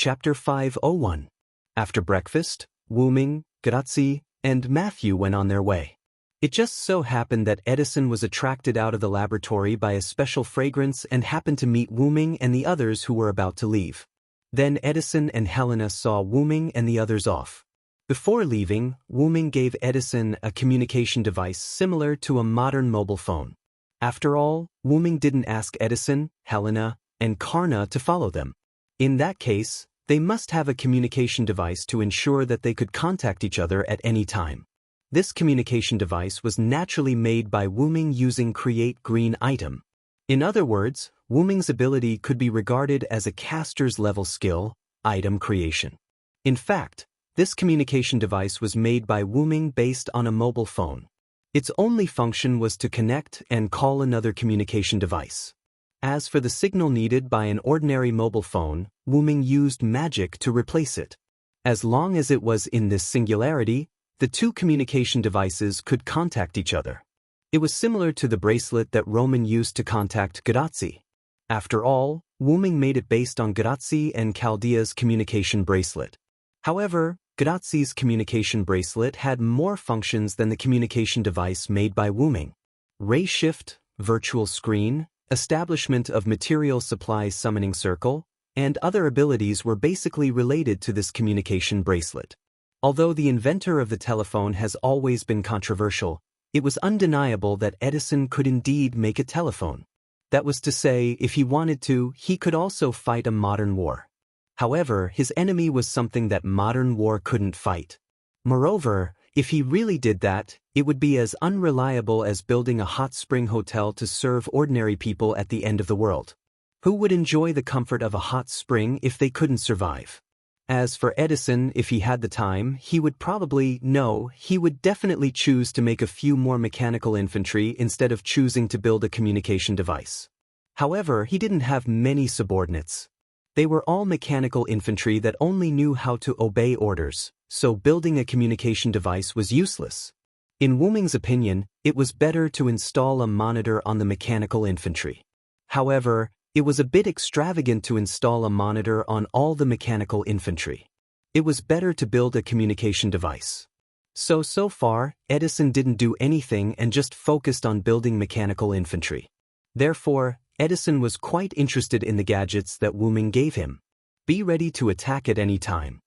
Chapter 501. After breakfast, Wu-ming, Grazzi, and Matthew went on their way. It just so happened that Edison was attracted out of the laboratory by a special fragrance and happened to meet Wu-ming and the others who were about to leave. Then Edison and Helena saw Wu-ming and the others off. Before leaving, Wu-ming gave Edison a communication device similar to a modern mobile phone. After all, Wu-ming didn't ask Edison, Helena, and Karna to follow them. In that case, they must have a communication device to ensure that they could contact each other at any time. This communication device was naturally made by Wu-ming using Create Green item. In other words, Wu-ming's ability could be regarded as a caster's level skill, item creation. In fact, this communication device was made by Wu-ming based on a mobile phone. Its only function was to connect and call another communication device. As for the signal needed by an ordinary mobile phone, Wu-ming used magic to replace it. As long as it was in this singularity, the two communication devices could contact each other. It was similar to the bracelet that Roman used to contact Grazzi. After all, Wu-ming made it based on Grazzi and Chaldea's communication bracelet. However, Grazzi's communication bracelet had more functions than the communication device made by Wu-ming. Ray shift, virtual screen, establishment of material supply summoning circle, and other abilities were basically related to this communication bracelet. Although the inventor of the telephone has always been controversial, it was undeniable that Edison could indeed make a telephone. That was to say, if he wanted to, he could also fight a modern war. However, his enemy was something that modern war couldn't fight. Moreover, if he really did that, it would be as unreliable as building a hot spring hotel to serve ordinary people at the end of the world. Who would enjoy the comfort of a hot spring if they couldn't survive? As for Edison, if he had the time, he would definitely choose to make a few more mechanical infantry instead of choosing to build a communication device. However, he didn't have many subordinates. They were all mechanical infantry that only knew how to obey orders, so building a communication device was useless. In Wu-ming's opinion, it was better to install a monitor on the mechanical infantry. However, it was a bit extravagant to install a monitor on all the mechanical infantry. It was better to build a communication device. So far, Edison didn't do anything and just focused on building mechanical infantry. Therefore, Edison was quite interested in the gadgets that Wu-ming gave him. Be ready to attack at any time.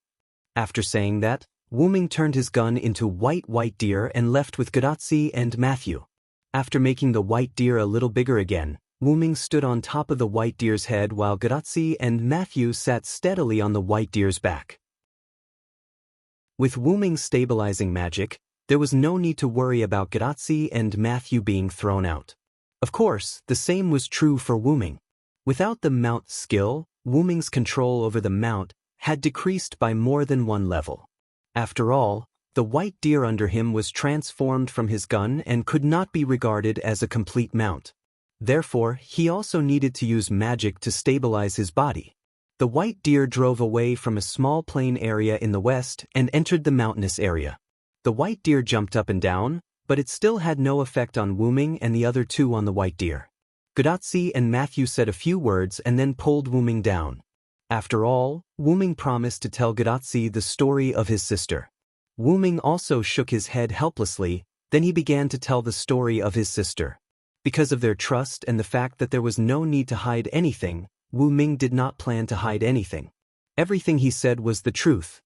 After saying that, Wu-ming turned his gun into white deer and left with Grazzi and Matthew. After making the white deer a little bigger again, Wu-ming stood on top of the white deer's head while Grazzi and Matthew sat steadily on the white deer's back. With Wu-ming's stabilizing magic, there was no need to worry about Grazzi and Matthew being thrown out. Of course, the same was true for Wu-ming. Without the mount skill, Wu-ming's control over the mount had decreased by more than one level. After all, the white deer under him was transformed from his gun and could not be regarded as a complete mount. Therefore, he also needed to use magic to stabilize his body. The white deer drove away from a small plain area in the west and entered the mountainous area. The white deer jumped up and down, but it still had no effect on Wu-ming and the other two on the white deer. Grazzi and Matthew said a few words and then pulled Wu-ming down. After all, Wu-ming promised to tell Grazzi the story of his sister. Wu-ming also shook his head helplessly, then he began to tell the story of his sister. Because of their trust and the fact that there was no need to hide anything, Wu-ming did not plan to hide anything. Everything he said was the truth.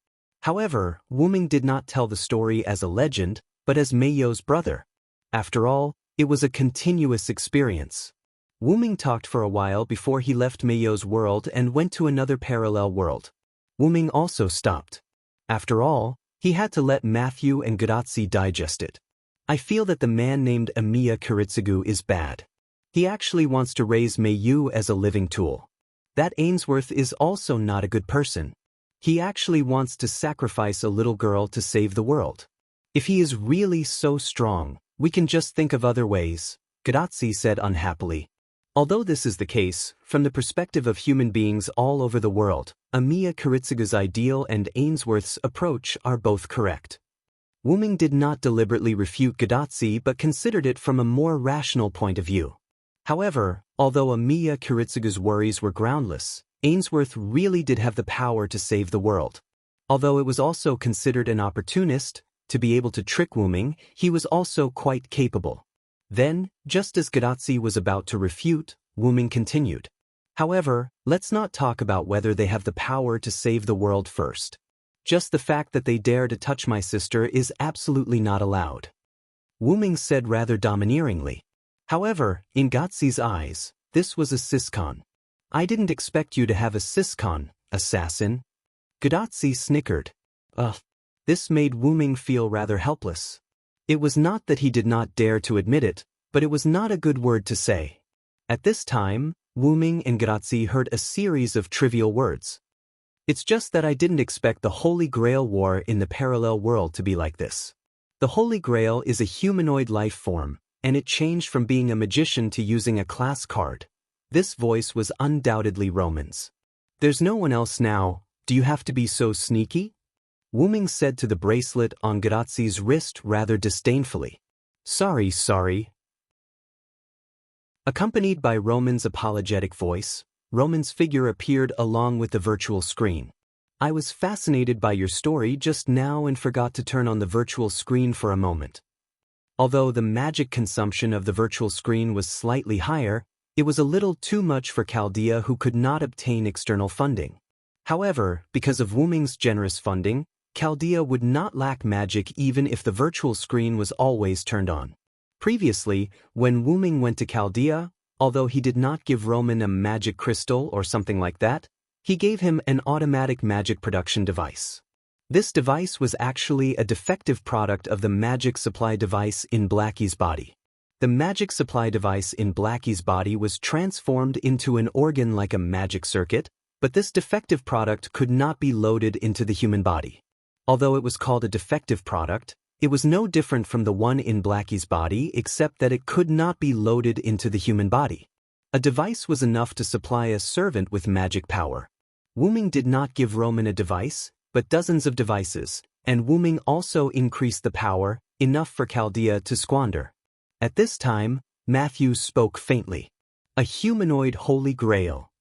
However, Wu-ming did not tell the story as a legend, but as Meiyo's brother. After all, it was a continuous experience. Wu-ming talked for a while before he left Meiyo's world and went to another parallel world. Wu-ming also stopped. After all, he had to let Matthew and Grazzi digest it. I feel that the man named Amiya Kiritsugu is bad. He actually wants to raise Meiyu as a living tool. That Ainsworth is also not a good person. He actually wants to sacrifice a little girl to save the world. If he is really so strong, we can just think of other ways, Grazzi said unhappily. Although this is the case, from the perspective of human beings all over the world, Amiya Kiritsugu's ideal and Ainsworth's approach are both correct. Wu-ming did not deliberately refute Grazzi but considered it from a more rational point of view. However, although Amiya Kiritsugu's worries were groundless, Ainsworth really did have the power to save the world. Although it was also considered an opportunist, to be able to trick Wu Ming, he was also quite capable. Then, just as Gadotzi was about to refute, Wu Ming continued. However, let's not talk about whether they have the power to save the world first. Just the fact that they dare to touch my sister is absolutely not allowed. Wu Ming said rather domineeringly. However, in Gotzi's eyes, this was a siscon. I didn't expect you to have a siscon, assassin. Gadotzi snickered. Ugh. This made Wu Ming feel rather helpless. It was not that he did not dare to admit it, but it was not a good word to say. At this time, Wu Ming and Gadotzi heard a series of trivial words. It's just that I didn't expect the Holy Grail war in the parallel world to be like this. The Holy Grail is a humanoid life form, and it changed from being a magician to using a class card. This voice was undoubtedly Roman's. There's no one else now, do you have to be so sneaky? Wu Ming said to the bracelet on Gadotzi's wrist rather disdainfully. Sorry. Accompanied by Roman's apologetic voice, Roman's figure appeared along with the virtual screen. I was fascinated by your story just now and forgot to turn on the virtual screen for a moment. Although the magic consumption of the virtual screen was slightly higher, it was a little too much for Chaldea, who could not obtain external funding. However, because of Wu Ming's generous funding, Chaldea would not lack magic even if the virtual screen was always turned on. Previously, when Wu Ming went to Chaldea, although he did not give Roman a magic crystal or something like that, he gave him an automatic magic production device. This device was actually a defective product of the magic supply device in Blackie's body. The magic supply device in Blackie's body was transformed into an organ like a magic circuit, but this defective product could not be loaded into the human body. Although it was called a defective product, it was no different from the one in Blackie's body except that it could not be loaded into the human body. A device was enough to supply a servant with magic power. Wu Ming did not give Roman a device, but dozens of devices, and Wu Ming also increased the power, enough for Chaldea to squander. At this time, Matthew spoke faintly. A humanoid Holy Grail.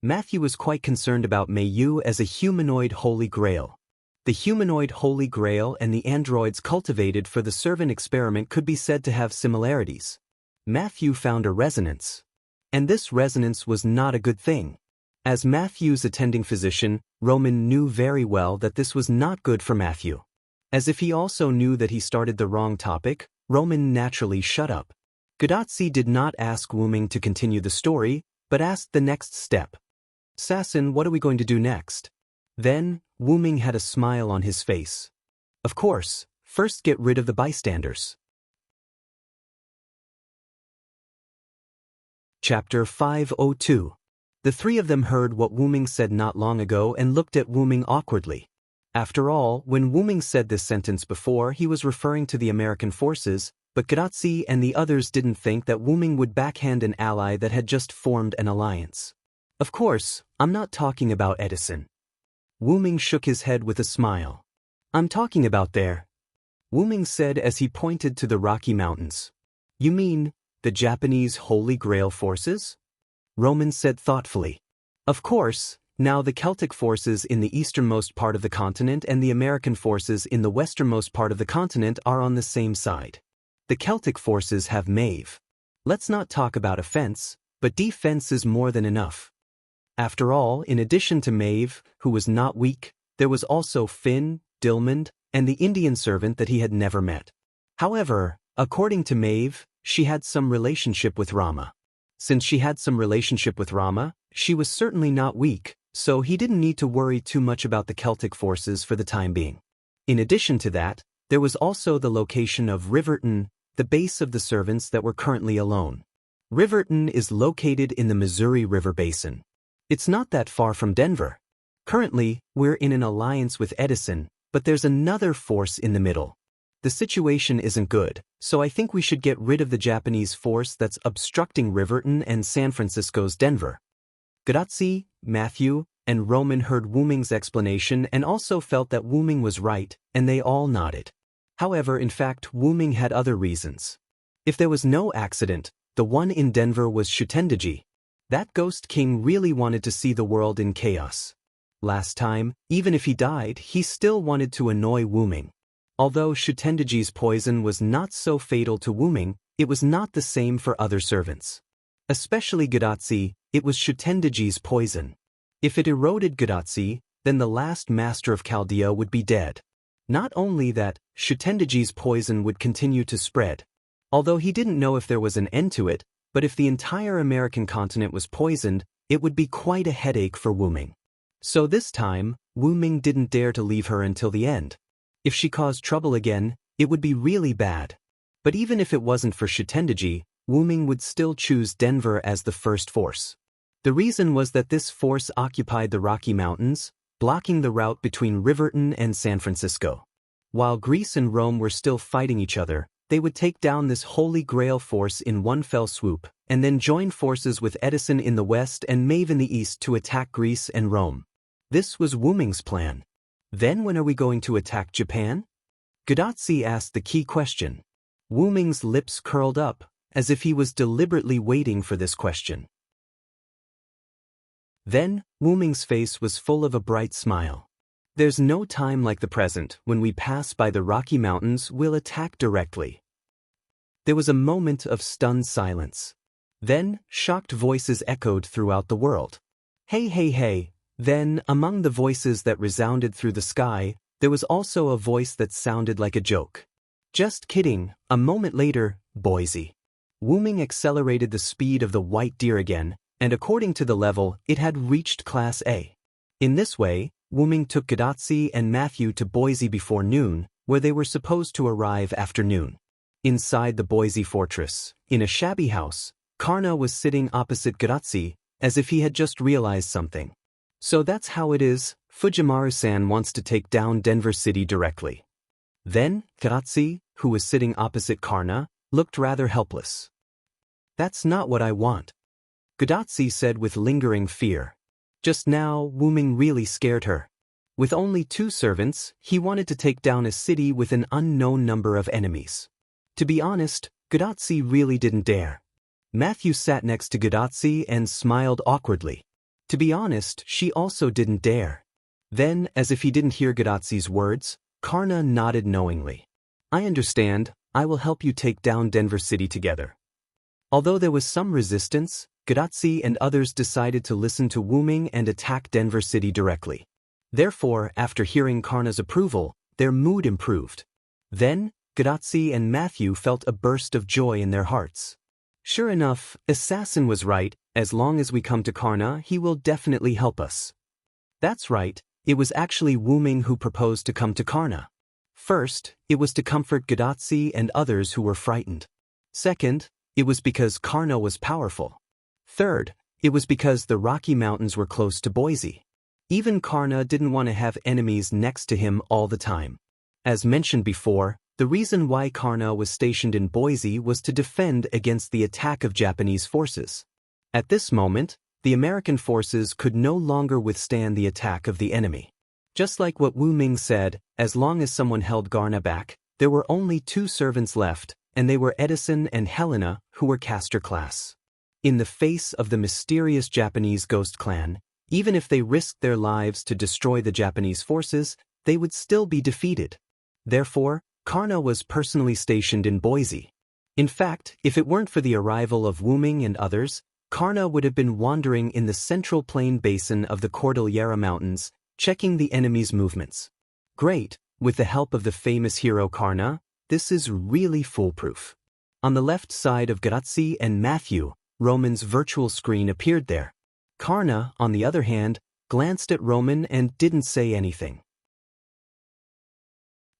Matthew was quite concerned about Mayu as a humanoid Holy Grail. The humanoid Holy Grail and the androids cultivated for the servant experiment could be said to have similarities. Matthew found a resonance. And this resonance was not a good thing. As Matthew's attending physician, Roman knew very well that this was not good for Matthew. As if he also knew that he started the wrong topic, Roman naturally shut up. Gadotzi did not ask Wu Ming to continue the story, but asked the next step. Assassin, what are we going to do next? Then, Wu Ming had a smile on his face. Of course, first get rid of the bystanders. Chapter 502. The three of them heard what Wu Ming said not long ago and looked at Wu Ming awkwardly. After all, when Wu Ming said this sentence before, he was referring to the American forces, but Gadotzi and the others didn't think that Wu Ming would backhand an ally that had just formed an alliance. Of course, I'm not talking about Edison. Wu Ming shook his head with a smile. I'm talking about there. Wu Ming said as he pointed to the Rocky Mountains. You mean, the Japanese Holy Grail forces? Roman said thoughtfully. Of course, now the Celtic forces in the easternmost part of the continent and the American forces in the westernmost part of the continent are on the same side. The Celtic forces have Maeve. Let's not talk about offense, but defense is more than enough. After all, in addition to Maeve, who was not weak, there was also Finn, Dilmond, and the Indian servant that he had never met. However, according to Maeve, she had some relationship with Rama. Since she had some relationship with Rama, she was certainly not weak, so he didn't need to worry too much about the Celtic forces for the time being. In addition to that, there was also the location of Riverton, the base of the servants that were currently alone. Riverton is located in the Missouri River Basin. It's not that far from Denver. Currently, we're in an alliance with Edison, but there's another force in the middle. The situation isn't good, so I think we should get rid of the Japanese force that's obstructing Riverton and San Francisco's Denver. Gadotzi, Matthew, and Roman heard Wu Ming's explanation and also felt that Wu Ming was right, and they all nodded. However, in fact, Wu Ming had other reasons. If there was no accident, the one in Denver was Shutendaji. That Ghost King really wanted to see the world in chaos. Last time, even if he died, he still wanted to annoy Wuming. Although Shutendaji's poison was not so fatal to Wuming, it was not the same for other servants. Especially Gadatsi, it was Shutendaji's poison. If it eroded Gadatsi, then the last master of Chaldea would be dead. Not only that, Shutendaji's poison would continue to spread. Although he didn't know if there was an end to it, but if the entire American continent was poisoned, it would be quite a headache for Wuming. So this time, Wuming didn't dare to leave her until the end. If she caused trouble again, it would be really bad. But even if it wasn't for Shutendaji, Wuming would still choose Denver as the first force. The reason was that this force occupied the Rocky Mountains, blocking the route between Riverton and San Francisco. While Greece and Rome were still fighting each other, they would take down this Holy Grail force in one fell swoop, and then join forces with Edison in the west and Maeve in the east to attack Greece and Rome. This was Wuming's plan. Then when are we going to attack Japan? Gadatsi asked the key question. Wuming's lips curled up, as if he was deliberately waiting for this question. Then, Wuming's face was full of a bright smile. There's no time like the present. When we pass by the Rocky Mountains, we'll attack directly. There was a moment of stunned silence. Then, shocked voices echoed throughout the world. Hey, hey, hey. Then, among the voices that resounded through the sky, there was also a voice that sounded like a joke. Just kidding. A moment later, Boise. Wuming accelerated the speed of the white deer again, and according to the level, it had reached Class A. In this way, Wuming took Gadatsi and Matthew to Boise before noon, where they were supposed to arrive after noon. Inside the Boise fortress, in a shabby house, Karna was sitting opposite Gadatsi, as if he had just realized something. So that's how it is, Fujimaru-san wants to take down Denver City directly. Then, Gadatsi, who was sitting opposite Karna, looked rather helpless. That's not what I want, Gadatsi said with lingering fear. Just now, Wuming really scared her. With only 2 servants, he wanted to take down a city with an unknown number of enemies. To be honest, Gadatsi really didn't dare. Matthew sat next to Gadatsi and smiled awkwardly. To be honest, she also didn't dare. Then, as if he didn't hear Gadatsi's words, Karna nodded knowingly. I understand, I will help you take down Denver City together. Although there was some resistance, Gadatsi and others decided to listen to Wuming and attack Denver City directly. Therefore, after hearing Karna's approval, their mood improved. Then, Gadatsi and Matthew felt a burst of joy in their hearts. Sure enough, Assassin was right. As long as we come to Karna, he will definitely help us. That's right, it was actually Wuming who proposed to come to Karna. First, it was to comfort Gadatsi and others who were frightened. Second, it was because Karna was powerful. Third, it was because the Rocky Mountains were close to Boise. Even Karna didn't want to have enemies next to him all the time. As mentioned before, the reason why Karna was stationed in Boise was to defend against the attack of Japanese forces. At this moment, the American forces could no longer withstand the attack of the enemy. Just like what Wuming said, as long as someone held Karna back, there were only 2 servants left, and they were Edison and Helena, who were caster class. In the face of the mysterious Japanese ghost clan, even if they risked their lives to destroy the Japanese forces, they would still be defeated. Therefore, Karna was personally stationed in Boise. In fact, if it weren't for the arrival of Wuming and others, Karna would have been wandering in the central plain basin of the Cordillera Mountains, checking the enemy's movements. Great, with the help of the famous hero Karna, this is really foolproof. On the left side of Gadatsi and Matthew, Roman's virtual screen appeared there. Karna, on the other hand, glanced at Roman and didn't say anything.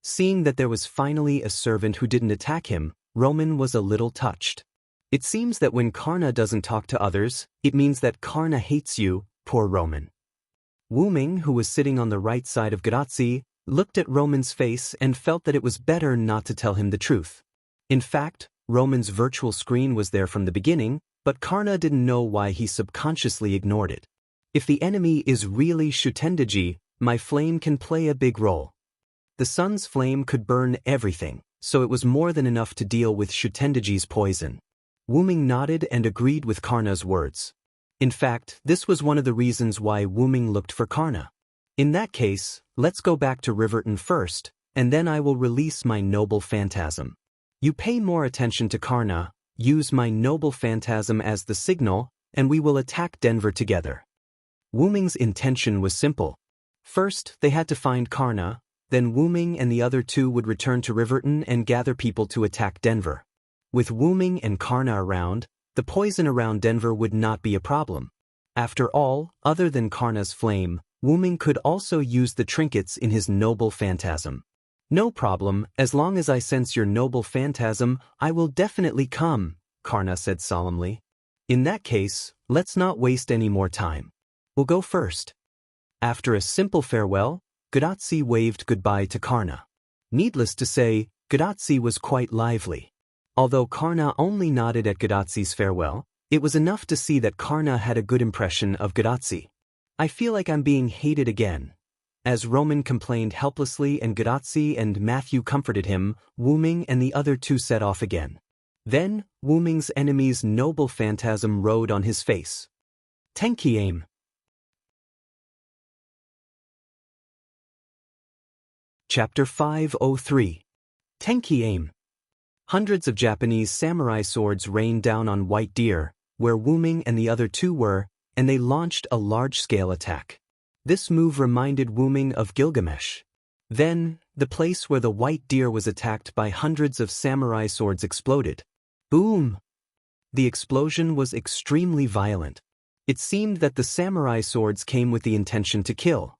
Seeing that there was finally a servant who didn't attack him, Roman was a little touched. It seems that when Karna doesn't talk to others, it means that Karna hates you, poor Roman. Wuming, who was sitting on the right side of Gadatsi, looked at Roman's face and felt that it was better not to tell him the truth. In fact, Roman's virtual screen was there from the beginning, but Karna didn't know why he subconsciously ignored it. If the enemy is really Shutendaji, my flame can play a big role. The sun's flame could burn everything, so it was more than enough to deal with Shutendaji's poison. Wuming nodded and agreed with Karna's words. In fact, this was one of the reasons why Wu Ming looked for Karna. In that case, let's go back to Riverton first, and then I will release my noble phantasm. You pay more attention to Karna, use my noble phantasm as the signal, and we will attack Denver together. Wu Ming's intention was simple. First, they had to find Karna, then Wu Ming and the other two would return to Riverton and gather people to attack Denver. With Wu Ming and Karna around, the poison around Denver would not be a problem. After all, other than Karna's flame, Wu Ming could also use the trinkets in his noble phantasm. No problem, as long as I sense your noble phantasm, I will definitely come, Karna said solemnly. In that case, let's not waste any more time. We'll go first. After a simple farewell, Gadotsi waved goodbye to Karna. Needless to say, Gadotsi was quite lively. Although Karna only nodded at Gadotsi's farewell, it was enough to see that Karna had a good impression of Gadotsi. I feel like I'm being hated again. As Roman complained helplessly and Gadotsi and Matthew comforted him, Wu Ming and the other two set off again. Then, Wu Ming's enemy's noble phantasm rode on his face. Tenki aim. Chapter 503. Tenki aim. Hundreds of Japanese samurai swords rained down on White Deer, where Wu Ming and the other two were, and they launched a large-scale attack. This move reminded Wu Ming of Gilgamesh. Then, the place where the White Deer was attacked by hundreds of samurai swords exploded. Boom! The explosion was extremely violent. It seemed that the samurai swords came with the intention to kill.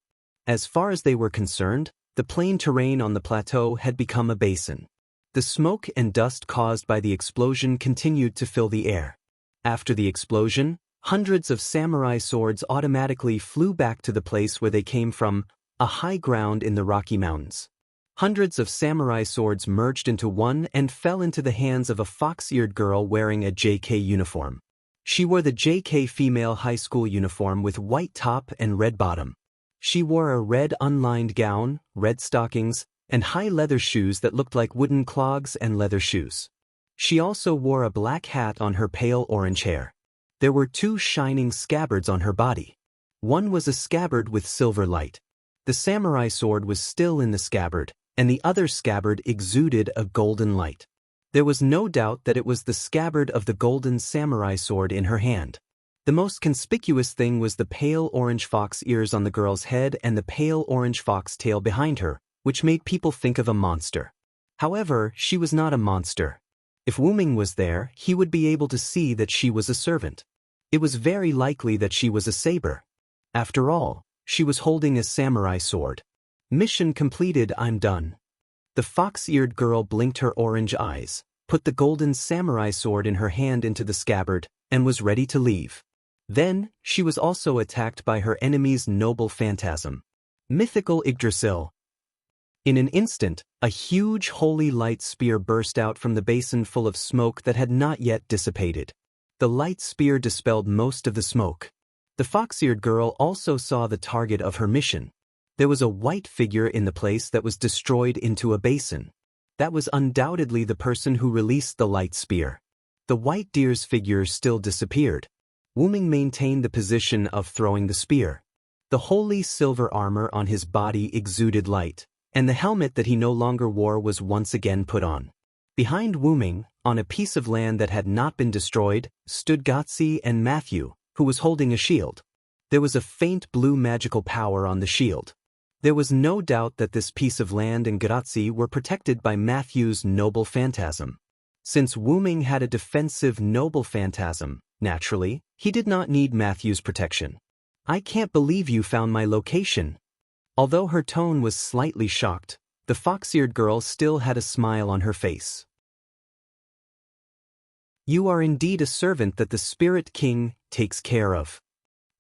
As far as they were concerned, the plain terrain on the plateau had become a basin. The smoke and dust caused by the explosion continued to fill the air. After the explosion, hundreds of samurai swords automatically flew back to the place where they came from, a high ground in the Rocky Mountains. Hundreds of samurai swords merged into one and fell into the hands of a fox-eared girl wearing a JK uniform. She wore the JK female high school uniform with white top and red bottom. She wore a red unlined gown, red stockings, and high leather shoes that looked like wooden clogs and leather shoes. She also wore a black hat on her pale orange hair. There were two shining scabbards on her body. One was a scabbard with silver light. The samurai sword was still in the scabbard, and the other scabbard exuded a golden light. There was no doubt that it was the scabbard of the golden samurai sword in her hand. The most conspicuous thing was the pale orange fox ears on the girl's head and the pale orange fox tail behind her, which made people think of a monster. However, she was not a monster. If Wu Ming was there, he would be able to see that she was a servant. It was very likely that she was a saber. After all, she was holding a samurai sword. Mission completed, I'm done. The fox-eared girl blinked her orange eyes, put the golden samurai sword in her hand into the scabbard, and was ready to leave. Then, she was also attacked by her enemy's noble phantasm. Mythical Yggdrasil. In an instant, a huge holy light spear burst out from the basin full of smoke that had not yet dissipated. The light spear dispelled most of the smoke. The fox-eared girl also saw the target of her mission. There was a white figure in the place that was destroyed into a basin. That was undoubtedly the person who released the light spear. The white deer's figure still disappeared. Wu Ming maintained the position of throwing the spear. The holy silver armor on his body exuded light, and the helmet that he no longer wore was once again put on. Behind Wu Ming, on a piece of land that had not been destroyed, stood Gotsi and Matthew, who was holding a shield. There was a faint blue magical power on the shield. There was no doubt that this piece of land and Gotsi were protected by Matthew's noble phantasm. Since Wu Ming had a defensive noble phantasm, naturally, he did not need Matthew's protection. I can't believe you found my location. Although her tone was slightly shocked, the fox-eared girl still had a smile on her face. You are indeed a servant that the Spirit King takes care of.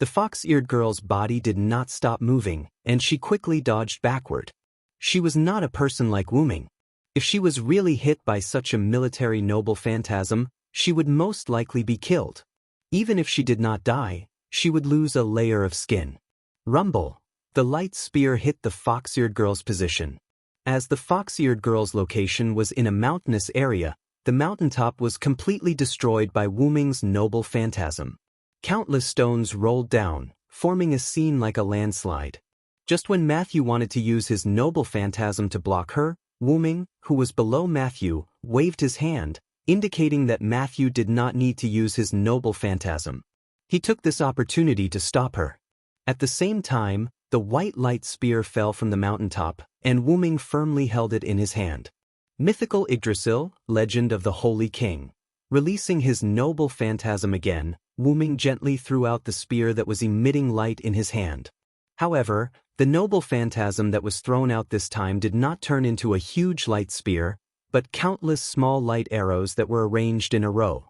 The fox-eared girl's body did not stop moving, and she quickly dodged backward. She was not a person like Wu Ming. If she was really hit by such a military noble phantasm, she would most likely be killed. Even if she did not die, she would lose a layer of skin. Rumble. The light spear hit the fox-eared girl's position. As the fox-eared girl's location was in a mountainous area, the mountaintop was completely destroyed by Wu Ming's noble phantasm. Countless stones rolled down, forming a scene like a landslide. Just when Matthew wanted to use his noble phantasm to block her, Wu-ming, who was below Matthew, waved his hand, indicating that Matthew did not need to use his noble phantasm. He took this opportunity to stop her. At the same time, the white light spear fell from the mountaintop, and Wu-ming firmly held it in his hand. Mythical Yggdrasil, Legend of the Holy King. Releasing his noble phantasm again, Wu-ming gently threw out the spear that was emitting light in his hand. However, the noble phantasm that was thrown out this time did not turn into a huge light spear, but countless small light arrows that were arranged in a row.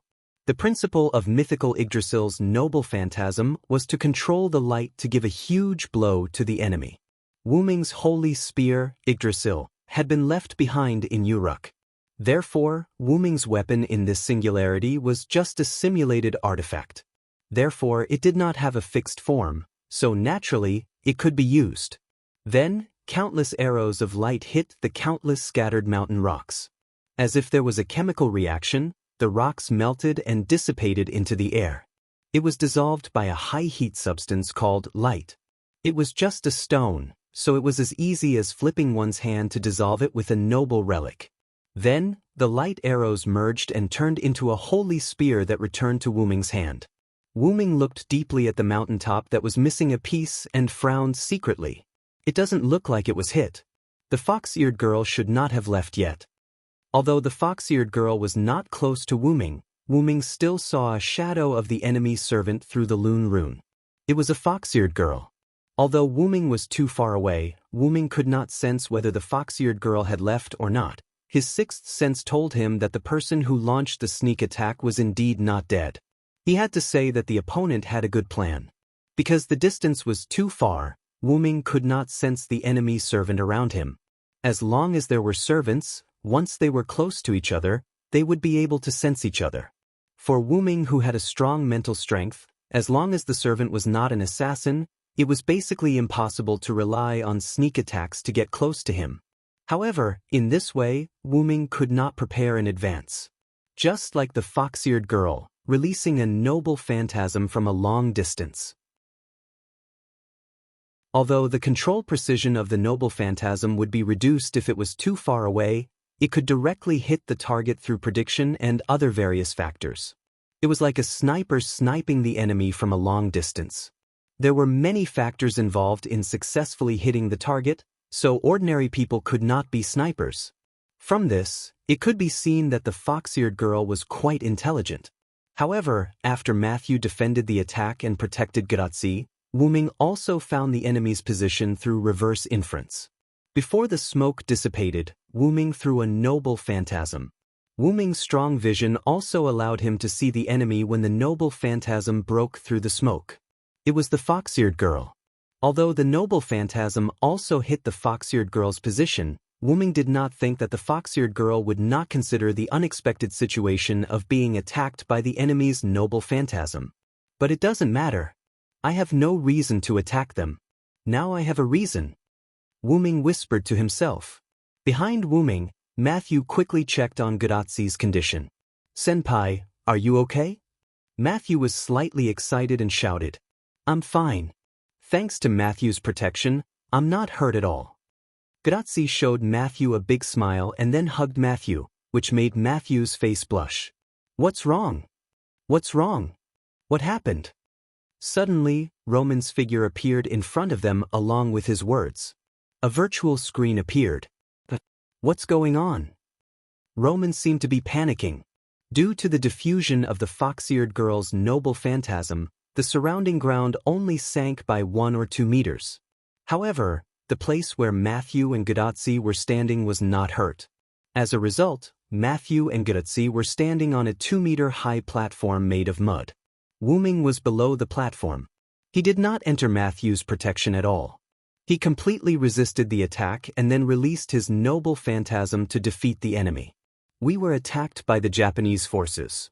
The principle of mythical Yggdrasil's noble phantasm was to control the light to give a huge blow to the enemy. Wu-ming's holy spear, Yggdrasil, had been left behind in Uruk. Therefore, Wu-ming's weapon in this singularity was just a simulated artifact. Therefore, it did not have a fixed form, so naturally, it could be used. Then, countless arrows of light hit the countless scattered mountain rocks. As if there was a chemical reaction, the rocks melted and dissipated into the air. It was dissolved by a high-heat substance called light. It was just a stone, so it was as easy as flipping one's hand to dissolve it with a noble relic. Then, the light arrows merged and turned into a holy spear that returned to Wu-ming's hand. Wu-ming looked deeply at the mountaintop that was missing a piece and frowned secretly. It doesn't look like it was hit. The fox-eared girl should not have left yet. Although the fox-eared girl was not close to Wu-ming, Wu-ming still saw a shadow of the enemy's servant through the Lune rune. It was a fox-eared girl. Although Wu-ming was too far away, Wu-ming could not sense whether the fox-eared girl had left or not. His sixth sense told him that the person who launched the sneak attack was indeed not dead. He had to say that the opponent had a good plan. Because the distance was too far, Wu-ming could not sense the enemy servant around him. As long as there were servants, once they were close to each other, they would be able to sense each other. For Wu-ming, who had a strong mental strength, as long as the servant was not an assassin, it was basically impossible to rely on sneak attacks to get close to him. However, in this way, Wu-ming could not prepare in advance. Just like the fox-eared girl, releasing a noble phantasm from a long distance. Although the control precision of the noble phantasm would be reduced if it was too far away, it could directly hit the target through prediction and other various factors. It was like a sniper sniping the enemy from a long distance. There were many factors involved in successfully hitting the target, so ordinary people could not be snipers. From this, it could be seen that the fox-eared girl was quite intelligent. However, after Matthew defended the attack and protected Gratzi, Wu-ming also found the enemy's position through reverse inference. Before the smoke dissipated, Wu-ming threw a noble phantasm. Wu-ming's strong vision also allowed him to see the enemy when the noble phantasm broke through the smoke. It was the fox-eared girl. Although the noble phantasm also hit the fox-eared girl's position, Wu-ming did not think that the fox-eared girl would not consider the unexpected situation of being attacked by the enemy's noble phantasm. But it doesn't matter. I have no reason to attack them. Now I have a reason. Wu-ming whispered to himself. Behind Wu-ming, Matthew quickly checked on Gratzi's condition. "Senpai, are you okay?" Matthew was slightly excited and shouted, "I'm fine. Thanks to Matthew's protection, I'm not hurt at all." Gratzi showed Matthew a big smile and then hugged Matthew, which made Matthew's face blush. "What's wrong? What's wrong? What happened?" Suddenly, Roman's figure appeared in front of them along with his words. A virtual screen appeared. "What's going on?" Roman seemed to be panicking. Due to the diffusion of the fox-eared girl's noble phantasm, the surrounding ground only sank by 1 or 2 meters. However, the place where Matthew and Gratzi were standing was not hurt. As a result, Matthew and Gratzi were standing on a 2-meter-high platform made of mud. Wu-ming was below the platform. He did not enter Matthew's protection at all. He completely resisted the attack and then released his noble phantasm to defeat the enemy. We were attacked by the Japanese forces.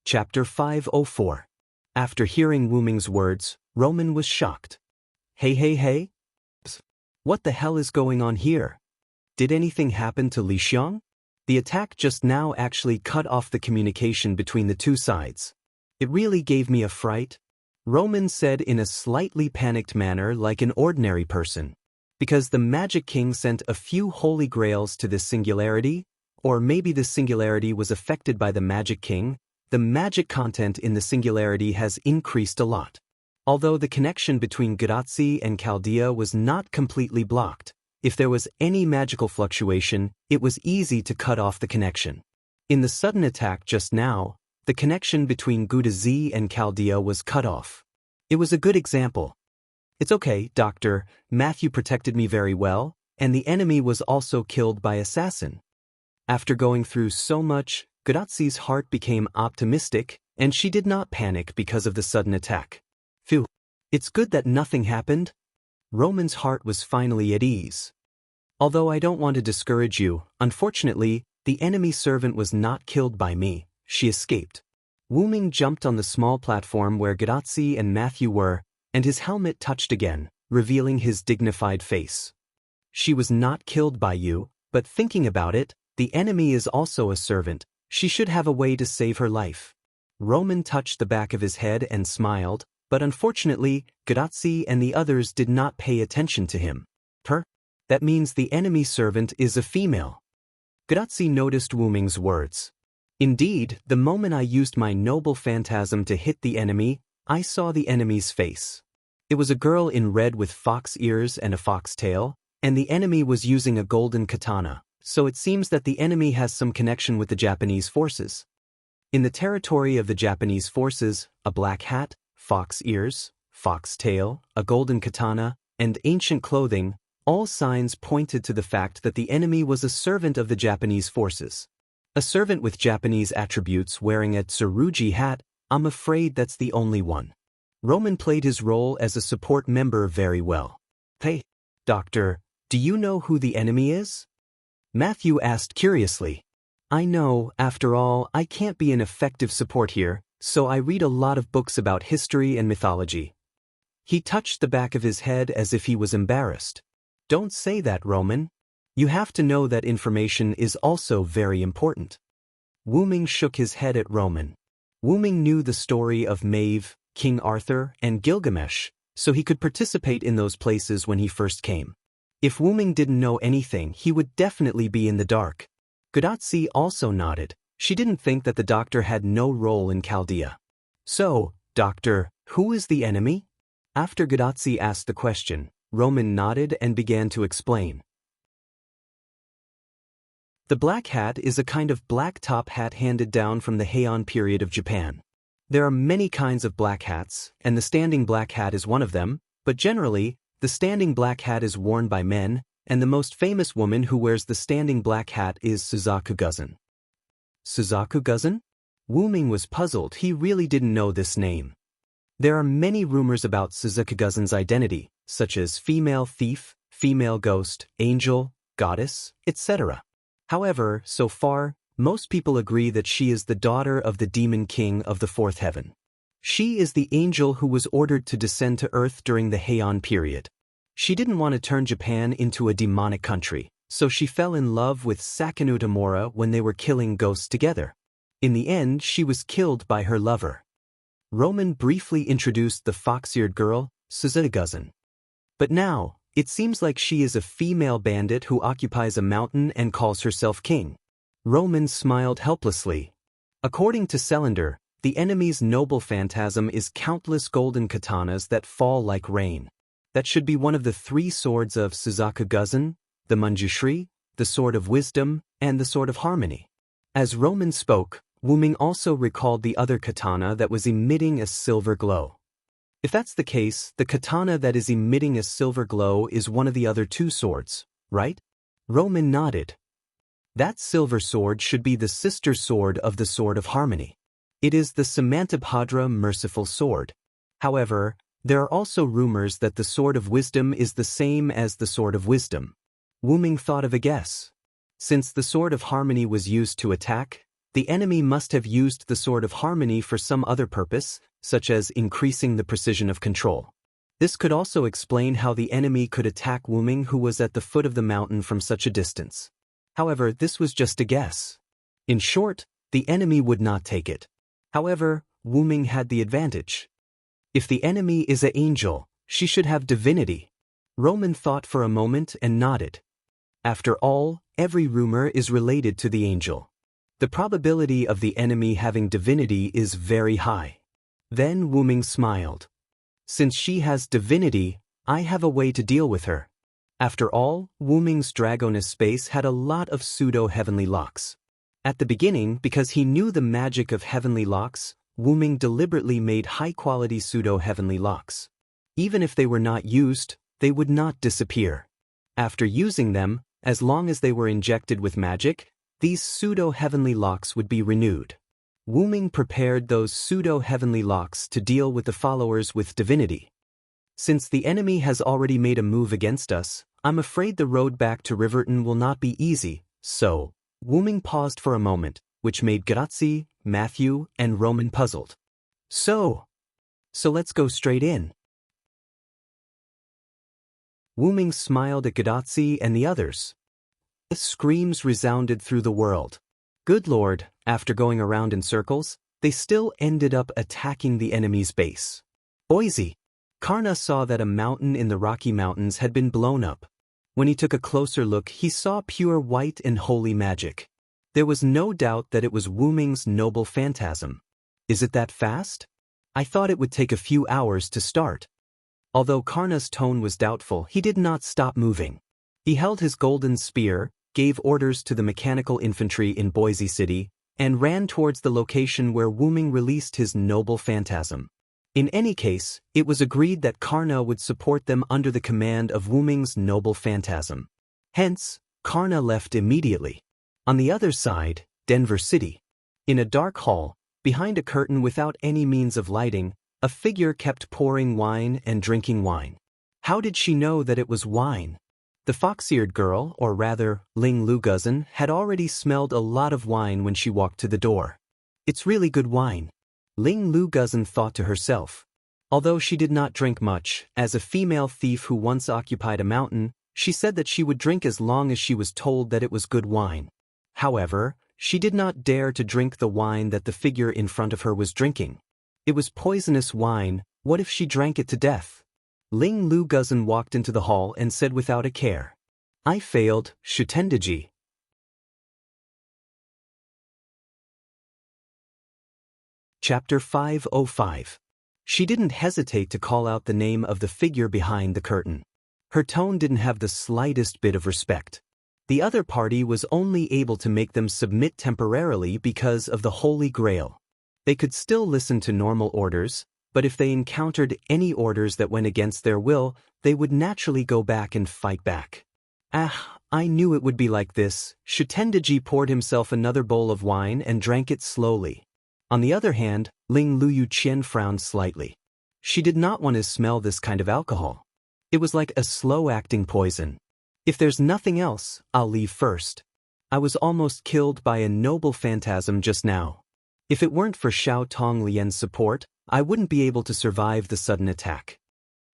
Chapter 504. After hearing Wu-ming's words, Roman was shocked." What the hell is going on here? Did anything happen to Li Xiang?" The attack just now actually cut off the communication between the two sides. It really gave me a fright, Roman said in a slightly panicked manner like an ordinary person. Because the Magic King sent a few holy grails to this singularity, or maybe the singularity was affected by the Magic King, the magic content in the singularity has increased a lot. Although the connection between Gadazi and Chaldea was not completely blocked, if there was any magical fluctuation, it was easy to cut off the connection. In the sudden attack just now, the connection between Gadazi and Chaldea was cut off. It was a good example. It's okay, Doctor, Matthew protected me very well, and the enemy was also killed by assassin. After going through so much, Gadazi's heart became optimistic, and she did not panic because of the sudden attack. Phew. It's good that nothing happened. Roman's heart was finally at ease. Although I don't want to discourage you, unfortunately, the enemy servant was not killed by me, she escaped. Wu Ming jumped on the small platform where Gadazi and Matthew were, and his helmet touched again, revealing his dignified face. She was not killed by you, but thinking about it, the enemy is also a servant. She should have a way to save her life. Roman touched the back of his head and smiled, but unfortunately, Gadazi and the others did not pay attention to him. That means the enemy servant is a female. Gadazi noticed Wu Ming's words. Indeed, the moment I used my noble phantasm to hit the enemy, I saw the enemy's face. It was a girl in red with fox ears and a fox tail, and the enemy was using a golden katana, so it seems that the enemy has some connection with the Japanese forces. In the territory of the Japanese forces, a black hat, fox ears, fox tail, a golden katana, and ancient clothing, all signs pointed to the fact that the enemy was a servant of the Japanese forces. A servant with Japanese attributes wearing a tsurugi hat, I'm afraid that's the only one. Roman played his role as a support member very well. Hey, Doctor, do you know who the enemy is? Matthew asked curiously. I know, after all, I can't be an effective support here, so I read a lot of books about history and mythology. He touched the back of his head as if he was embarrassed. Don't say that, Roman. You have to know that information is also very important. Wu Ming shook his head at Roman. Wu Ming knew the story of Maeve, King Arthur, and Gilgamesh, so he could participate in those places when he first came. If Wu Ming didn't know anything, he would definitely be in the dark. Gadazi also nodded. She didn't think that the doctor had no role in Chaldea. So, Doctor, who is the enemy? After Gadazi asked the question, Roman nodded and began to explain. The black hat is a kind of black top hat handed down from the Heian period of Japan. There are many kinds of black hats, and the standing black hat is one of them, but generally, the standing black hat is worn by men, and the most famous woman who wears the standing black hat is Suzaku Guzan. Suzaku Guzan? Wu Ming was puzzled. He really didn't know this name. There are many rumors about Suzaku Guzan's identity, such as female thief, female ghost, angel, goddess, etc. However, so far, most people agree that she is the daughter of the demon king of the fourth heaven. She is the angel who was ordered to descend to Earth during the Heian period. She didn't want to turn Japan into a demonic country, so she fell in love with Sakunu Tamura when they were killing ghosts together. In the end, she was killed by her lover. Roman briefly introduced the fox-eared girl, Suzaku Guzan. But now, it seems like she is a female bandit who occupies a mountain and calls herself king. Roman smiled helplessly. According to Selander, the enemy's noble phantasm is countless golden katanas that fall like rain. That should be one of the 3 swords of Suzaku Guzan, the Manjushri, the Sword of Wisdom, and the Sword of Harmony. As Roman spoke, Wu Ming also recalled the other katana that was emitting a silver glow. If that's the case, the katana that is emitting a silver glow is one of the other 2 swords, right? Roman nodded. That silver sword should be the sister sword of the Sword of Harmony. It is the Samantabhadra merciful sword. However, there are also rumors that the Sword of Wisdom is the same as the Sword of Wisdom. Wu Ming thought of a guess. Since the Sword of Harmony was used to attack, the enemy must have used the Sword of Harmony for some other purpose, such as increasing the precision of control. This could also explain how the enemy could attack Wu Ming, who was at the foot of the mountain from such a distance. However, this was just a guess. In short, the enemy would not take it. However, Wu Ming had the advantage. If the enemy is an angel, she should have divinity. Roman thought for a moment and nodded. After all, every rumor is related to the angel. The probability of the enemy having divinity is very high. Then Wu Ming smiled. Since she has divinity, I have a way to deal with her. After all, Wu Ming's Dragoness space had a lot of pseudo-heavenly locks. At the beginning, because he knew the magic of heavenly locks, Wu Ming deliberately made high-quality pseudo-heavenly locks. Even if they were not used, they would not disappear. After using them, as long as they were injected with magic, these pseudo-heavenly locks would be renewed. Wu Ming prepared those pseudo-heavenly locks to deal with the followers with divinity. Since the enemy has already made a move against us, I'm afraid the road back to Riverton will not be easy, so... Wu Ming paused for a moment, which made Grazzi, Matthew, and Roman puzzled. So let's go straight in. Wu Ming smiled at Grazzi and the others. The screams resounded through the world. Good Lord, after going around in circles, they still ended up attacking the enemy's base. Boise! Karna saw that a mountain in the Rocky Mountains had been blown up. When he took a closer look, he saw pure white and holy magic. There was no doubt that it was Wu Ming's noble phantasm. Is it that fast? I thought it would take a few hours to start. Although Karna's tone was doubtful, he did not stop moving. He held his golden spear, gave orders to the mechanical infantry in Boise City, and ran towards the location where Wu Ming released his noble phantasm. In any case, it was agreed that Karna would support them under the command of Wu Ming's noble phantasm. Hence, Karna left immediately. On the other side, Denver City. In a dark hall, behind a curtain without any means of lighting, a figure kept pouring wine and drinking wine. How did she know that it was wine? The fox-eared girl, or rather, Ling Lu Guzan, had already smelled a lot of wine when she walked to the door. It's really good wine. Ling Lu Guzan thought to herself. Although she did not drink much, as a female thief who once occupied a mountain, she said that she would drink as long as she was told that it was good wine. However, she did not dare to drink the wine that the figure in front of her was drinking. It was poisonous wine. What if she drank it to death? Ling Lu Guzan walked into the hall and said without a care. I failed, Shutendaji. Chapter 505. She didn't hesitate to call out the name of the figure behind the curtain. Her tone didn't have the slightest bit of respect. The other party was only able to make them submit temporarily because of the Holy Grail. They could still listen to normal orders, but if they encountered any orders that went against their will, they would naturally go back and fight back. I knew it would be like this. Shutendaji poured himself another bowl of wine and drank it slowly. On the other hand, Ling Lu Qian frowned slightly. She did not want to smell this kind of alcohol. It was like a slow-acting poison. If there's nothing else, I'll leave first. I was almost killed by a noble phantasm just now. If it weren't for Xiao Tong Lian's support, I wouldn't be able to survive the sudden attack.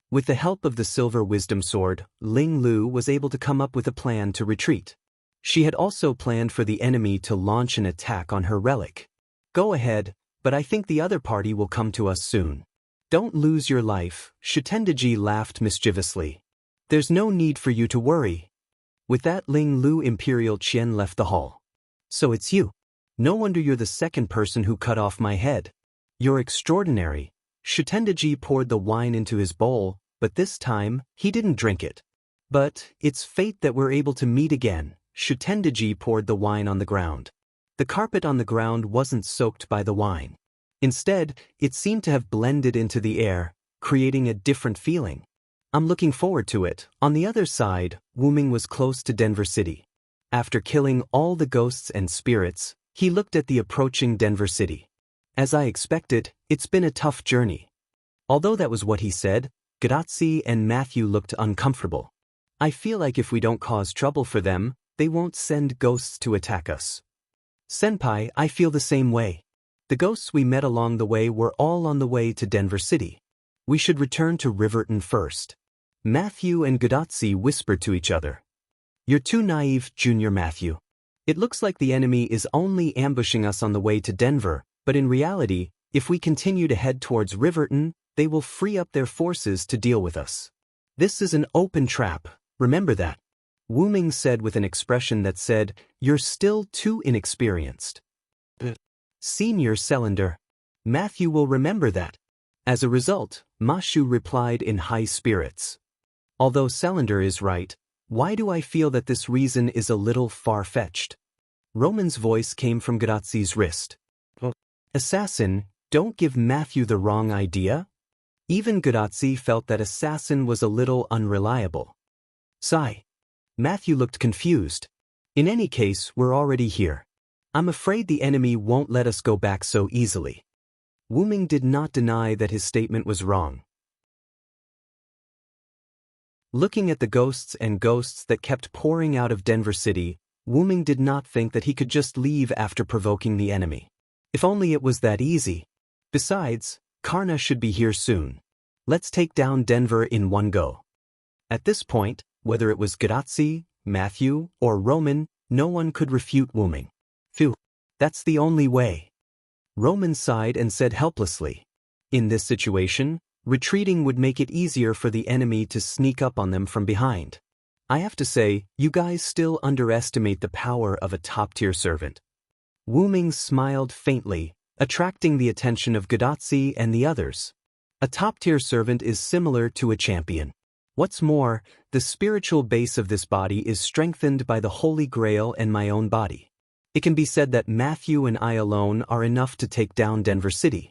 With the help of the Silver Wisdom Sword, Ling Lu was able to come up with a plan to retreat. She had also planned for the enemy to launch an attack on her relic. Go ahead, but I think the other party will come to us soon. Don't lose your life, Shutendaji laughed mischievously. There's no need for you to worry. With that, Ling Lu Imperial Qian left the hall. So it's you. No wonder you're the second person who cut off my head. You're extraordinary. Shutendaji poured the wine into his bowl, but this time, he didn't drink it. But it's fate that we're able to meet again. Shutendaji poured the wine on the ground. The carpet on the ground wasn't soaked by the wine. Instead, it seemed to have blended into the air, creating a different feeling. I'm looking forward to it. On the other side, Wu Ming was close to Denver City. After killing all the ghosts and spirits, he looked at the approaching Denver City. As I expected, it's been a tough journey. Although that was what he said, Grazzi and Matthew looked uncomfortable. I feel like if we don't cause trouble for them, they won't send ghosts to attack us. Senpai, I feel the same way. The ghosts we met along the way were all on the way to Denver City. We should return to Riverton first. Matthew and Grazzi whispered to each other. You're too naive, Junior Matthew. It looks like the enemy is only ambushing us on the way to Denver, but in reality, if we continue to head towards Riverton, they will free up their forces to deal with us. This is an open trap, remember that. Wu Ming said with an expression that said, "You're still too inexperienced." Senior Cylinder. Matthew will remember that. As a result, Ma Shu replied in high spirits. Although Cylinder is right, why do I feel that this reason is a little far-fetched? Roman's voice came from Grazzi's wrist. Assassin, don't give Matthew the wrong idea. Even Grazzi felt that Assassin was a little unreliable. Sigh. Matthew looked confused. In any case, we're already here. I'm afraid the enemy won't let us go back so easily. Wu Ming did not deny that his statement was wrong. Looking at the ghosts that kept pouring out of Denver City, Wu Ming did not think that he could just leave after provoking the enemy. If only it was that easy. Besides, Karna should be here soon. Let's take down Denver in one go. At this point, whether it was Grazzi, Matthew, or Roman, no one could refute Wu Ming. Phew, that's the only way. Roman sighed and said helplessly. In this situation, retreating would make it easier for the enemy to sneak up on them from behind. I have to say, you guys still underestimate the power of a top-tier servant. Wu Ming smiled faintly, attracting the attention of Grazzi and the others. A top-tier servant is similar to a champion. What's more, the spiritual base of this body is strengthened by the Holy Grail and my own body. It can be said that Matthew and I alone are enough to take down Denver City.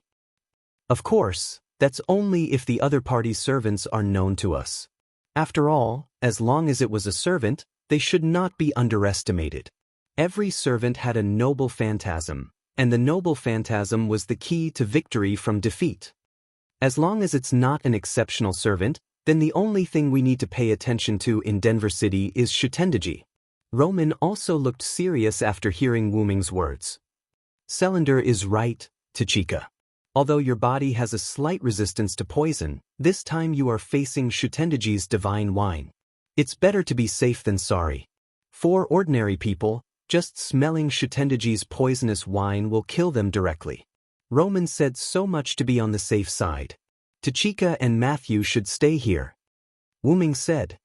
Of course, that's only if the other party's servants are known to us. After all, as long as it was a servant, they should not be underestimated. Every servant had a noble phantasm, and the noble phantasm was the key to victory from defeat. As long as it's not an exceptional servant, then the only thing we need to pay attention to in Denver City is Shutendaji. Roman also looked serious after hearing Wu Ming's words. Cylinder is right, Tachika. Although your body has a slight resistance to poison, this time you are facing Shutendaji's divine wine. It's better to be safe than sorry. For ordinary people, just smelling Shutendaji's poisonous wine will kill them directly. Roman said so much to be on the safe side. Tachika and Matthew should stay here. Wu Ming said.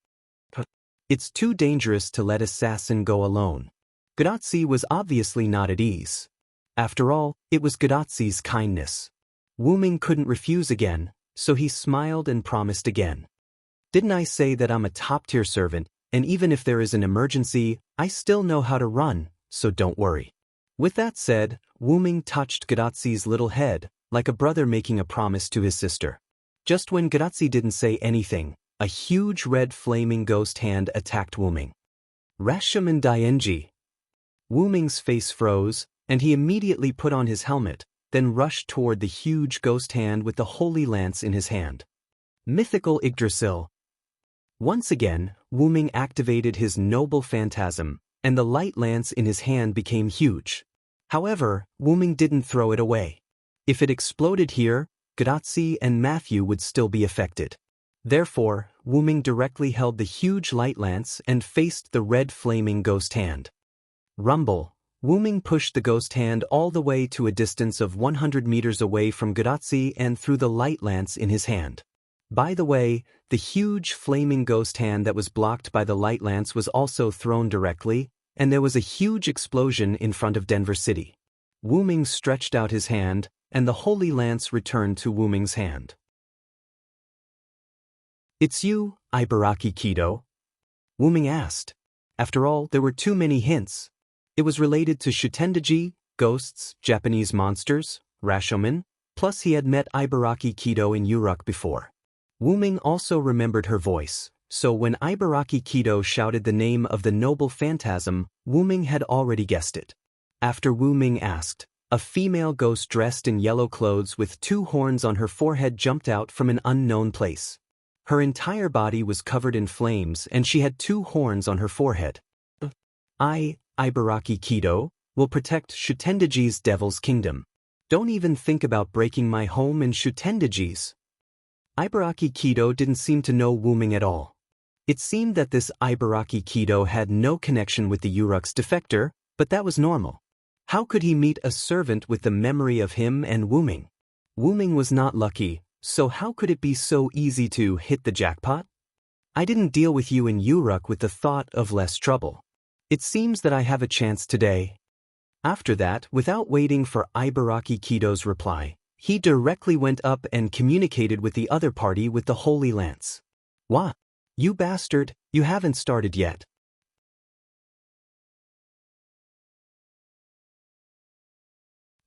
It's too dangerous to let Assassin go alone. Grazzi was obviously not at ease. After all, it was Grazzi's kindness. Wu Ming couldn't refuse again, so he smiled and promised again. Didn't I say that I'm a top-tier servant, and even if there is an emergency, I still know how to run, so don't worry. With that said, Wu Ming touched Grazzi's little head, like a brother making a promise to his sister. Just when Grazzi didn't say anything, a huge red flaming ghost hand attacked Wu Ming. Rashomon Dienji. Wu Ming's face froze, and he immediately put on his helmet, then rushed toward the huge ghost hand with the holy lance in his hand. Mythical Yggdrasil. Once again, Wu Ming activated his noble phantasm, and the light lance in his hand became huge. However, Wu Ming didn't throw it away. If it exploded here, Grazzi and Matthew would still be affected. Therefore, Wu Ming directly held the huge light lance and faced the red flaming ghost hand. Rumble. Wu Ming pushed the ghost hand all the way to a distance of 100 meters away from Grazzi and threw the light lance in his hand. By the way, the huge flaming ghost hand that was blocked by the light lance was also thrown directly, and there was a huge explosion in front of Denver City. Wu Ming stretched out his hand, and the holy lance returned to Wu Ming's hand. It's you, Ibaraki Kido? Wu Ming asked. After all, there were too many hints. It was related to Shutendaji, ghosts, Japanese monsters, Rashomon, plus he had met Ibaraki Kido in Uruk before. Wu Ming also remembered her voice, so when Ibaraki Kido shouted the name of the noble phantasm, Wu Ming had already guessed it. After Wu Ming asked, a female ghost dressed in yellow clothes with 2 horns on her forehead jumped out from an unknown place. Her entire body was covered in flames and she had 2 horns on her forehead. I, Ibaraki Kido, will protect Shutendaji's Devil's Kingdom. Don't even think about breaking my home in Shutendaji's. Ibaraki Kido didn't seem to know Wu Ming at all. It seemed that this Ibaraki Kido had no connection with the Uruk's defector, But that was normal. How could he meet a servant with the memory of him and Wu-Ming? Wu-Ming was not lucky, so how could it be so easy to hit the jackpot? I didn't deal with you in Uruk with the thought of less trouble. It seems that I have a chance today. After that, without waiting for Ibaraki Kido's reply, he directly went up and communicated with the other party with the Holy Lance. What? You bastard, you haven't started yet.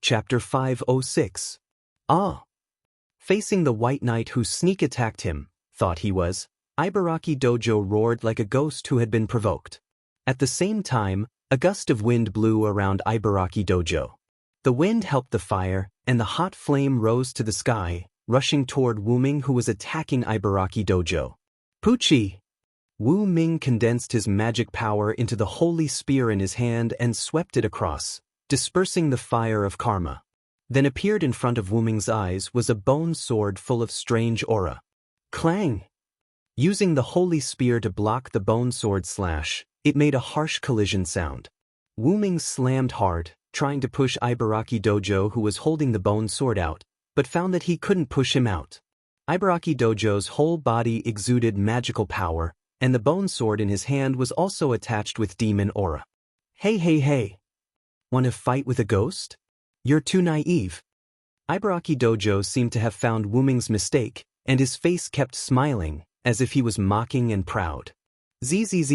Chapter 506. Ah. Facing the White Knight who sneak attacked him, thought he was, Ibaraki Dojo roared like a ghost who had been provoked. At the same time, a gust of wind blew around Ibaraki Dojo. The wind helped the fire, and the hot flame rose to the sky, rushing toward Wu-Ming who was attacking Ibaraki Dojo. Pucci! Wu-Ming condensed his magic power into the holy spear in his hand and swept it across, dispersing the fire of karma. Then appeared in front of Wu-Ming's eyes was a bone sword full of strange aura. Clang! Using the holy spear to block the bone sword slash, it made a harsh collision sound. Wu-Ming slammed hard, trying to push Ibaraki Dojo who was holding the bone sword out, but found that he couldn't push him out. Ibaraki Dojo's whole body exuded magical power, and the bone sword in his hand was also attached with demon aura. Hey. Want to fight with a ghost? You're too naive. Ibaraki Dojo seemed to have found Wu-Ming's mistake, and his face kept smiling, as if he was mocking and proud. Zzz.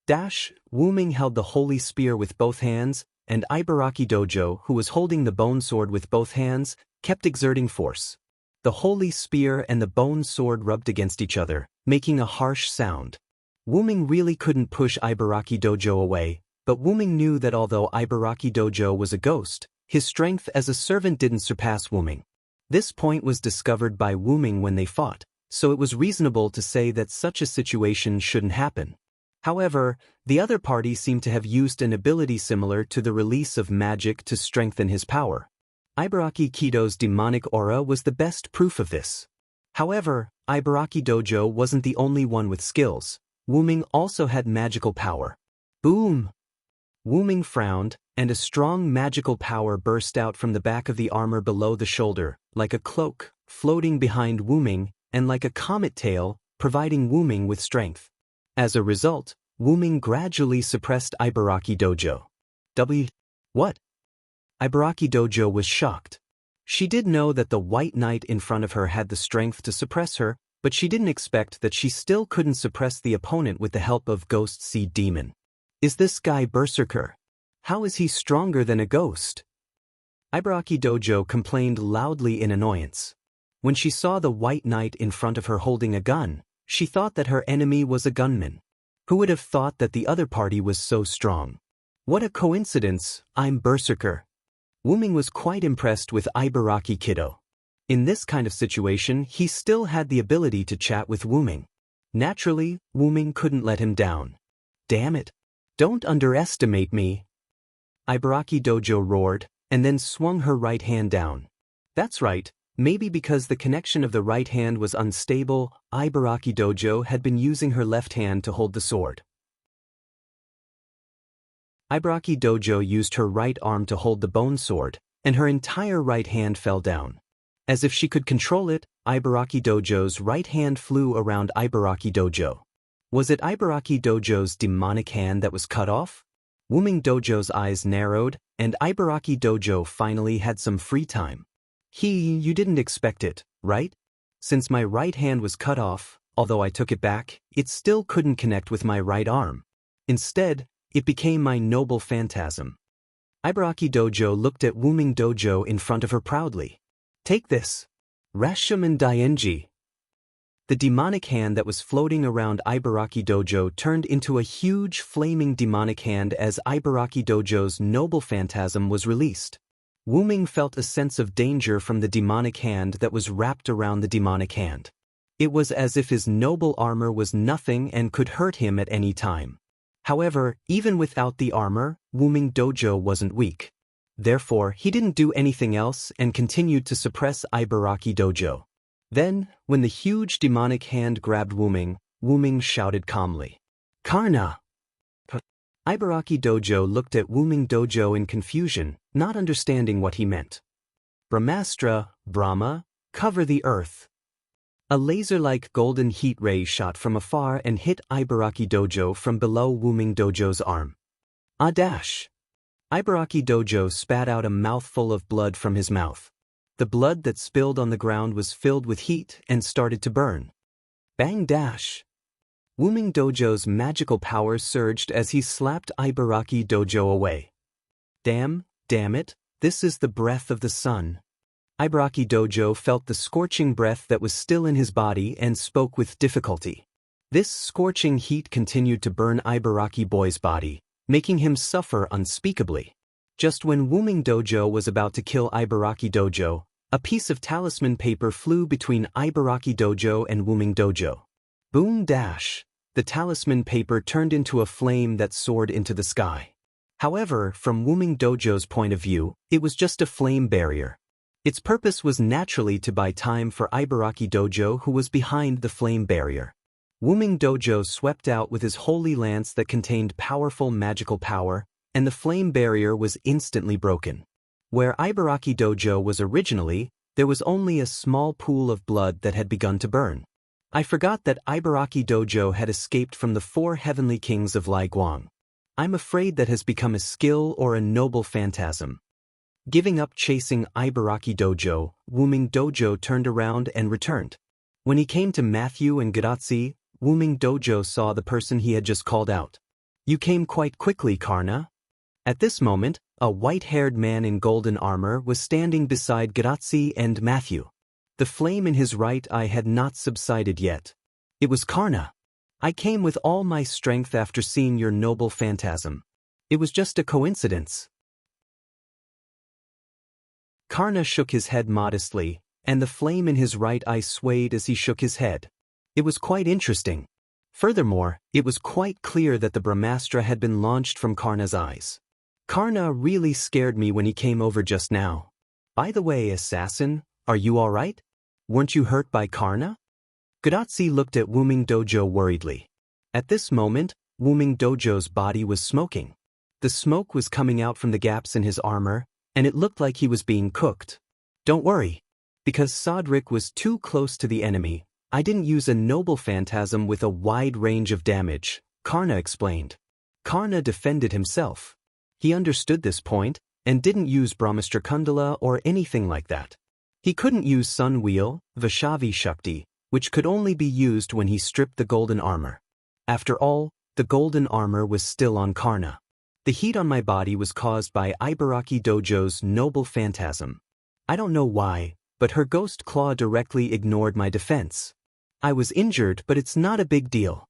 Dash, Wu-Ming held the holy spear with both hands, and Ibaraki Dojo, who was holding the bone sword with both hands, kept exerting force. The holy spear and the bone sword rubbed against each other, making a harsh sound. Wu-Ming really couldn't push Ibaraki Dojo away, but Wu-Ming knew that although Ibaraki Dojo was a ghost, his strength as a servant didn't surpass Wu-Ming. This point was discovered by Wu-Ming when they fought, so it was reasonable to say that such a situation shouldn't happen. However, the other party seemed to have used an ability similar to the release of magic to strengthen his power. Ibaraki Kido's demonic aura was the best proof of this. However, Ibaraki Dojo wasn't the only one with skills. Wu-Ming also had magical power. Boom! Wu-Ming frowned, and a strong magical power burst out from the back of the armor below the shoulder, like a cloak, floating behind Wu-Ming, and like a comet tail, providing Wu-Ming with strength. As a result, Wu-Ming gradually suppressed Ibaraki Dojo. What? Ibaraki Dojo was shocked. She did know that the White Knight in front of her had the strength to suppress her, but she didn't expect that she still couldn't suppress the opponent with the help of Ghost Seed Demon. Is this guy Berserker? How is he stronger than a ghost? Ibaraki Dojo complained loudly in annoyance. When she saw the White Knight in front of her holding a gun, she thought that her enemy was a gunman. Who would have thought that the other party was so strong? What a coincidence, I'm Berserker. Wu-Ming was quite impressed with Ibaraki Kido. In this kind of situation, he still had the ability to chat with Wu-Ming. Naturally, Wu-Ming couldn't let him down. Damn it. Don't underestimate me. Ibaraki Dojo roared, and then swung her right hand down. That's right, maybe because the connection of the right hand was unstable, Ibaraki Dojo had been using her left hand to hold the sword. Ibaraki Dojo used her right arm to hold the bone sword, and her entire right hand fell down. As if she could control it, Ibaraki Dojo's right hand flew around Ibaraki Dojo. Was it Ibaraki Dojo's demonic hand that was cut off? Wu-Ming Dojo's eyes narrowed, and Ibaraki Dojo finally had some free time. You didn't expect it, right? Since my right hand was cut off, although I took it back, it still couldn't connect with my right arm. Instead, it became my noble phantasm. Ibaraki Dojo looked at Wu-Ming Dojo in front of her proudly. Take this. Rashomon Daionji. The demonic hand that was floating around Ibaraki Dojo turned into a huge flaming demonic hand as Ibaraki Dojo's noble phantasm was released. Wu-Ming felt a sense of danger from the demonic hand that was wrapped around the demonic hand. It was as if his noble armor was nothing and could hurt him at any time. However, even without the armor, Wu-Ming Dojo wasn't weak. Therefore, he didn't do anything else and continued to suppress Ibaraki Dojo. Then, when the huge demonic hand grabbed Wu-Ming, Wu-Ming shouted calmly. Karna! Ibaraki Dojo looked at Wuming Dojo in confusion, not understanding what he meant. Brahmastra, Brahma, cover the earth. A laser-like golden heat ray shot from afar and hit Ibaraki Dojo from below Wuming Dojo's arm. Ah dash! Ibaraki Dojo spat out a mouthful of blood from his mouth. The blood that spilled on the ground was filled with heat and started to burn. Bang dash! Wuming Dojo's magical power surged as he slapped Ibaraki Dojo away. Damn it, this is the breath of the sun. Ibaraki Dojo felt the scorching breath that was still in his body and spoke with difficulty. This scorching heat continued to burn Ibaraki Boy's body, making him suffer unspeakably. Just when Wuming Dojo was about to kill Ibaraki Dojo, a piece of talisman paper flew between Ibaraki Dojo and Wuming Dojo. Boom dash! The talisman paper turned into a flame that soared into the sky. However, from Wuming Dojo's point of view, it was just a flame barrier. Its purpose was naturally to buy time for Ibaraki Dojo, who was behind the flame barrier. Wuming Dojo swept out with his holy lance that contained powerful magical power, and the flame barrier was instantly broken. Where Ibaraki Dojo was originally, there was only a small pool of blood that had begun to burn. I forgot that Ibaraki Dojo had escaped from the 4 heavenly kings of Lai Guang. I'm afraid that has become a skill or a noble phantasm. Giving up chasing Ibaraki Dojo, Wuming Dojo turned around and returned. When he came to Matthew and Gadatsi, Wuming Dojo saw the person he had just called out. You came quite quickly, Karna. At this moment, a white-haired man in golden armor was standing beside Gadatsi and Matthew. The flame in his right eye had not subsided yet. It was Karna. I came with all my strength after seeing your noble phantasm. It was just a coincidence. Karna shook his head modestly, and the flame in his right eye swayed as he shook his head. It was quite interesting. Furthermore, it was quite clear that the Brahmastra had been launched from Karna's eyes. Karna really scared me when he came over just now. By the way, assassin, are you all right? Weren't you hurt by Karna? Gadatsi looked at Wuming Dojo worriedly. At this moment, Wuming Dojo's body was smoking. The smoke was coming out from the gaps in his armor, and it looked like he was being cooked. Don't worry. Because Sodric was too close to the enemy, I didn't use a noble phantasm with a wide range of damage, Karna explained. Karna defended himself. He understood this point, and didn't use Brahmastra Kundala or anything like that. He couldn't use Sun Wheel, Vaishnavi Shakti, which could only be used when he stripped the golden armor. After all, the golden armor was still on Karna. The heat on my body was caused by Ibaraki Dojo's noble phantasm. I don't know why, but her ghost claw directly ignored my defense. I was injured, but it's not a big deal.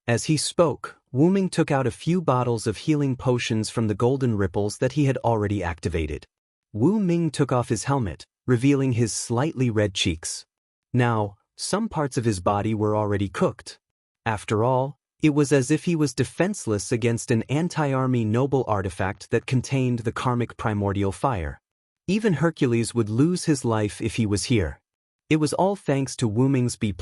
As he spoke, Wuming took out a few bottles of healing potions from the golden ripples that he had already activated. Wu Ming took off his helmet, revealing his slightly red cheeks. Now, some parts of his body were already cooked. After all, it was as if he was defenseless against an anti-army noble artifact that contained the karmic primordial fire. Even Hercules would lose his life if he was here. It was all thanks to Wuming's B++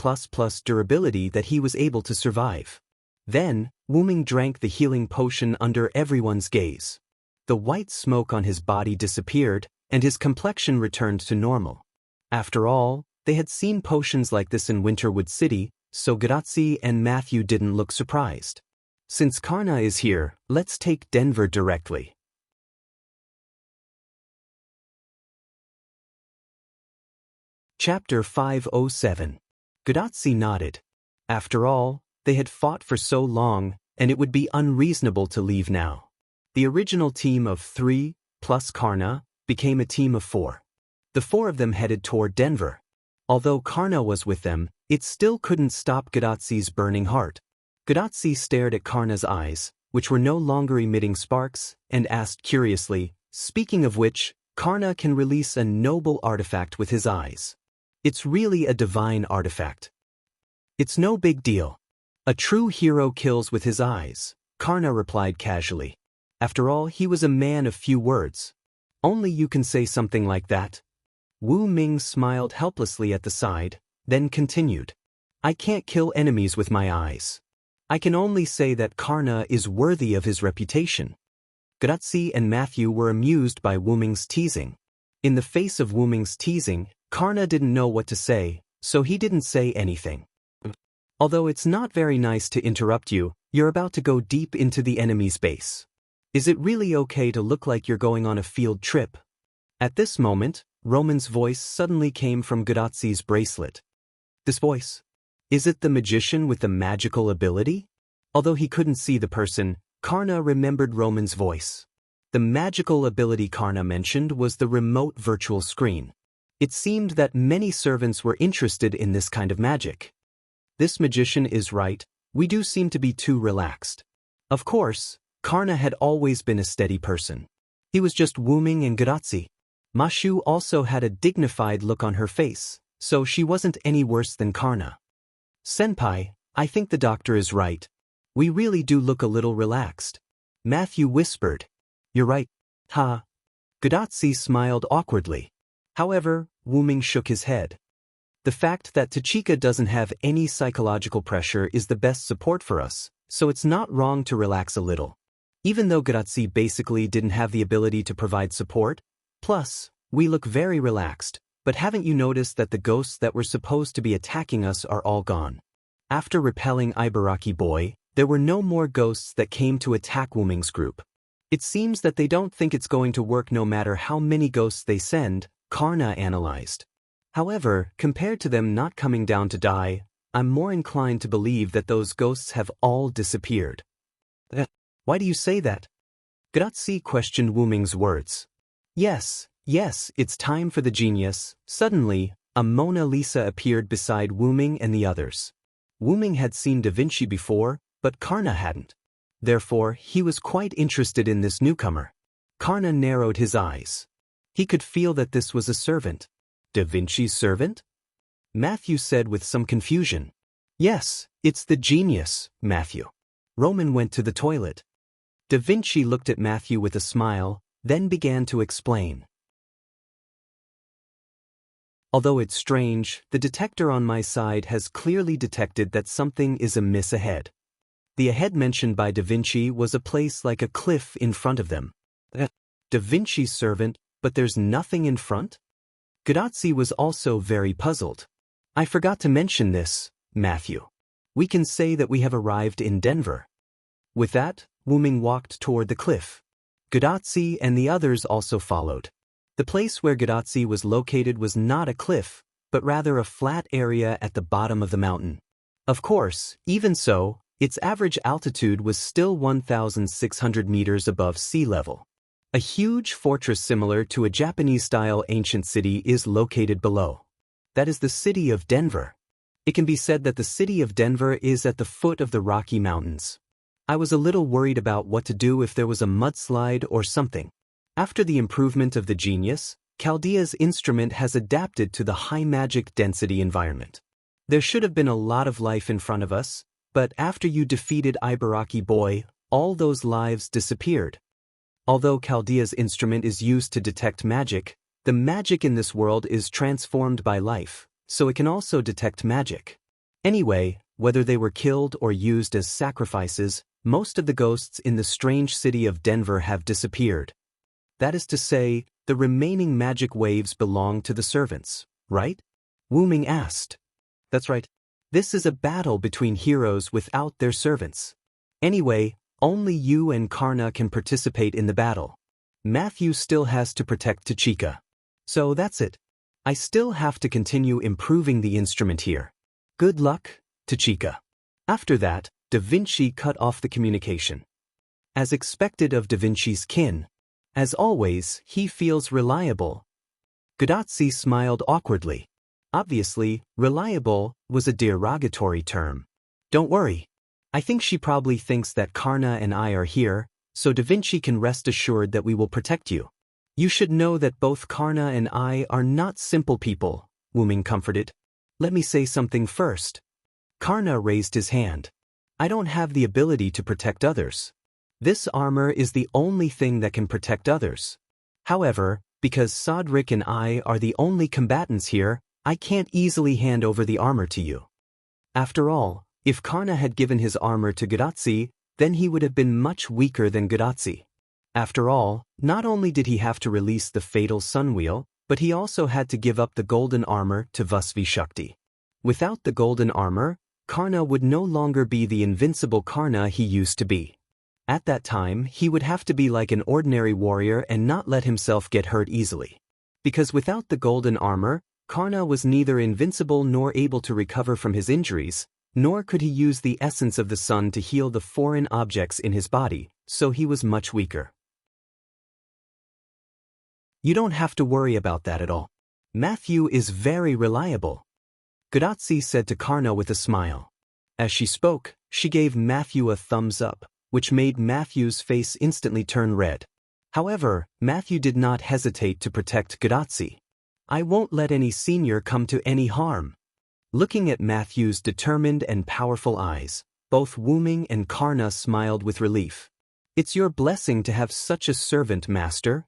durability that he was able to survive. Then, Wuming drank the healing potion under everyone's gaze. The white smoke on his body disappeared, and his complexion returned to normal. After all, they had seen potions like this in Winterwood City, so Gadatsi and Matthew didn't look surprised. Since Karna is here, let's take Denver directly. Chapter 507. Gadatsi nodded. After all, they had fought for so long, and it would be unreasonable to leave now. The original team of 3, plus Karna, became a team of 4. The 4 of them headed toward Denver. Although Karna was with them, it still couldn't stop Gadatsi's burning heart. Gadatsi stared at Karna's eyes, which were no longer emitting sparks, and asked curiously, speaking of which, Karna can release a noble artifact with his eyes. It's really a divine artifact. It's no big deal. A true hero kills with his eyes, Karna replied casually. After all, he was a man of few words. Only you can say something like that. Wu Ming smiled helplessly at the side, then continued. I can't kill enemies with my eyes. I can only say that Karna is worthy of his reputation. Grazzi and Matthew were amused by Wu Ming's teasing. In the face of Wu Ming's teasing, Karna didn't know what to say, so he didn't say anything. Although it's not very nice to interrupt you, you're about to go deep into the enemy's base. Is it really okay to look like you're going on a field trip? At this moment, Roman's voice suddenly came from Grazzi's bracelet. This voice? Is it the magician with the magical ability? Although he couldn't see the person, Karna remembered Roman's voice. The magical ability Karna mentioned was the remote virtual screen. It seemed that many servants were interested in this kind of magic. This magician is right, we do seem to be too relaxed. Of course, Karna had always been a steady person. He was just Wu Ming and Grazzi. Mashu also had a dignified look on her face, so she wasn't any worse than Karna. Senpai, I think the doctor is right. We really do look a little relaxed. Matthew whispered. You're right. Ha. Grazzi smiled awkwardly. However, Wu Ming shook his head. The fact that Tachika doesn't have any psychological pressure is the best support for us, so it's not wrong to relax a little. Even though Grazzi basically didn't have the ability to provide support, plus, we look very relaxed, but haven't you noticed that the ghosts that were supposed to be attacking us are all gone? After repelling Ibaraki Boy, there were no more ghosts that came to attack Wu Ming's group. It seems that they don't think it's going to work no matter how many ghosts they send, Karna analyzed. However, compared to them not coming down to die, I'm more inclined to believe that those ghosts have all disappeared. Why do you say that? Grazzi questioned Wu Ming's words. Yes, it's time for the genius. Suddenly, a Mona Lisa appeared beside Wu Ming and the others. Wu Ming had seen Da Vinci before, but Karna hadn't. Therefore, he was quite interested in this newcomer. Karna narrowed his eyes. He could feel that this was a servant. Da Vinci's servant? Matthew said with some confusion. Yes, it's the genius, Matthew. Roman went to the toilet. Da Vinci looked at Matthew with a smile, then began to explain. Although it's strange, the detector on my side has clearly detected that something is amiss ahead. The ahead mentioned by Da Vinci was a place like a cliff in front of them. Da Vinci's servant, but there's nothing in front? Grazzi was also very puzzled. I forgot to mention this, Matthew. We can say that we have arrived in Denver. With that, Wu Ming walked toward the cliff. Grazzi and the others also followed. The place where Grazzi was located was not a cliff, but rather a flat area at the bottom of the mountain. Of course, even so, its average altitude was still 1,600 meters above sea level. A huge fortress similar to a Japanese-style ancient city is located below. That is the city of Denver. It can be said that the city of Denver is at the foot of the Rocky Mountains. I was a little worried about what to do if there was a mudslide or something. After the improvement of the genius, Chaldea's instrument has adapted to the high magic density environment. There should have been a lot of life in front of us, but after you defeated Ibaraki Boy, all those lives disappeared. Although Chaldea's instrument is used to detect magic, the magic in this world is transformed by life, so it can also detect magic. Anyway, whether they were killed or used as sacrifices, most of the ghosts in the strange city of Denver have disappeared. That is to say, the remaining magic waves belong to the servants, right? Wu Ming asked. That's right. This is a battle between heroes without their servants. Anyway, only you and Karna can participate in the battle. Matthew still has to protect Tachika. So that's it. I still have to continue improving the instrument here. Good luck, Tachika. After that, Da Vinci cut off the communication. As expected of Da Vinci's kin, as always, he feels reliable. Grazzi smiled awkwardly. Obviously, reliable was a derogatory term. Don't worry. I think she probably thinks that Karna and I are here, so Da Vinci can rest assured that we will protect you. You should know that both Karna and I are not simple people, Wu Ming comforted. Let me say something first. Karna raised his hand. I don't have the ability to protect others. This armor is the only thing that can protect others. However, because Sodric and I are the only combatants here, I can't easily hand over the armor to you. After all, If Karna had given his armor to Gadazi, then he would have been much weaker than Gadazi. After all, not only did he have to release the fatal sun wheel, but he also had to give up the golden armor to Vasvi Shakti. Without the golden armor, Karna would no longer be the invincible Karna he used to be. At that time, he would have to be like an ordinary warrior and not let himself get hurt easily. Because without the golden armor, Karna was neither invincible nor able to recover from his injuries, nor could he use the essence of the sun to heal the foreign objects in his body, so he was much weaker. You don't have to worry about that at all. Matthew is very reliable, Gadazi said to Karna with a smile. As she spoke, she gave Matthew a thumbs up, which made Matthew's face instantly turn red. However, Matthew did not hesitate to protect Gadazi. I won't let any senior come to any harm. Looking at Matthew's determined and powerful eyes, both Wuming and Karna smiled with relief. It's your blessing to have such a servant, master.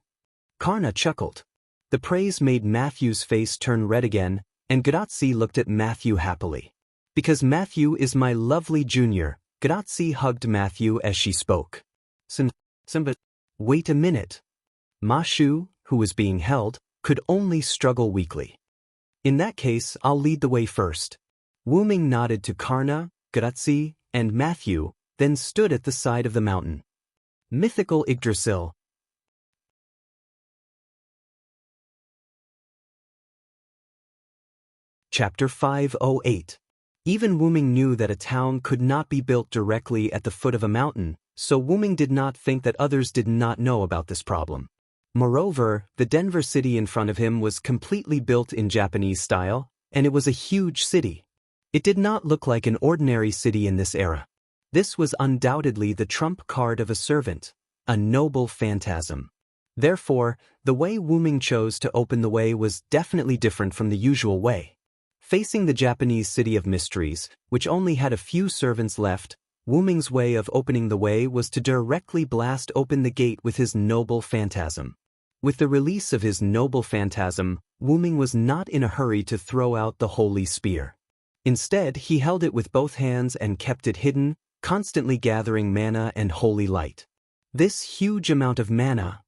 Karna chuckled. The praise made Matthew's face turn red again, and Gadazi looked at Matthew happily. Because Matthew is my lovely junior, Gadazi hugged Matthew as she spoke. But wait a minute. Mashu, who was being held, could only struggle weakly. In that case, I'll lead the way first. Wuming nodded to Karna, Gadazi, and Matthew, then stood at the side of the mountain. Mythical Yggdrasil. Chapter 508. Even Wuming knew that a town could not be built directly at the foot of a mountain, so Wuming did not think that others did not know about this problem. Moreover, the Denver city in front of him was completely built in Japanese style, and it was a huge city. It did not look like an ordinary city in this era. This was undoubtedly the trump card of a servant, a noble phantasm. Therefore, the way Wuming chose to open the way was definitely different from the usual way. Facing the Japanese city of mysteries, which only had a few servants left, Wuming's way of opening the way was to directly blast open the gate with his noble phantasm. With the release of his noble phantasm, Wuming was not in a hurry to throw out the holy spear. Instead, he held it with both hands and kept it hidden, constantly gathering mana and holy light. This huge amount of mana.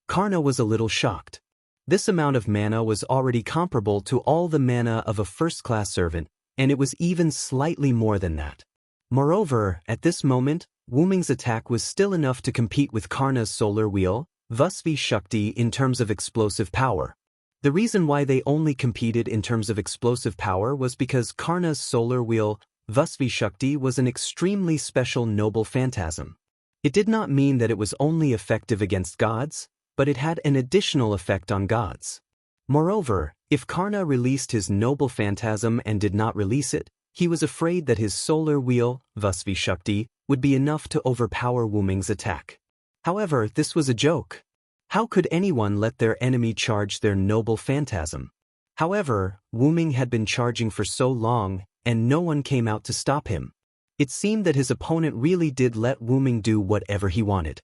Karna was a little shocked. This amount of mana was already comparable to all the mana of a first-class servant, and it was even slightly more than that. Moreover, at this moment, Wuming's attack was still enough to compete with Karna's solar wheel, Vasvi Shakti, in terms of explosive power. The reason why they only competed in terms of explosive power was because Karna's solar wheel, Vasvi Shakti, was an extremely special noble phantasm. It did not mean that it was only effective against gods, but it had an additional effect on gods. Moreover, if Karna released his noble phantasm and did not release it, he was afraid that his solar wheel, Vasvi Shakti, would be enough to overpower Wuming's attack. However, this was a joke. How could anyone let their enemy charge their noble phantasm? However, Wuming had been charging for so long, and no one came out to stop him. It seemed that his opponent really did let Wuming do whatever he wanted.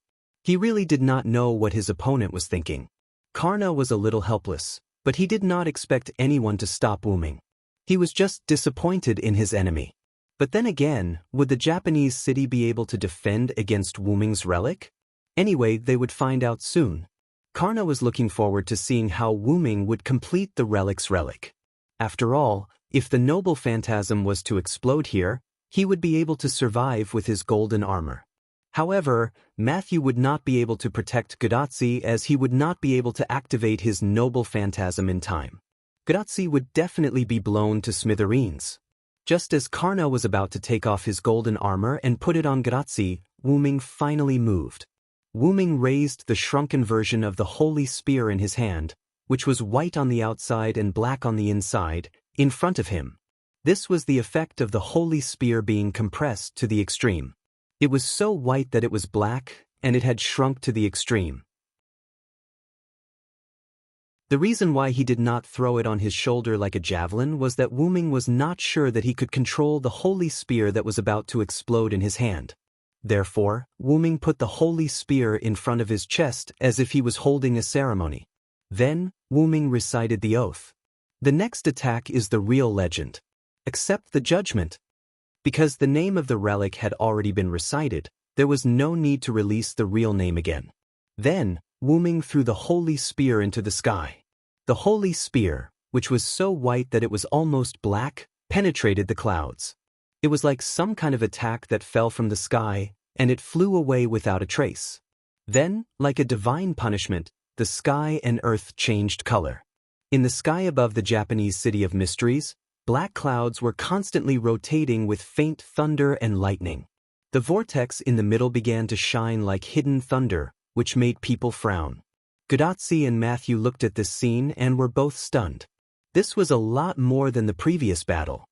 He really did not know what his opponent was thinking. Karna was a little helpless, but he did not expect anyone to stop Wuming. He was just disappointed in his enemy. But then again, would the Japanese city be able to defend against Wuming's relic? Anyway, they would find out soon. Karna was looking forward to seeing how Wuming would complete the relic's relic. After all, if the noble phantasm was to explode here, he would be able to survive with his golden armor. However, Matthew would not be able to protect Gadazi, as he would not be able to activate his noble phantasm in time. Gadazi would definitely be blown to smithereens. Just as Karna was about to take off his golden armor and put it on Gadazi, Wuming finally moved. Wuming raised the shrunken version of the holy spear in his hand, which was white on the outside and black on the inside, in front of him. This was the effect of the holy spear being compressed to the extreme. It was so white that it was black, and it had shrunk to the extreme. The reason why he did not throw it on his shoulder like a javelin was that Wuming was not sure that he could control the holy spear that was about to explode in his hand. Therefore, Wuming put the holy spear in front of his chest as if he was holding a ceremony. Then, Wuming recited the oath. The next attack is the real legend. Accept the judgment. Because the name of the relic had already been recited, there was no need to release the real name again. Then, Wu Ming threw the holy spear into the sky. The holy spear, which was so white that it was almost black, penetrated the clouds. It was like some kind of attack that fell from the sky, and it flew away without a trace. Then, like a divine punishment, the sky and earth changed color. In the sky above the Japanese city of mysteries, black clouds were constantly rotating with faint thunder and lightning. The vortex in the middle began to shine like hidden thunder, which made people frown. Gadotsi and Matthew looked at this scene and were both stunned. This was a lot more than the previous battle.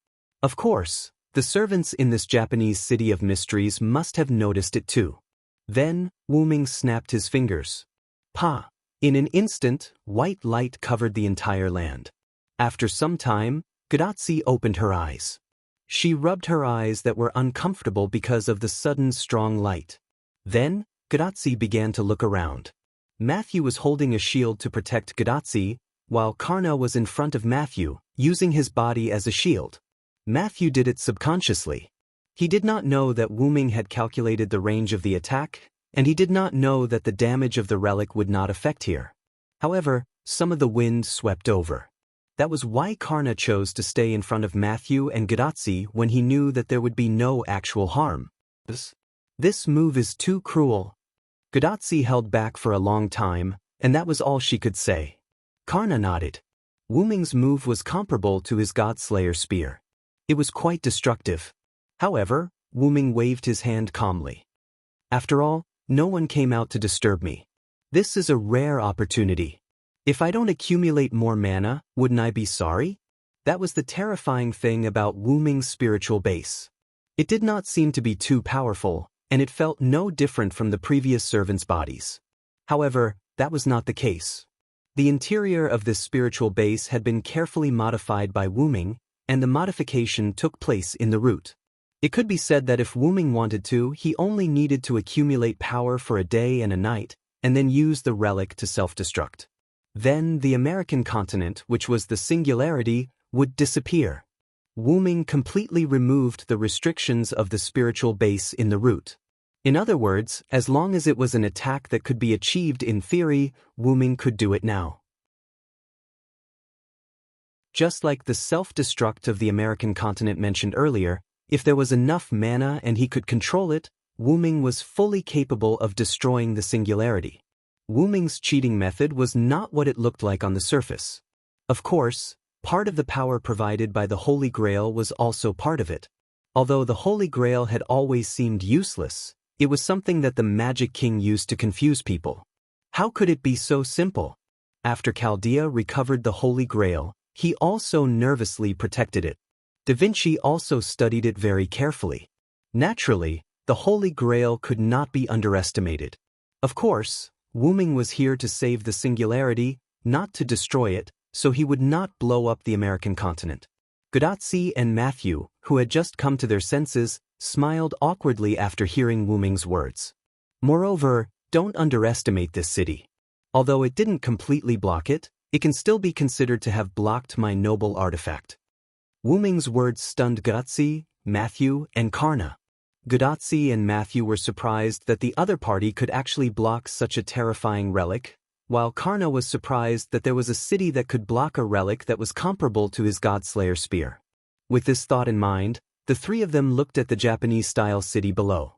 Of course, the servants in this Japanese city of mysteries must have noticed it too. Then, Wu Ming snapped his fingers. Pa! In an instant, white light covered the entire land. After some time, Gadotsi opened her eyes. She rubbed her eyes that were uncomfortable because of the sudden strong light. Then, Gadotsi began to look around. Matthew was holding a shield to protect Gadotsi, while Karna was in front of Matthew, using his body as a shield. Matthew did it subconsciously. He did not know that Wu Ming had calculated the range of the attack, and he did not know that the damage of the relic would not affect here. However, some of the wind swept over. That was why Karna chose to stay in front of Matthew and Gadotsi when he knew that there would be no actual harm. This move is too cruel. Gadotsi held back for a long time, and that was all she could say. Karna nodded. Wu Ming's move was comparable to his Godslayer spear. It was quite destructive. However, Wu Ming waved his hand calmly. After all, no one came out to disturb me. This is a rare opportunity. If I don't accumulate more mana, wouldn't I be sorry? That was the terrifying thing about Wu Ming's spiritual base. It did not seem to be too powerful, and it felt no different from the previous servants' bodies. However, that was not the case. The interior of this spiritual base had been carefully modified by Wu Ming, and the modification took place in the root. It could be said that if Wu Ming wanted to, he only needed to accumulate power for a day and a night, and then use the relic to self-destruct. Then the American continent, which was the singularity, would disappear. Wu Ming completely removed the restrictions of the spiritual base in the root. In other words, as long as it was an attack that could be achieved in theory, Wu Ming could do it now. Just like the self-destruct of the American continent mentioned earlier, if there was enough mana and he could control it, Wu Ming was fully capable of destroying the singularity. Wu Ming's cheating method was not what it looked like on the surface. Of course, part of the power provided by the Holy Grail was also part of it. Although the Holy Grail had always seemed useless, it was something that the Magic King used to confuse people. How could it be so simple? After Chaldea recovered the Holy Grail, he also nervously protected it. Da Vinci also studied it very carefully. Naturally, the Holy Grail could not be underestimated. Of course, Wu Ming was here to save the singularity, not to destroy it, so he would not blow up the American continent. Gadotsi and Matthew, who had just come to their senses, smiled awkwardly after hearing Wu Ming's words. Moreover, don't underestimate this city. Although it didn't completely block it, it can still be considered to have blocked my noble artifact. Wu Ming's words stunned Gadotsi, Matthew, and Karna. Gadotsi and Matthew were surprised that the other party could actually block such a terrifying relic, while Karna was surprised that there was a city that could block a relic that was comparable to his Godslayer spear. With this thought in mind, the three of them looked at the Japanese-style city below.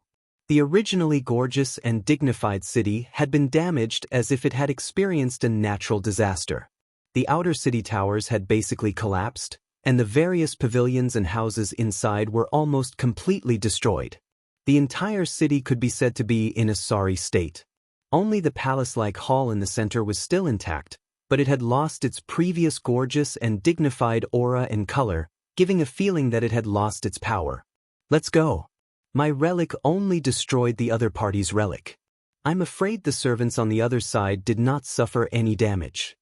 The originally gorgeous and dignified city had been damaged as if it had experienced a natural disaster. The outer city towers had basically collapsed, and the various pavilions and houses inside were almost completely destroyed. The entire city could be said to be in a sorry state. Only the palace-like hall in the center was still intact, but it had lost its previous gorgeous and dignified aura and color, giving a feeling that it had lost its power. Let's go. My relic only destroyed the other party's relic. I'm afraid the servants on the other side did not suffer any damage.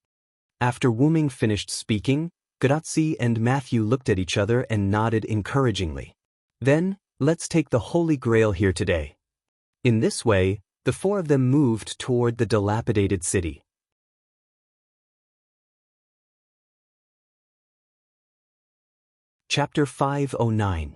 After Wu Ming finished speaking, Gadotsi and Matthew looked at each other and nodded encouragingly. Then, let's take the Holy Grail here today. In this way, the four of them moved toward the dilapidated city. Chapter 509.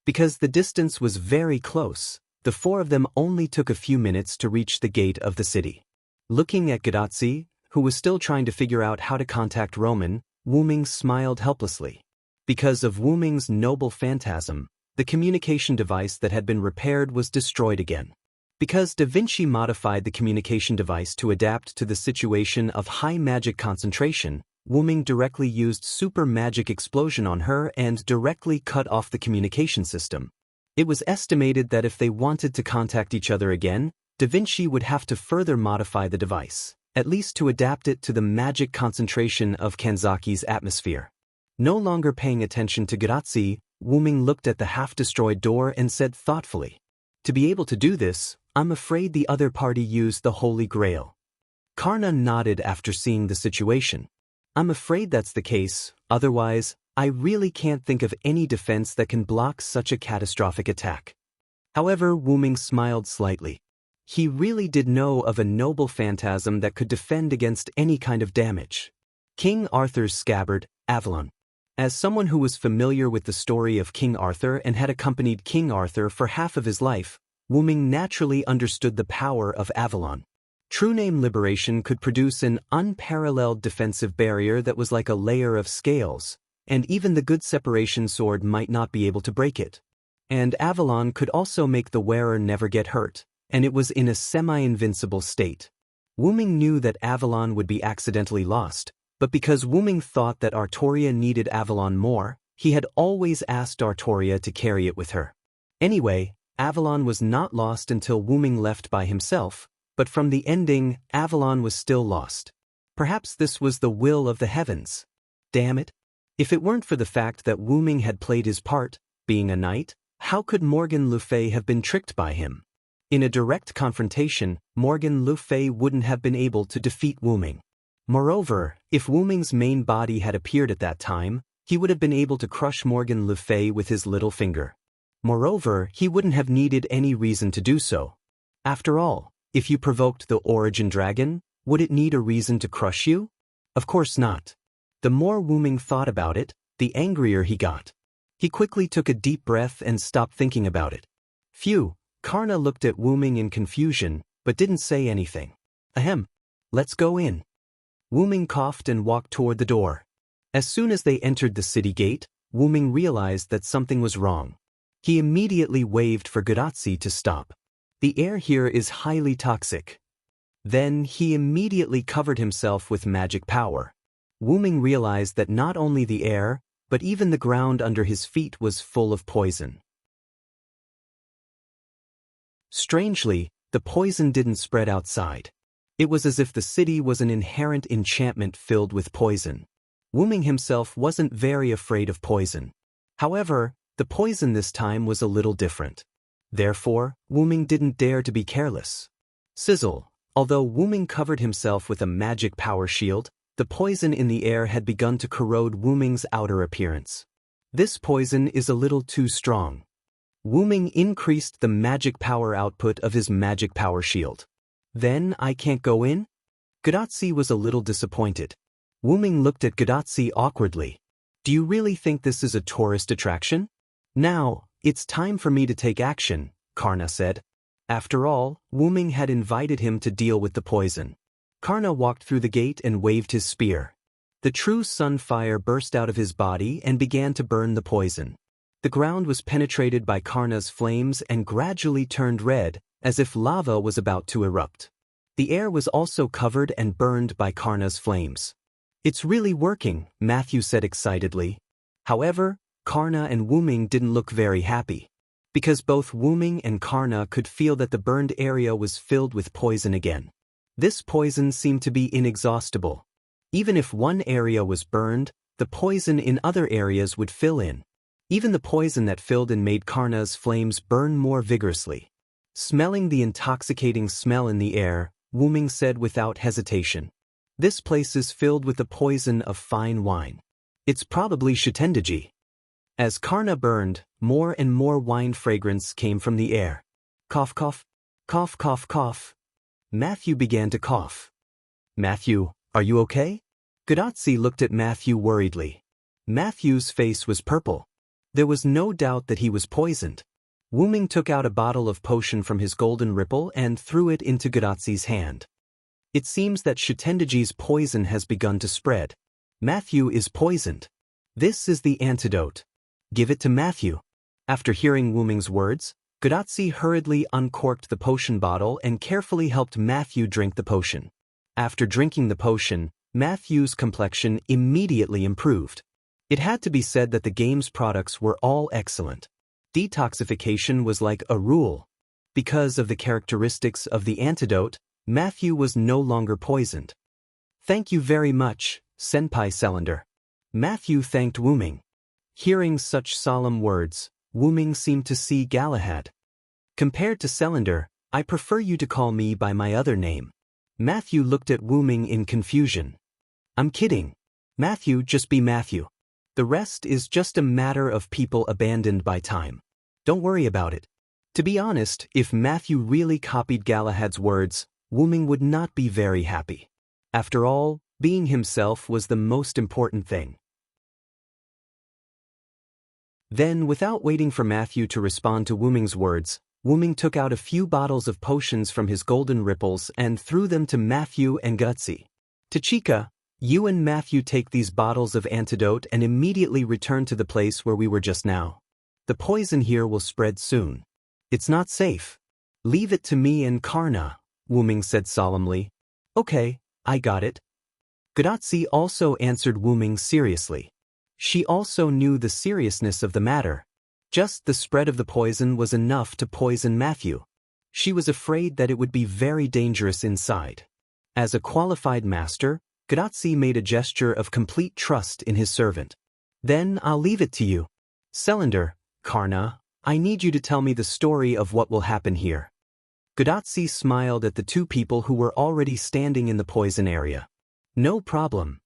Because the distance was very close, the four of them only took a few minutes to reach the gate of the city. Looking at Gadotsi, who was still trying to figure out how to contact Roman, Wu Ming smiled helplessly. Because of Wu Ming's noble phantasm, the communication device that had been repaired was destroyed again. Because Da Vinci modified the communication device to adapt to the situation of high magic concentration, Wu Ming directly used super magic explosion on her and directly cut off the communication system. It was estimated that if they wanted to contact each other again, Da Vinci would have to further modify the device, at least to adapt it to the magic concentration of Kanzaki's atmosphere. No longer paying attention to Gadotsi, Wu Ming looked at the half-destroyed door and said thoughtfully, "To be able to do this, I'm afraid the other party used the Holy Grail." Karna nodded after seeing the situation. "I'm afraid that's the case, otherwise, I really can't think of any defense that can block such a catastrophic attack." However, Wu Ming smiled slightly. He really did know of a noble phantasm that could defend against any kind of damage. King Arthur's scabbard, Avalon. As someone who was familiar with the story of King Arthur and had accompanied King Arthur for half of his life, Wu Ming naturally understood the power of Avalon. True name liberation could produce an unparalleled defensive barrier that was like a layer of scales, and even the good separation sword might not be able to break it. And Avalon could also make the wearer never get hurt, and it was in a semi-invincible state. Wu Ming knew that Avalon would be accidentally lost, but because Wu Ming thought that Artoria needed Avalon more, he had always asked Artoria to carry it with her. Anyway, Avalon was not lost until Wu Ming left by himself, but from the ending, Avalon was still lost. Perhaps this was the will of the heavens. Damn it. If it weren't for the fact that Wu Ming had played his part, being a knight, how could Morgan Le Fay have been tricked by him? In a direct confrontation, Morgan Le Fay wouldn't have been able to defeat Wu Ming. Moreover, if Wu Ming's main body had appeared at that time, he would have been able to crush Morgan Le Fay with his little finger. Moreover, he wouldn't have needed any reason to do so. After all, if you provoked the Origin Dragon, would it need a reason to crush you? Of course not. The more Wu Ming thought about it, the angrier he got. He quickly took a deep breath and stopped thinking about it. Phew, Karna looked at Wu Ming in confusion, but didn't say anything. Ahem. Let's go in. Wu Ming coughed and walked toward the door. As soon as they entered the city gate, Wu Ming realized that something was wrong. He immediately waved for Gadotsi to stop. The air here is highly toxic. Then he immediately covered himself with magic power. Wu Ming realized that not only the air, but even the ground under his feet was full of poison. Strangely, the poison didn't spread outside. It was as if the city was an inherent enchantment filled with poison. Wu Ming himself wasn't very afraid of poison. However, the poison this time was a little different. Therefore, Wu Ming didn't dare to be careless. Sizzle. Although Wu Ming covered himself with a magic power shield, the poison in the air had begun to corrode Wu Ming's outer appearance. This poison is a little too strong. Wu Ming increased the magic power output of his magic power shield. Then I can't go in? Gadotsi was a little disappointed. Wu Ming looked at Gadotsi awkwardly. Do you really think this is a tourist attraction? Now, it's time for me to take action, Karna said. After all, Wu Ming had invited him to deal with the poison. Karna walked through the gate and waved his spear. The true sun fire burst out of his body and began to burn the poison. The ground was penetrated by Karna's flames and gradually turned red, as if lava was about to erupt. The air was also covered and burned by Karna's flames. It's really working, Matthew said excitedly. However, Karna and Wu Ming didn't look very happy. Because both Wu Ming and Karna could feel that the burned area was filled with poison again. This poison seemed to be inexhaustible. Even if one area was burned, the poison in other areas would fill in. Even the poison that filled in made Karna's flames burn more vigorously. Smelling the intoxicating smell in the air, Wu Ming said without hesitation. This place is filled with the poison of fine wine. It's probably Shitendaji. As Karna burned, more and more wine fragrance came from the air. Cough cough, cough cough cough. Matthew began to cough. Matthew, are you okay? Gadotsi looked at Matthew worriedly. Matthew's face was purple. There was no doubt that he was poisoned. Wu-Ming took out a bottle of potion from his golden ripple and threw it into Gadatsi's hand. It seems that Shutendaji's poison has begun to spread. Matthew is poisoned. This is the antidote. Give it to Matthew. After hearing Wu-Ming's words, Gadatsi hurriedly uncorked the potion bottle and carefully helped Matthew drink the potion. After drinking the potion, Matthew's complexion immediately improved. It had to be said that the game's products were all excellent. Detoxification was like a rule. Because of the characteristics of the antidote, Matthew was no longer poisoned. Thank you very much, Senpai Cylinder. Matthew thanked Wu-Ming. Hearing such solemn words, Wu-Ming seemed to see Galahad. Compared to Cylinder, I prefer you to call me by my other name. Matthew looked at Wu-Ming in confusion. I'm kidding. Matthew, just be Matthew. The rest is just a matter of people abandoned by time. Don't worry about it. To be honest, if Matthew really copied Galahad's words, Wu-Ming would not be very happy. After all, being himself was the most important thing. Then, without waiting for Matthew to respond to Wu-Ming's words, Wu-Ming took out a few bottles of potions from his golden ripples and threw them to Matthew and Gutsy. Tachika, you and Matthew take these bottles of antidote and immediately return to the place where we were just now. The poison here will spread soon. It's not safe. Leave it to me and Karna, Wu-Ming said solemnly. Okay, I got it. Gadatsi also answered Wu-Ming seriously. She also knew the seriousness of the matter. Just the spread of the poison was enough to poison Matthew. She was afraid that it would be very dangerous inside. As a qualified master, Gadatsi made a gesture of complete trust in his servant. Then I'll leave it to you. Cylinder, Karna, I need you to tell me the story of what will happen here. Gadatsi smiled at the two people who were already standing in the poison area. No problem.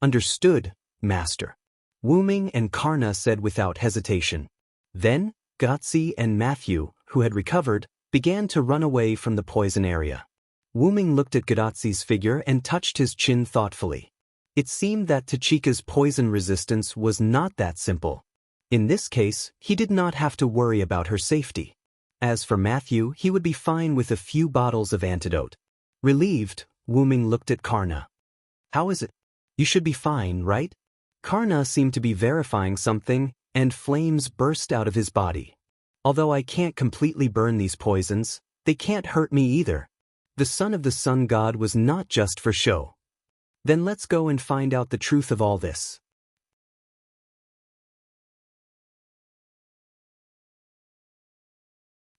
Understood, Master. Wu-Ming and Karna said without hesitation. Then, Gadatsi and Matthew, who had recovered, began to run away from the poison area. Wu-Ming looked at Gadatsi's figure and touched his chin thoughtfully. It seemed that Tachika's poison resistance was not that simple. In this case, he did not have to worry about her safety. As for Matthew, he would be fine with a few bottles of antidote. Relieved, Wu-Ming looked at Karna. How is it? You should be fine, right? Karna seemed to be verifying something, and flames burst out of his body. Although I can't completely burn these poisons, they can't hurt me either. The son of the sun god was not just for show. Then let's go and find out the truth of all this.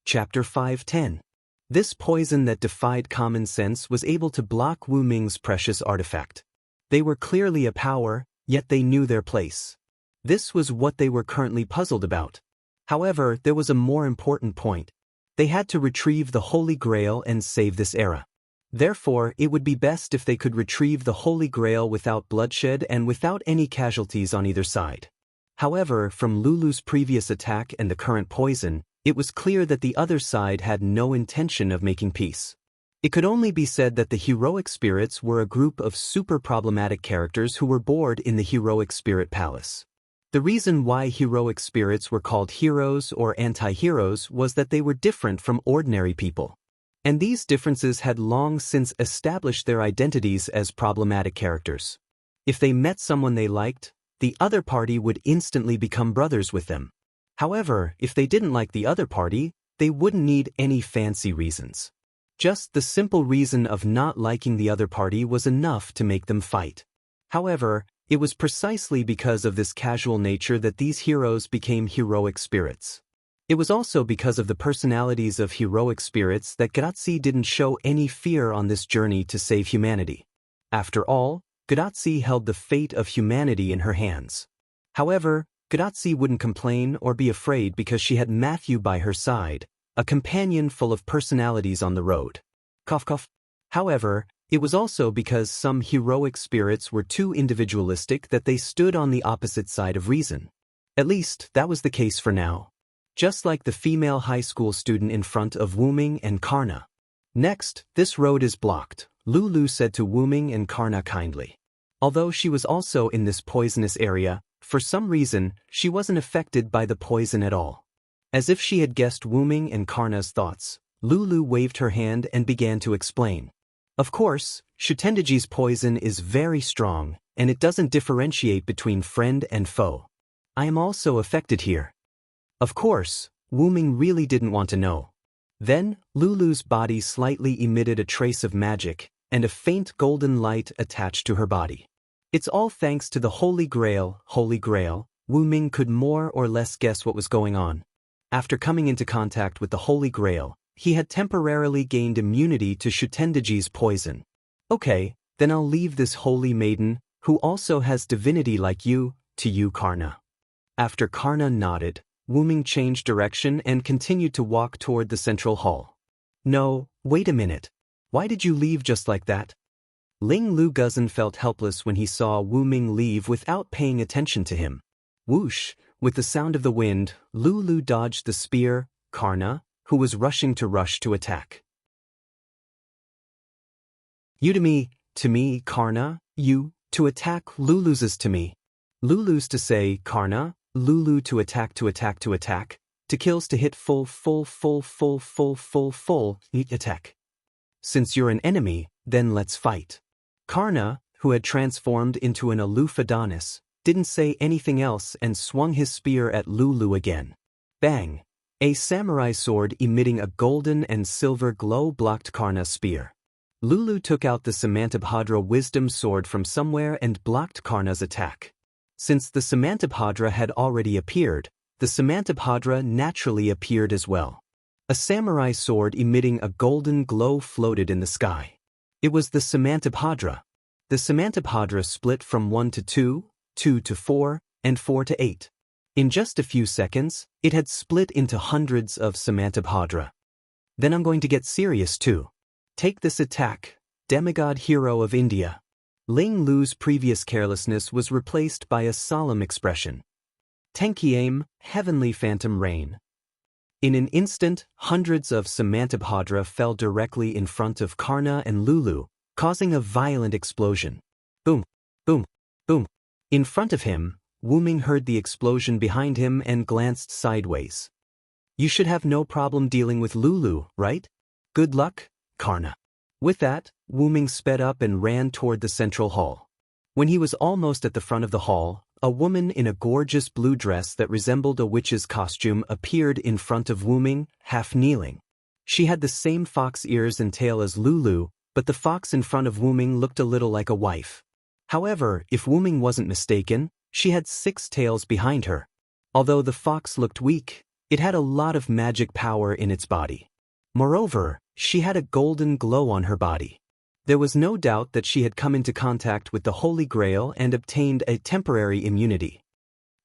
Chapter 5:10. This poison that defied common sense was able to block Wu-Ming's precious artifact. They were clearly a power, yet they knew their place. This was what they were currently puzzled about. However, there was a more important point. They had to retrieve the Holy Grail and save this era. Therefore, it would be best if they could retrieve the Holy Grail without bloodshed and without any casualties on either side. However, from Lulu's previous attack and the current poison, it was clear that the other side had no intention of making peace. It could only be said that the heroic spirits were a group of super problematic characters who were bored in the heroic spirit palace. The reason why heroic spirits were called heroes or anti-heroes was that they were different from ordinary people. And these differences had long since established their identities as problematic characters. If they met someone they liked, the other party would instantly become brothers with them. However, if they didn't like the other party, they wouldn't need any fancy reasons. Just the simple reason of not liking the other party was enough to make them fight. However, it was precisely because of this casual nature that these heroes became heroic spirits. It was also because of the personalities of heroic spirits that Gadatsi didn't show any fear on this journey to save humanity. After all, Gadatsi held the fate of humanity in her hands. However, Gadatsi wouldn't complain or be afraid because she had Matthew by her side, a companion full of personalities on the road. Cough cough. However, it was also because some heroic spirits were too individualistic that they stood on the opposite side of reason. At least, that was the case for now. Just like the female high school student in front of Wu-Ming and Karna. Next, this road is blocked, Lulu said to Wu-Ming and Karna kindly. Although she was also in this poisonous area, For some reason, she wasn't affected by the poison at all. As if she had guessed Wu Ming and Karna's thoughts, Lulu waved her hand and began to explain. Of course, Shutendaji's poison is very strong, and it doesn't differentiate between friend and foe. I am also affected here. Of course, Wu Ming really didn't want to know. Then, Lulu's body slightly emitted a trace of magic, and a faint golden light attached to her body. It's all thanks to the Holy Grail, Wu Ming could more or less guess what was going on. After coming into contact with the Holy Grail, he had temporarily gained immunity to Shutendaji's poison. Okay, then I'll leave this holy maiden, who also has divinity like you, to you, Karna. After Karna nodded, Wu Ming changed direction and continued to walk toward the central hall. No, wait a minute. Why did you leave just like that? Ling Lu Guzan felt helpless when he saw Wu Ming leave without paying attention to him. Whoosh, with the sound of the wind, Lulu dodged the spear, Karna, who was rushing to attack. You to me, Karna, you, to attack, Lulu's to me. Lulu's to say, Karna, Lulu to attack, to kills to hit full, attack. Since you're an enemy, then let's fight. Karna, who had transformed into an aloof Adonis, didn't say anything else and swung his spear at Lulu again. Bang! A samurai sword emitting a golden and silver glow blocked Karna's spear. Lulu took out the Samantabhadra wisdom sword from somewhere and blocked Karna's attack. Since the Samantabhadra had already appeared, the Samantabhadra naturally appeared as well. A samurai sword emitting a golden glow floated in the sky. It was the Samantabhadra. The Samantabhadra split from 1 to 2, 2 to 4, and 4 to 8. In just a few seconds, it had split into hundreds of Samantabhadra. Then I'm going to get serious too. Take this attack, demigod hero of India. Ling Lu's previous carelessness was replaced by a solemn expression. Tenki aim, heavenly phantom rain. In an instant, hundreds of Samantabhadra fell directly in front of Karna and Lulu, causing a violent explosion. Boom, boom, boom. In front of him, Wu Ming heard the explosion behind him and glanced sideways. You should have no problem dealing with Lulu, right? Good luck, Karna. With that, Wu Ming sped up and ran toward the central hall. When he was almost at the front of the hall, a woman in a gorgeous blue dress that resembled a witch's costume appeared in front of Wu Ming, half kneeling. She had the same fox ears and tail as Lulu, but the fox in front of Wu Ming looked a little like a wife. However, if Wu Ming wasn't mistaken, she had 6 tails behind her. Although the fox looked weak, it had a lot of magic power in its body. Moreover, she had a golden glow on her body. There was no doubt that she had come into contact with the Holy Grail and obtained a temporary immunity.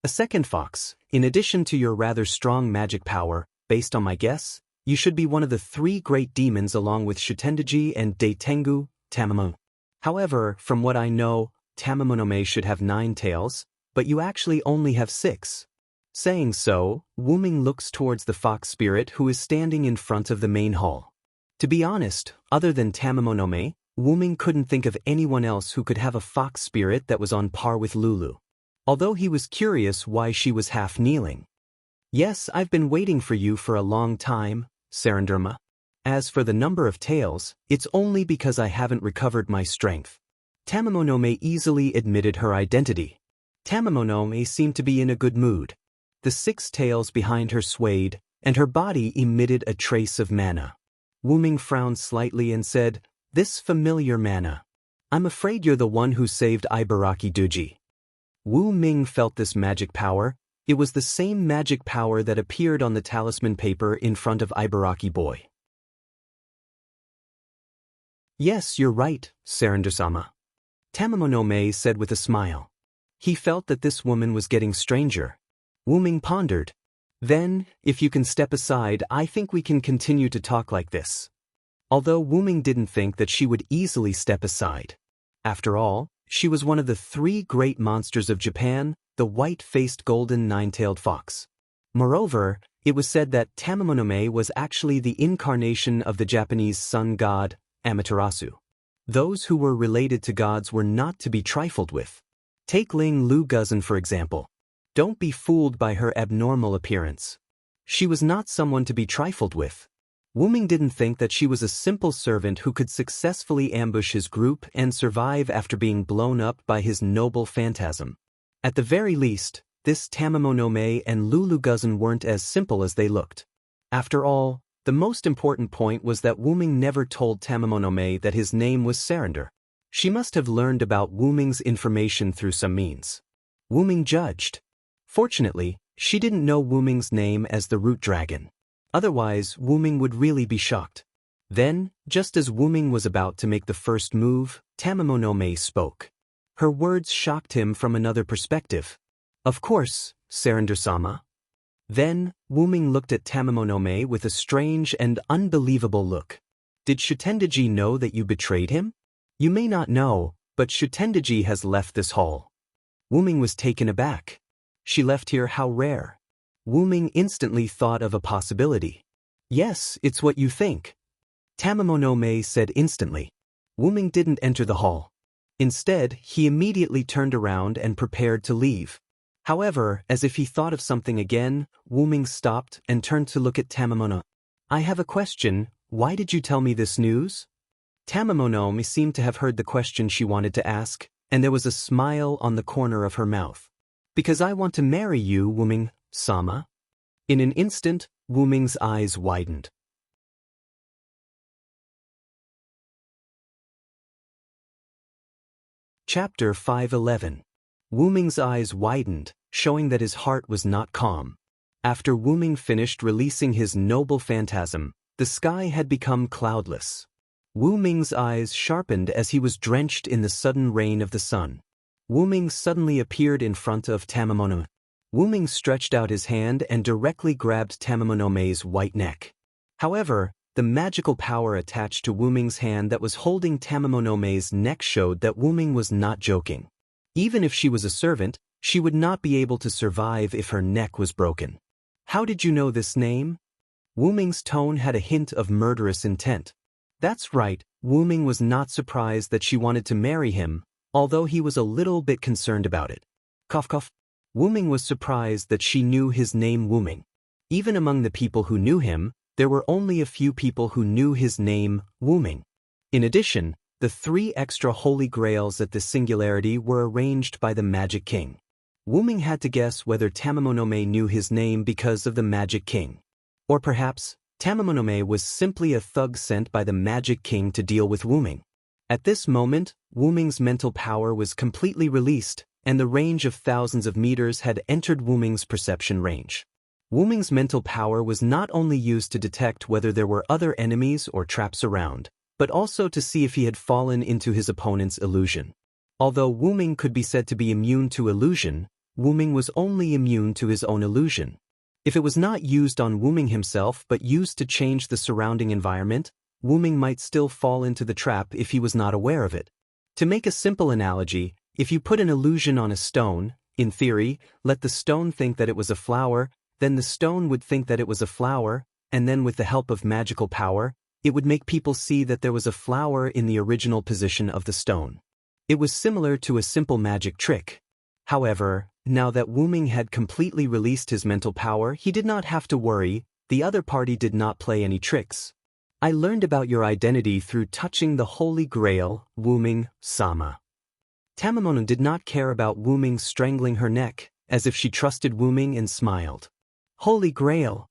A second fox, in addition to your rather strong magic power, based on my guess, you should be one of the 3 great demons along with Shutendaji and Daitengu, Tamamo. However, from what I know, Tamamonome should have 9 tails, but you actually only have 6. Saying so, Wu Ming looks towards the fox spirit who is standing in front of the main hall. To be honest, other than Tamamonome, Wu Ming couldn't think of anyone else who could have a fox spirit that was on par with Lulu. Although he was curious why she was half kneeling. Yes, I've been waiting for you for a long time, Saranderma. As for the number of tails, it's only because I haven't recovered my strength. Tamamonome easily admitted her identity. Tamamonome seemed to be in a good mood. The 6 tails behind her swayed, and her body emitted a trace of mana. Wu Ming frowned slightly and said, "This familiar mana. I'm afraid you're the one who saved Ibaraki Duji." Wu Ming felt this magic power. It was the same magic power that appeared on the talisman paper in front of Ibaraki Boy. Yes, you're right, Sarandar-sama. Tamamonome said with a smile. He felt that this woman was getting stranger. Wu Ming pondered. Then, if you can step aside, I think we can continue to talk like this. Although Wu Ming didn't think that she would easily step aside. After all, she was one of the 3 great monsters of Japan, the white-faced golden 9-tailed fox. Moreover, it was said that Tamamonome was actually the incarnation of the Japanese sun god, Amaterasu. Those who were related to gods were not to be trifled with. Take Ling Lu Guzan for example. Don't be fooled by her abnormal appearance. She was not someone to be trifled with. Wu Ming didn't think that she was a simple servant who could successfully ambush his group and survive after being blown up by his noble phantasm. At the very least, this Tamamonome and Lulu Guzan weren't as simple as they looked. After all, the most important point was that Wu Ming never told Tamamonome that his name was Surinder. She must have learned about Wu Ming's information through some means. Wu Ming judged. Fortunately, she didn't know Wu Ming's name as the Root Dragon. Otherwise, Wu Ming would really be shocked. Then, just as Wu Ming was about to make the first move, Tamamonome spoke. Her words shocked him from another perspective. Of course, Surinder-sama. Then, Wu Ming looked at Tamamonome with a strange and unbelievable look. Did Shutendaji know that you betrayed him? You may not know, but Shutendaji has left this hall. Wu Ming was taken aback. She left here, how rare. Wu Ming instantly thought of a possibility. Yes, it's what you think. Tamamonome said instantly. Wu Ming didn't enter the hall. Instead, he immediately turned around and prepared to leave. However, as if he thought of something again, Wu Ming stopped and turned to look at Tamamonome. I have a question, why did you tell me this news? Tamamonome seemed to have heard the question she wanted to ask, and there was a smile on the corner of her mouth. Because I want to marry you, Wu Ming-sama. In an instant, Wu Ming's eyes widened. Chapter 511. Wu Ming's eyes widened, showing that his heart was not calm. After Wu Ming finished releasing his noble phantasm, the sky had become cloudless. Wu Ming's eyes sharpened as he was drenched in the sudden rain of the sun. Wu Ming suddenly appeared in front of Tamamonome. Wu Ming stretched out his hand and directly grabbed Tamamonome's white neck. However, the magical power attached to Wu Ming's hand that was holding Tamamonome's neck showed that Wu Ming was not joking. Even if she was a servant, she would not be able to survive if her neck was broken. How did you know this name? Wu Ming's tone had a hint of murderous intent. That's right, Wu Ming was not surprised that she wanted to marry him, although he was a little bit concerned about it. Cough cough. Wu Ming was surprised that she knew his name Wu Ming. Even among the people who knew him, there were only a few people who knew his name Wu Ming. In addition, the 3 extra holy grails at the singularity were arranged by the Magic King. Wu Ming had to guess whether Tamamonome knew his name because of the Magic King. Or perhaps, Tamamonome was simply a thug sent by the Magic King to deal with Wu Ming. At this moment, Wu Ming's mental power was completely released, and the range of thousands of meters had entered Wu Ming's perception range. Wu Ming's mental power was not only used to detect whether there were other enemies or traps around, but also to see if he had fallen into his opponent's illusion. Although Wu Ming could be said to be immune to illusion, Wu Ming was only immune to his own illusion. If it was not used on Wu Ming himself but used to change the surrounding environment, Wu Ming might still fall into the trap if he was not aware of it. To make a simple analogy, if you put an illusion on a stone, in theory, let the stone think that it was a flower, then the stone would think that it was a flower, and then with the help of magical power, it would make people see that there was a flower in the original position of the stone. It was similar to a simple magic trick. However, now that Wu Ming had completely released his mental power, he did not have to worry, the other party did not play any tricks. I learned about your identity through touching the Holy Grail, Wu Ming-sama. Tamamonome did not care about Wu Ming strangling her neck, as if she trusted Wu Ming and smiled. Holy Grail.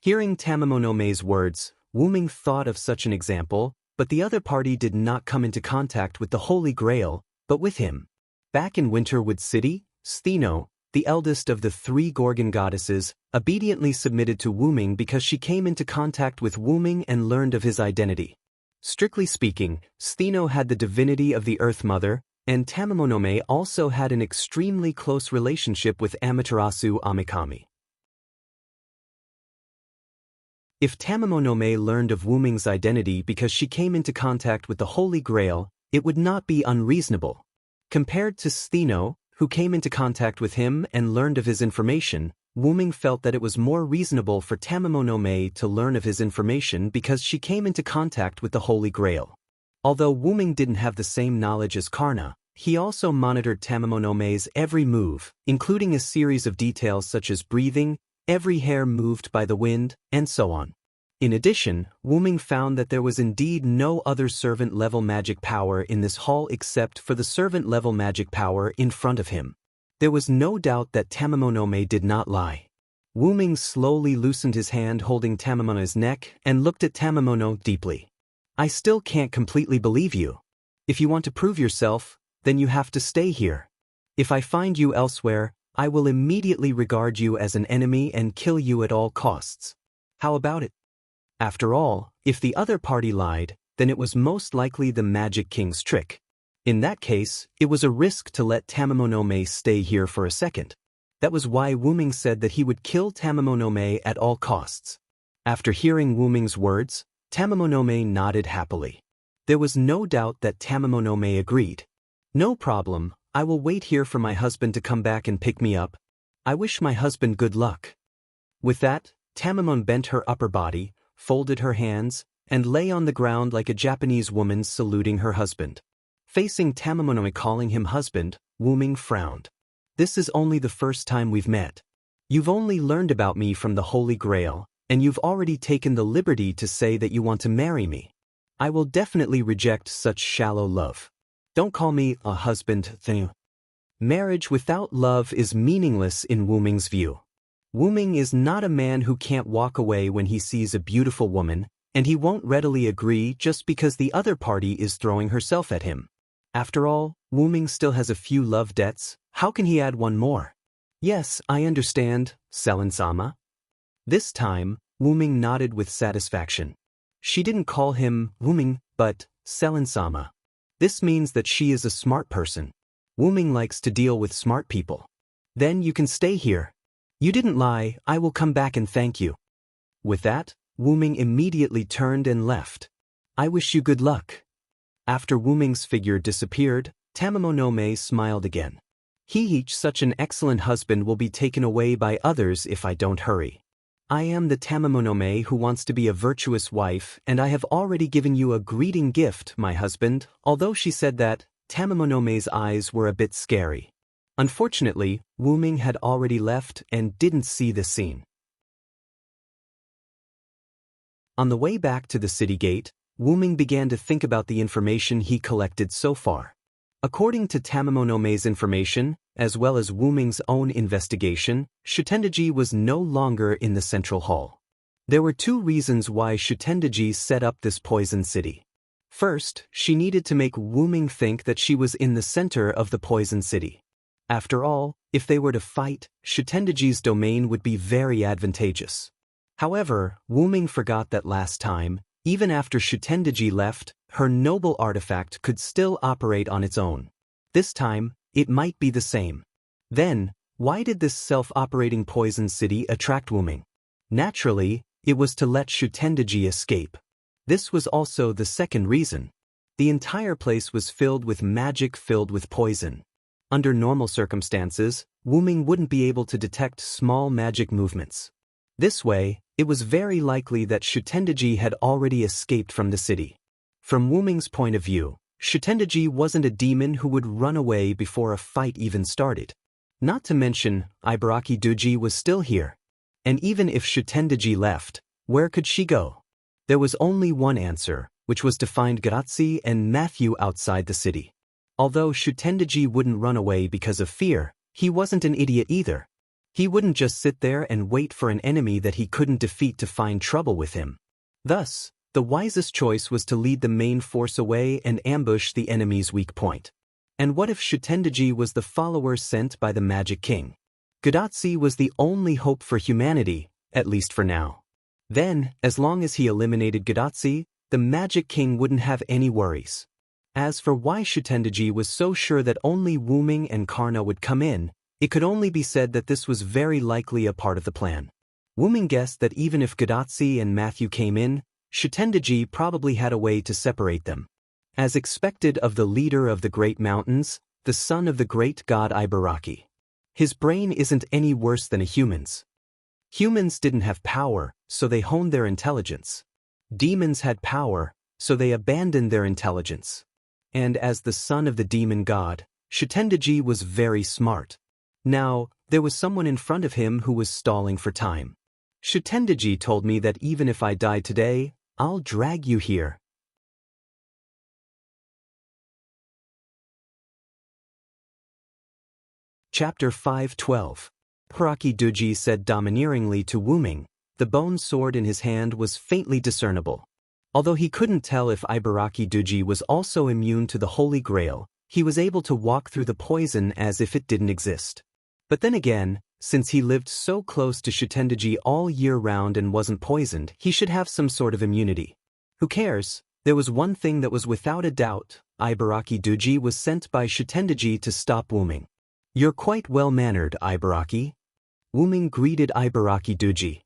Hearing Tamamonome's words, Wu Ming thought of such an example, but the other party did not come into contact with the Holy Grail, but with him. Back in Winterwood City, Stheno, the eldest of the 3 Gorgon goddesses, obediently submitted to Wu Ming because she came into contact with Wu Ming and learned of his identity. Strictly speaking, Stheno had the divinity of the Earth Mother, and Tamamonome also had an extremely close relationship with Amaterasu Amikami. If Tamamonome learned of Wu Ming's identity because she came into contact with the Holy Grail, it would not be unreasonable. Compared to Stheno, who came into contact with him and learned of his information, Wu Ming felt that it was more reasonable for Tamamonome to learn of his information because she came into contact with the Holy Grail. Although Wu Ming didn't have the same knowledge as Karna, He also monitored Tamamonome's every move, including a series of details such as breathing, every hair moved by the wind, and so on. In addition, Wuming found that there was indeed no other servant-level magic power in this hall except for the servant-level magic power in front of him. There was no doubt that Tamamonome did not lie. Wuming slowly loosened his hand holding Tamamono's neck and looked at Tamamono deeply. I still can't completely believe you. If you want to prove yourself, then you have to stay here. If I find you elsewhere, I will immediately regard you as an enemy and kill you at all costs. How about it? After all, if the other party lied, then it was most likely the Magic King's trick. In that case, it was a risk to let Tamamonome stay here for a second. That was why Wuming said that he would kill Tamamonome at all costs. After hearing Wuming's words, Tamamonome nodded happily. There was no doubt that Tamamonome agreed. No problem, I will wait here for my husband to come back and pick me up. I wish my husband good luck. With that, Tamamon bent her upper body, folded her hands, and lay on the ground like a Japanese woman saluting her husband. Facing Tamamonome calling him husband, Wuming frowned. This is only the first time we've met. You've only learned about me from the Holy Grail, and you've already taken the liberty to say that you want to marry me. I will definitely reject such shallow love. Don't call me a husband thing. Marriage without love is meaningless in Wuming's view. Wuming is not a man who can't walk away when he sees a beautiful woman, and he won't readily agree just because the other party is throwing herself at him. After all, Wuming still has a few love debts. How can he add one more? Yes, I understand, Selen-sama. This time, Wuming nodded with satisfaction. She didn't call him Wuming, but Selen-sama. This means that she is a smart person. Wuming likes to deal with smart people. Then you can stay here. You didn't lie, I will come back and thank you. With that, Wuming immediately turned and left. I wish you good luck. After Wuming's figure disappeared, Tamamonome smiled again. Such an excellent husband will be taken away by others if I don't hurry. I am the Tamamonome who wants to be a virtuous wife, and I have already given you a greeting gift, my husband. Although she said that, Tamamonome's eyes were a bit scary. Unfortunately, Wuming had already left and didn't see the scene. On the way back to the city gate, Wuming began to think about the information he collected so far. According to Tamamonome's information, as well as Wuming's own investigation, Shutendaji was no longer in the central hall. There were two reasons why Shutendaji set up this poison city. First, she needed to make Wuming think that she was in the center of the poison city. After all, if they were to fight, Shutendaji's domain would be very advantageous. However, Wuming forgot that last time, even after Shutendaji left, her noble artifact could still operate on its own. This time, it might be the same. Then, why did this self-operating poison city attract Wuming? Naturally, it was to let Shutendaji escape. This was also the second reason. The entire place was filled with magic filled with poison. Under normal circumstances, Wuming wouldn't be able to detect small magic movements. This way, it was very likely that Shutendaji had already escaped from the city. From Wuming's point of view, Shutendaji wasn't a demon who would run away before a fight even started. Not to mention, Ibaraki Duji was still here. And even if Shutendaji left, where could she go? There was only one answer, which was to find Gratsi and Matthew outside the city. Although Shutendaji wouldn't run away because of fear, he wasn't an idiot either. He wouldn't just sit there and wait for an enemy that he couldn't defeat to find trouble with him. Thus, the wisest choice was to lead the main force away and ambush the enemy's weak point. And what if Shutendaji was the follower sent by the Magic King? Gratsi was the only hope for humanity, at least for now. Then, as long as he eliminated Gratsi, the Magic King wouldn't have any worries. As for why Shutendaji was so sure that only Wuming and Karna would come in, it could only be said that this was very likely a part of the plan. Wuming guessed that even if Gratsi and Matthew came in, Shutendaji probably had a way to separate them. As expected of the leader of the Great Mountains, the son of the great god Ibaraki. His brain isn't any worse than a human's. Humans didn't have power, so they honed their intelligence. Demons had power, so they abandoned their intelligence. and as the son of the demon god, Shitendaji was very smart. Now, there was someone in front of him who was stalling for time. Shitendaji told me that even if I die today, I'll drag you here. Chapter 5:12. Ibaraki Doji said domineeringly to Wuming. The bone sword in his hand was faintly discernible. Although he couldn't tell if Ibaraki Doji was also immune to the Holy Grail, he was able to walk through the poison as if it didn't exist. But then again, since he lived so close to Shitendaji all year round and wasn't poisoned, he should have some sort of immunity. Who cares? There was one thing that was without a doubt. Ibaraki Doji was sent by Shitendaji to stop Wuming. You're quite well-mannered, Ibaraki. Wuming greeted Ibaraki Doji.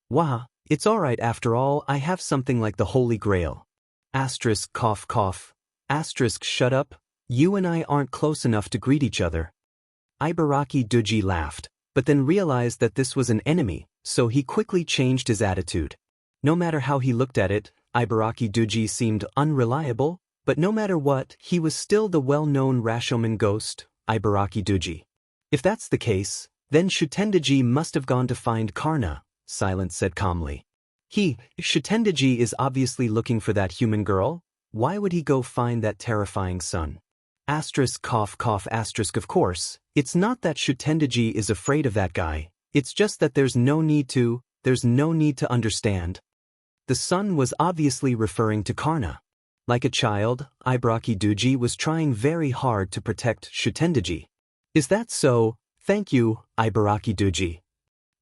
Wah, it's alright after all, I have something like the Holy Grail. Asterisk cough cough. Asterisk shut up, you and I aren't close enough to greet each other. Ibaraki Doji laughed, but then realized that this was an enemy, so he quickly changed his attitude. No matter how he looked at it, Ibaraki Doji seemed unreliable, but no matter what, he was still the well-known Rashomon ghost, Ibaraki Doji. If that's the case, then Shitendaji must have gone to find Karna, Silence said calmly. Shitendaji is obviously looking for that human girl. Why would he go find that terrifying son? Asterisk cough cough asterisk of course, it's not that Shitendaji is afraid of that guy, it's just that there's no need to understand. The son was obviously referring to Karna. Like a child, Ibaraki Doji was trying very hard to protect Shitendaji. Is that so? Thank you, Ibaraki Doji.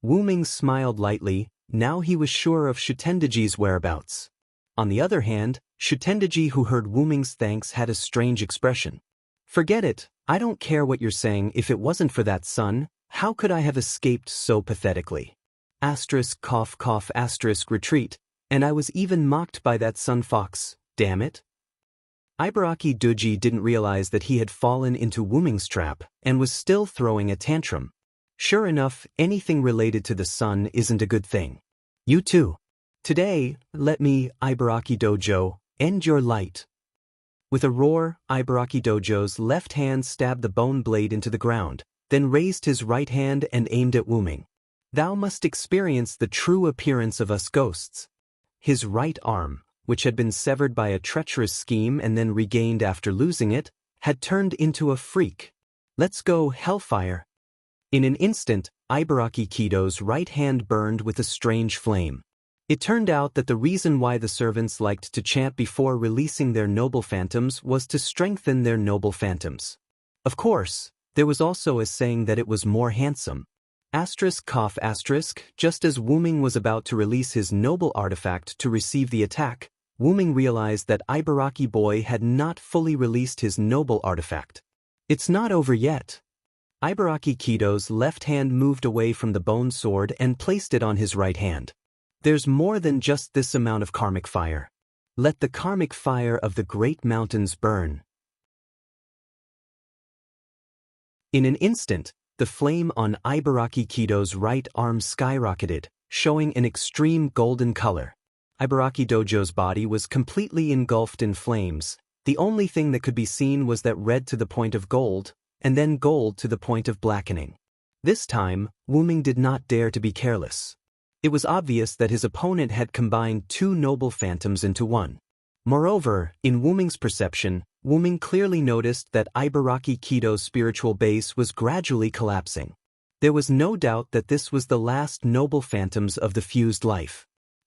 Wuming smiled lightly, now he was sure of Shitendaji's whereabouts. On the other hand, Shitendaji, who heard Wuming's thanks, had a strange expression. Forget it, I don't care what you're saying. If it wasn't for that son, how could I have escaped so pathetically? Asterisk cough cough asterisk retreat, and I was even mocked by that sun fox, damn it. Ibaraki Doji didn't realize that he had fallen into Wuming's trap, and was still throwing a tantrum. Sure enough, anything related to the sun isn't a good thing. You too. Today, let me, Ibaraki Dojo, end your light. With a roar, Ibaraki Dojo's left hand stabbed the bone blade into the ground, then raised his right hand and aimed at Wuming. Thou must experience the true appearance of us ghosts. His right arm, which had been severed by a treacherous scheme and then regained after losing it, had turned into a freak. Let's go, Hellfire. In an instant, Ibaraki Kido's right hand burned with a strange flame. It turned out that the reason why the servants liked to chant before releasing their noble phantoms was to strengthen their noble phantoms. Of course, there was also a saying that it was more handsome. Asterisk cough asterisk, just as Wuming was about to release his noble artifact to receive the attack, Wuming realized that Ibaraki boy had not fully released his noble artifact. It's not over yet. Ibaraki Kido's left hand moved away from the bone sword and placed it on his right hand. There's more than just this amount of karmic fire. Let the karmic fire of the great mountains burn. In an instant, the flame on Ibaraki Kido's right arm skyrocketed, showing an extreme golden color. Ibaraki Dojo's body was completely engulfed in flames. The only thing that could be seen was that red to the point of gold, and then gold to the point of blackening. This time, Wuming did not dare to be careless. It was obvious that his opponent had combined two noble phantoms into one. Moreover, in Wuming's perception, Wuming clearly noticed that Ibaraki Kido's spiritual base was gradually collapsing. There was no doubt that this was the last noble phantoms of the fused life.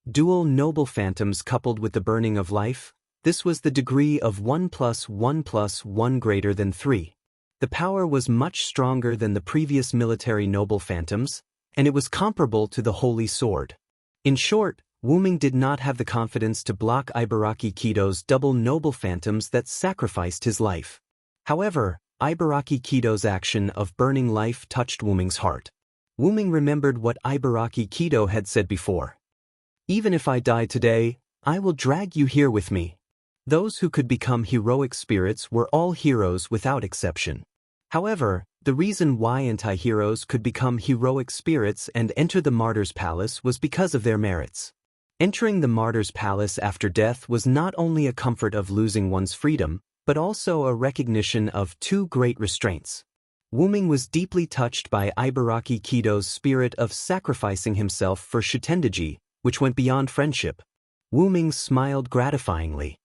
Dual noble phantoms coupled with the burning of life, this was the degree of 1 + 1 + 1 greater than 3. The power was much stronger than the previous military noble phantoms, and it was comparable to the Holy Sword. In short, Wuming did not have the confidence to block Ibaraki Kido's double noble phantoms that sacrificed his life. However, Ibaraki Kido's action of burning life touched Wuming's heart. Wuming remembered what Ibaraki Kido had said before. Even if I die today, I will drag you here with me. Those who could become heroic spirits were all heroes without exception. However, the reason why anti-heroes could become heroic spirits and enter the Martyr's Palace was because of their merits. Entering the Martyr's Palace after death was not only a comfort of losing one's freedom, but also a recognition of two great restraints. Wuming was deeply touched by Ibaraki Kido's spirit of sacrificing himself for Shutendaji, which went beyond friendship. Wuming smiled gratifyingly.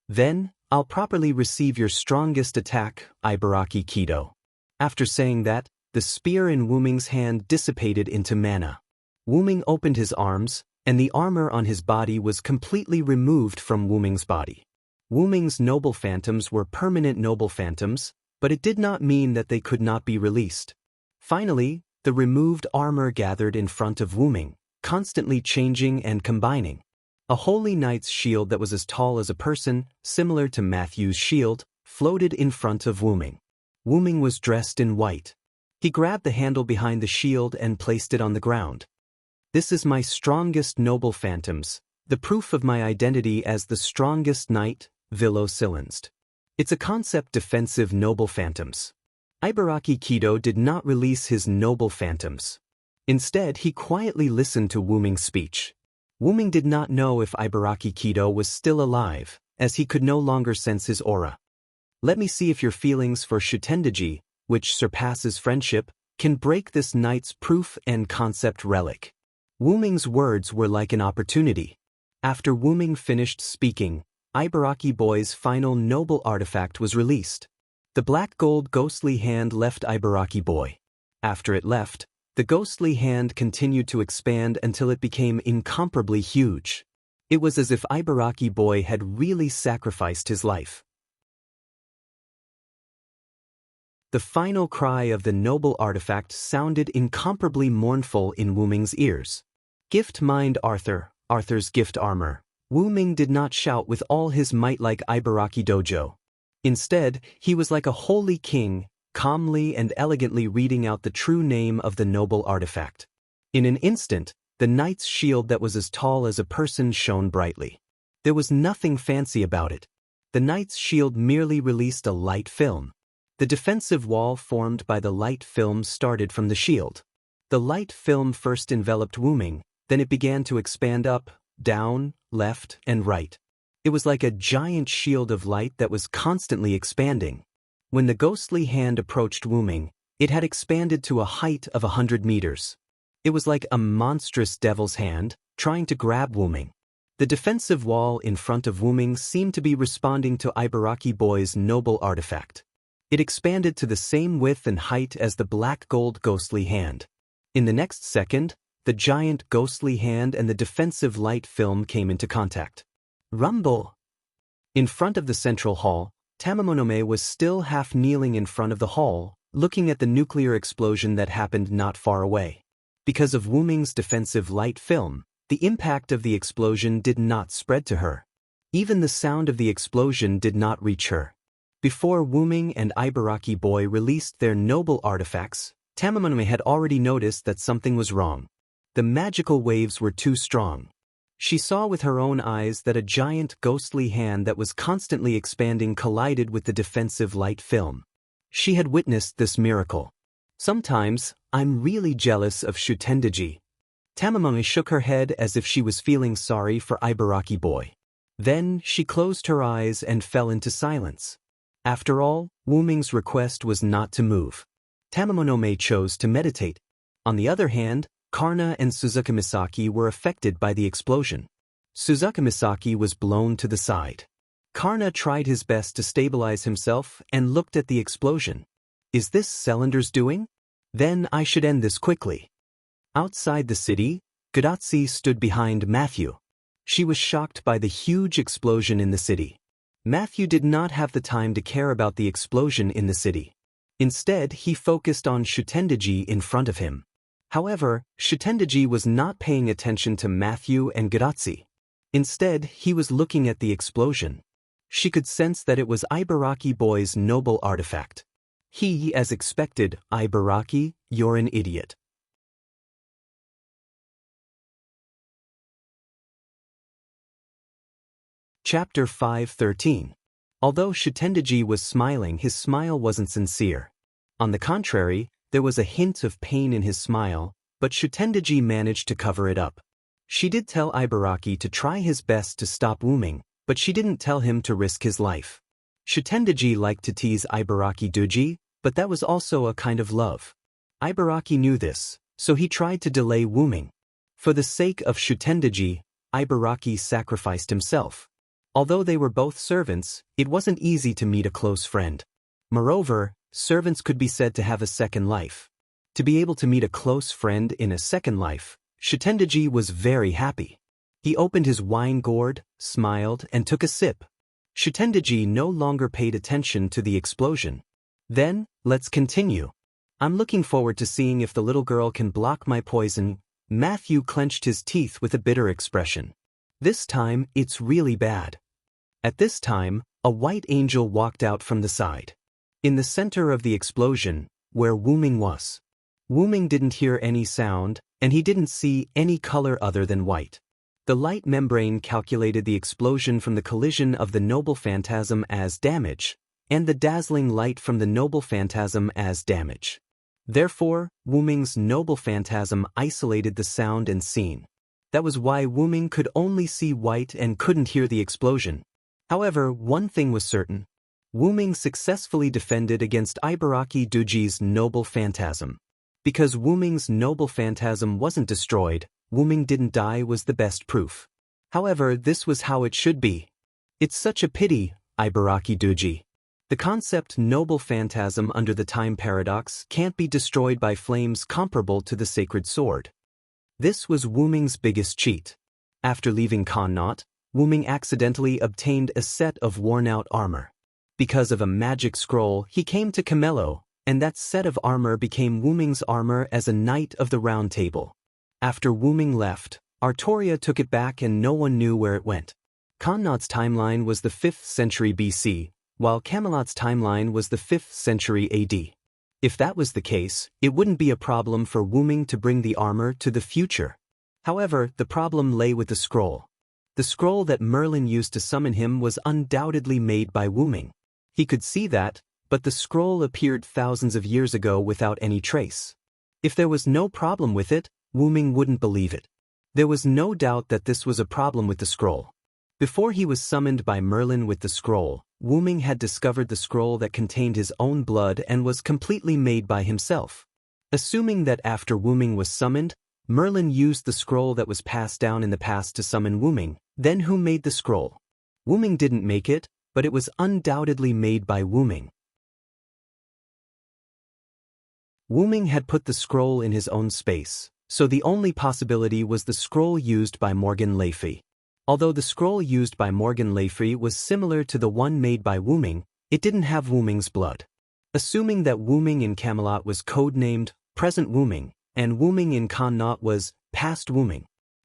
"Then, I'll properly receive your strongest attack, Ibaraki Kido." After saying that, the spear in Wuming's hand dissipated into mana. Wuming opened his arms, and the armor on his body was completely removed from Wuming's body. Wuming's noble phantoms were permanent noble phantoms, but it did not mean that they could not be released. Finally, the removed armor gathered in front of Wuming, constantly changing and combining. A holy knight's shield that was as tall as a person, similar to Matthew's shield, floated in front of Wuming. Wuming was dressed in white. He grabbed the handle behind the shield and placed it on the ground. "This is my strongest noble phantoms, the proof of my identity as the strongest knight," Vilo silenced. "It's a concept defensive noble phantoms." Ibaraki Kido did not release his noble phantoms. Instead, he quietly listened to Wuming's speech. Wuming did not know if Ibaraki Kido was still alive, as he could no longer sense his aura. "Let me see if your feelings for Shutendaji, which surpasses friendship, can break this knight's proof and concept relic." Wuming's words were like an opportunity. After Wuming finished speaking, Ibaraki Boy's final noble artifact was released. The black gold ghostly hand left Ibaraki Boy. After it left, the ghostly hand continued to expand until it became incomparably huge. It was as if Ibaraki Boy had really sacrificed his life. The final cry of the noble artifact sounded incomparably mournful in Wuming's ears. "Gift mind Arthur, Arthur's gift armor." Wuming did not shout with all his might like Ibaraki Dojo. Instead, he was like a holy king, calmly and elegantly reading out the true name of the noble artifact. In an instant, the knight's shield that was as tall as a person shone brightly. There was nothing fancy about it. The knight's shield merely released a light film. The defensive wall formed by the light film started from the shield. The light film first enveloped Wuming, then it began to expand up, down, left, and right. It was like a giant shield of light that was constantly expanding. When the ghostly hand approached Wuming, it had expanded to a height of 100 meters. It was like a monstrous devil's hand, trying to grab Wuming. The defensive wall in front of Wuming seemed to be responding to Ibaraki Boy's noble artifact. It expanded to the same width and height as the black gold ghostly hand. In the next second, the giant ghostly hand and the defensive light film came into contact. Rumble! In front of the central hall, Tamamonome was still half kneeling in front of the hall, looking at the nuclear explosion that happened not far away. Because of Wuming's defensive light film, the impact of the explosion did not spread to her. Even the sound of the explosion did not reach her. Before Wuming and Ibaraki Boy released their noble artifacts, Tamamonome had already noticed that something was wrong. The magical waves were too strong. She saw with her own eyes that a giant ghostly hand that was constantly expanding collided with the defensive light film. She had witnessed this miracle. "Sometimes, I'm really jealous of Shutendaji." Tamamonome shook her head as if she was feeling sorry for Ibaraki Boy. Then she closed her eyes and fell into silence. After all, Wuming's request was not to move. Tamamonome chose to meditate. On the other hand, Karna and Suzuka Misaki were affected by the explosion. Suzuka Misaki was blown to the side. Karna tried his best to stabilize himself and looked at the explosion. "Is this Cylinder's doing? Then I should end this quickly." Outside the city, Gadatsi stood behind Matthew. She was shocked by the huge explosion in the city. Matthew did not have the time to care about the explosion in the city. Instead, he focused on Shutendaji in front of him. However, Shutendaji was not paying attention to Matthew and Gadatsi. Instead, he was looking at the explosion. She could sense that it was Ibaraki Boy's noble artifact. He, as expected, "Ibaraki, you're an idiot." Chapter 5:13. Although Shutendaji was smiling, his smile wasn't sincere. On the contrary, there was a hint of pain in his smile, but Shutendaji managed to cover it up. She did tell Ibaraki to try his best to stop Wuming, but she didn't tell him to risk his life. Shutendaji liked to tease Ibaraki Duji, but that was also a kind of love. Ibaraki knew this, so he tried to delay Wuming. For the sake of Shutendaji, Ibaraki sacrificed himself. Although they were both servants, it wasn't easy to meet a close friend. Moreover, servants could be said to have a second life. To be able to meet a close friend in a second life, Shutendaji was very happy. He opened his wine gourd, smiled, and took a sip. Shutendaji no longer paid attention to the explosion. Then, let's continue. I'm looking forward to seeing if the little girl can block my poison. Matthew clenched his teeth with a bitter expression. This time, it's really bad. At this time, a white angel walked out from the side. In the center of the explosion, where Wuming was. Wuming didn't hear any sound, and he didn't see any color other than white. The light membrane calculated the explosion from the collision of the noble phantasm as damage, and the dazzling light from the noble phantasm as damage. Therefore, Wuming's noble phantasm isolated the sound and scene. That was why Wuming could only see white and couldn't hear the explosion. However, one thing was certain. Wuming successfully defended against Ibaraki Duji's noble phantasm. Because Wuming's noble phantasm wasn't destroyed, Wuming didn't die was the best proof. However, this was how it should be. It's such a pity, Ibaraki Duji. The concept noble phantasm under the time paradox can't be destroyed by flames comparable to the sacred sword. This was Wuming's biggest cheat. After leaving Connaught, Wuming accidentally obtained a set of worn-out armor. Because of a magic scroll, he came to Camello, and that set of armor became Wuming's armor as a Knight of the Round Table. After Wuming left, Artoria took it back and no one knew where it went. Connaught's timeline was the 5th century BC, while Camelot's timeline was the 5th century AD. If that was the case, it wouldn't be a problem for Wuming to bring the armor to the future. However, the problem lay with the scroll. The scroll that Merlin used to summon him was undoubtedly made by Wuming. He could see that, but the scroll appeared thousands of years ago without any trace. If there was no problem with it, Wuming wouldn't believe it. There was no doubt that this was a problem with the scroll. Before he was summoned by Merlin with the scroll, Wuming had discovered the scroll that contained his own blood and was completely made by himself. Assuming that after Wuming was summoned, Merlin used the scroll that was passed down in the past to summon Wuming, then who made the scroll? Wuming didn't make it, but it was undoubtedly made by Wuming. Wuming had put the scroll in his own space, so the only possibility was the scroll used by Morgan Le Fay. Although the scroll used by Morgan Le Fay was similar to the one made by Wuming, it didn't have Wuming's blood. Assuming that Wuming in Camelot was codenamed Present Wuming, and Wuming in Connaught was Past Wuming,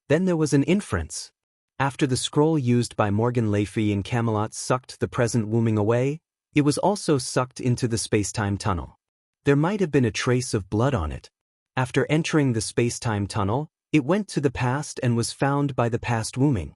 then there was an inference. After the scroll used by Morgan Le Fay in Camelot sucked the present Wuming away, it was also sucked into the space-time tunnel. There might have been a trace of blood on it. After entering the space-time tunnel, it went to the past and was found by the past Wuming.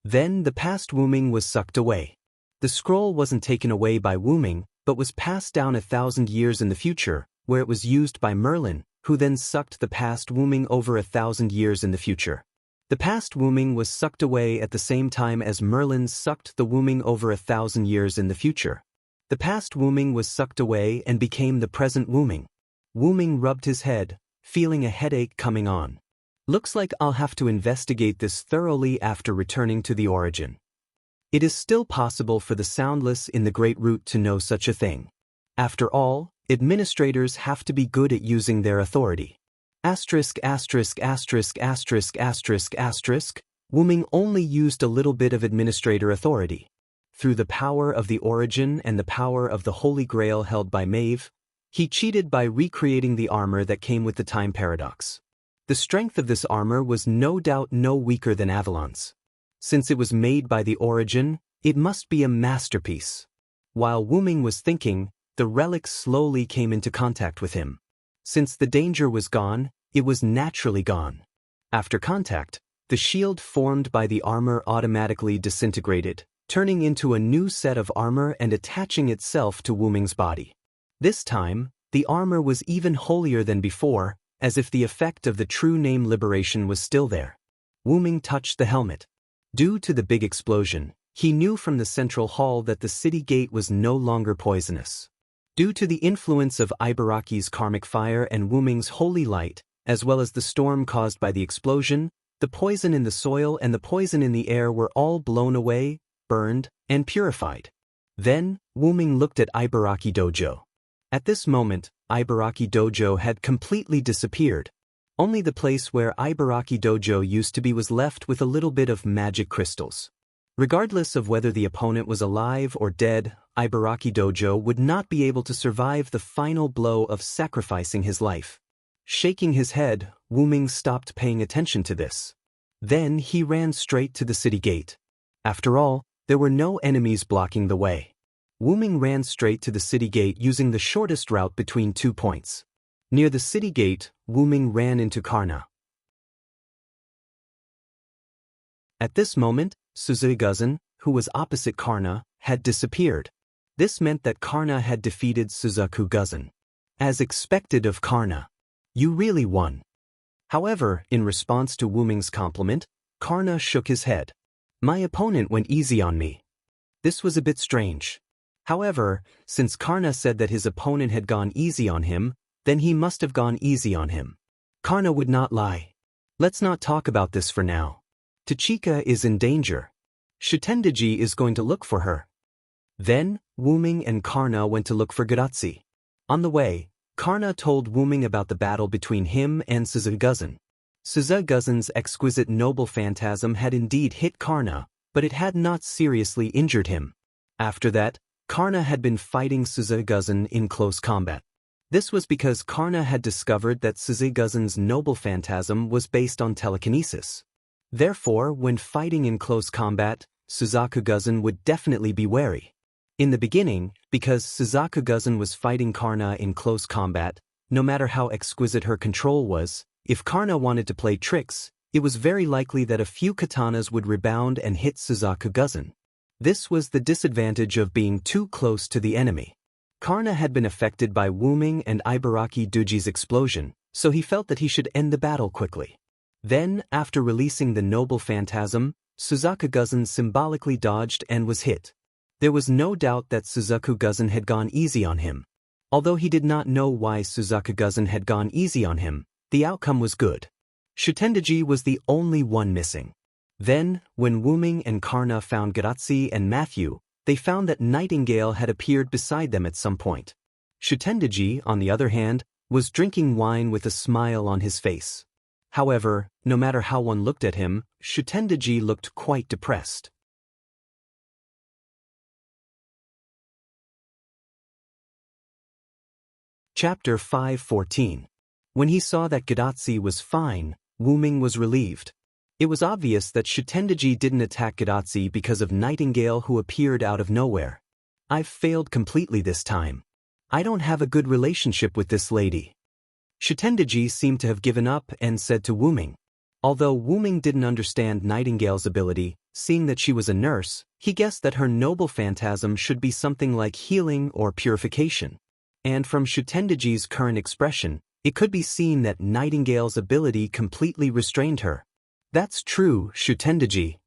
Then the past Wuming was sucked away. The scroll wasn't taken away by Wuming, but was passed down 1,000 years in the future, where it was used by Merlin, who then sucked the past Wuming over 1,000 years in the future. The past Wuming was sucked away at the same time as Merlin sucked the Wuming over 1,000 years in the future. The past Wuming was sucked away and became the present Wuming. Wuming rubbed his head, feeling a headache coming on. Looks like I'll have to investigate this thoroughly after returning to the origin. It is still possible for the soundless in the Great Root to know such a thing. After all, administrators have to be good at using their authority. Wuming only used a little bit of administrator authority. Through the power of the origin and the power of the Holy Grail held by Maeve, he cheated by recreating the armor that came with the time paradox. The strength of this armor was no doubt no weaker than Avalon's. Since it was made by the origin, it must be a masterpiece. While Wuming was thinking, the relic slowly came into contact with him. Since the danger was gone, it was naturally gone. After contact, the shield formed by the armor automatically disintegrated, turning into a new set of armor and attaching itself to Wuming's body. This time, the armor was even holier than before, as if the effect of the true name liberation was still there. Wuming touched the helmet. Due to the big explosion, He knew from the central hall that the city gate was no longer poisonous. Due to the influence of Ibaraki's karmic fire and Wuming's holy light, as well as the storm caused by the explosion, the poison in the soil and the poison in the air were all blown away, burned, and purified. Then, Wuming looked at Ibaraki Dojo. At this moment, Ibaraki Dojo had completely disappeared. Only the place where Ibaraki Dojo used to be was left with a little bit of magic crystals. Regardless of whether the opponent was alive or dead, Ibaraki Dojo would not be able to survive the final blow of sacrificing his life. Shaking his head, Wuming stopped paying attention to this. Then he ran straight to the city gate. After all, there were no enemies blocking the way. Wuming ran straight to the city gate using the shortest route between 2 points. Near the city gate, Wuming ran into Karna. At this moment, Suzuki-Guzan, who was opposite Karna, had disappeared. This meant that Karna had defeated Suzaku-Guzan. As expected of Karna. You really won. However, in response to Wuming's compliment, Karna shook his head. My opponent went easy on me. This was a bit strange. However, since Karna said that his opponent had gone easy on him, then he must have gone easy on him. Karna would not lie. Let's not talk about this for now. Tachika is in danger. Shitendaji is going to look for her. Then, Wuming and Karna went to look for Gadatsi. On the way, Karna told Wuming about the battle between him and Suzuki-Guzan. Suzuki-Guzan's exquisite noble phantasm had indeed hit Karna, but it had not seriously injured him. After that, Karna had been fighting Suzuki-Guzan in close combat. This was because Karna had discovered that Suzuki-Guzan's noble phantasm was based on telekinesis. Therefore, when fighting in close combat, Suzaku-Guzan would definitely be wary. In the beginning, because Suzaku-Guzan was fighting Karna in close combat, no matter how exquisite her control was, if Karna wanted to play tricks, it was very likely that a few katanas would rebound and hit Suzaku-Guzan. This was the disadvantage of being too close to the enemy. Karna had been affected by Wuming and Ibaraki Doji's explosion, so he felt that he should end the battle quickly. Then, after releasing the noble phantasm, Suzaku-Guzan symbolically dodged and was hit. There was no doubt that Suzaku-Guzan had gone easy on him. Although he did not know why Suzaku-Guzan had gone easy on him, the outcome was good. Shitendaji was the only one missing. Then, when Wuming and Karna found Gadatsi and Matthew, they found that Nightingale had appeared beside them at some point. Shitendaji, on the other hand, was drinking wine with a smile on his face. However, no matter how one looked at him, Shitendaji looked quite depressed. Chapter 5:14. When he saw that Gadatsi was fine, Wuming was relieved. It was obvious that Shitendaji didn't attack Gadatsi because of Nightingale, who appeared out of nowhere. I've failed completely this time. I don't have a good relationship with this lady. Shitendaji seemed to have given up and said to Wuming. Although Wuming didn't understand Nightingale's ability, seeing that she was a nurse, he guessed that her noble phantasm should be something like healing or purification. And from Shitendaji's current expression, it could be seen that Nightingale's ability completely restrained her. That's true, Shitendaji.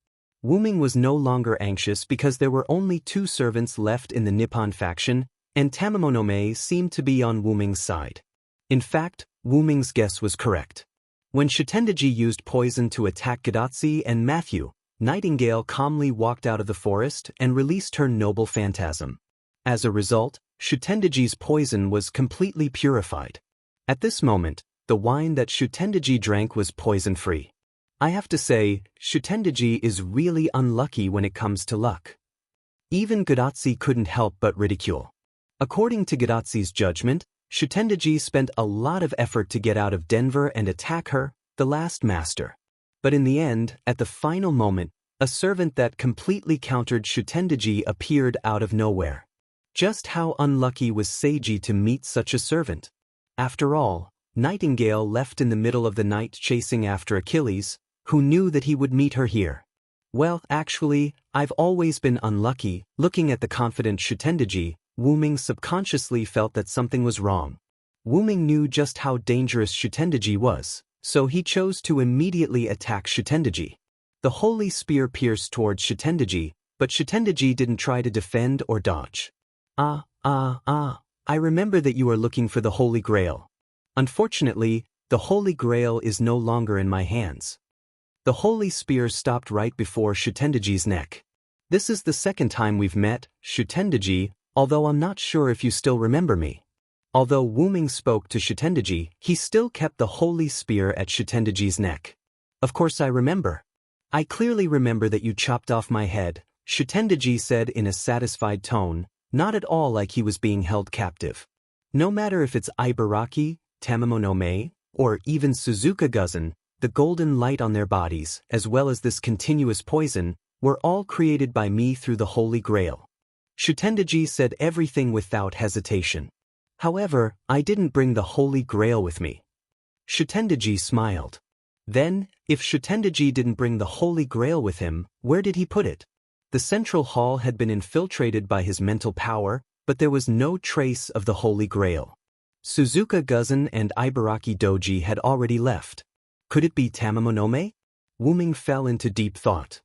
Wuming was no longer anxious because there were only 2 servants left in the Nippon faction, and Tamamonome seemed to be on Wuming's side. In fact, Wuming's guess was correct. When Shitendaji used poison to attack Gadatsi and Matthew, Nightingale calmly walked out of the forest and released her noble phantasm. As a result, Shitendaji's poison was completely purified. At this moment, the wine that Shitendaji drank was poison-free. I have to say, Shitendaji is really unlucky when it comes to luck. Even Gadatsi couldn't help but ridicule. According to Gadatsi's judgment, Shitendaji spent a lot of effort to get out of Denver and attack her, the last master. But in the end, at the final moment, a servant that completely countered Shitendaji appeared out of nowhere. Just how unlucky was Seiji to meet such a servant? After all, Nightingale left in the middle of the night chasing after Achilles, who knew that he would meet her here. Well, actually, I've always been unlucky. Looking at the confident Shitendaji, Wuming subconsciously felt that something was wrong. Wuming knew just how dangerous Shitendaji was, so he chose to immediately attack Shitendaji. The holy spear pierced towards Shitendaji, but Shitendaji didn't try to defend or dodge. I remember that you are looking for the Holy Grail. Unfortunately, the Holy Grail is no longer in my hands. The holy spear stopped right before Shitendaji's neck. This is the second time we've met, Shitendaji, although I'm not sure if you still remember me. Although Wu Ming spoke to Shitendaji, he still kept the holy spear at Shitendaji's neck. Of course I remember. I clearly remember that you chopped off my head, Shitendaji said in a satisfied tone, not at all like he was being held captive. No matter if it's Ibaraki, Tamamonome, or even Suzuka Guzan, the golden light on their bodies, as well as this continuous poison, were all created by me through the Holy Grail. Shitendaji said everything without hesitation. However, I didn't bring the Holy Grail with me. Shitendaji smiled. Then, if Shitendaji didn't bring the Holy Grail with him, where did he put it? The central hall had been infiltrated by his mental power, but there was no trace of the Holy Grail. Suzuka Guzan and Ibaraki Doji had already left. Could it be Tamamonome? Wu Ming fell into deep thought.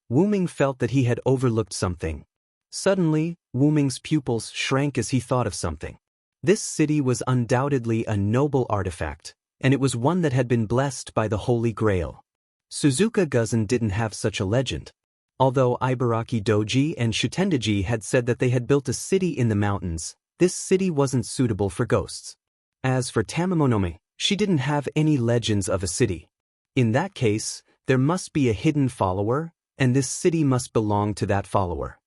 Wu Ming felt that he had overlooked something. Suddenly, Wu Ming's pupils shrank as he thought of something. This city was undoubtedly a noble artifact, and it was one that had been blessed by the Holy Grail. Suzuka Guzan didn't have such a legend. Although Ibaraki Doji and Shitendaji had said that they had built a city in the mountains, this city wasn't suitable for ghosts. As for Tamamonome, she didn't have any legends of a city. In that case, there must be a hidden follower, and this city must belong to that follower.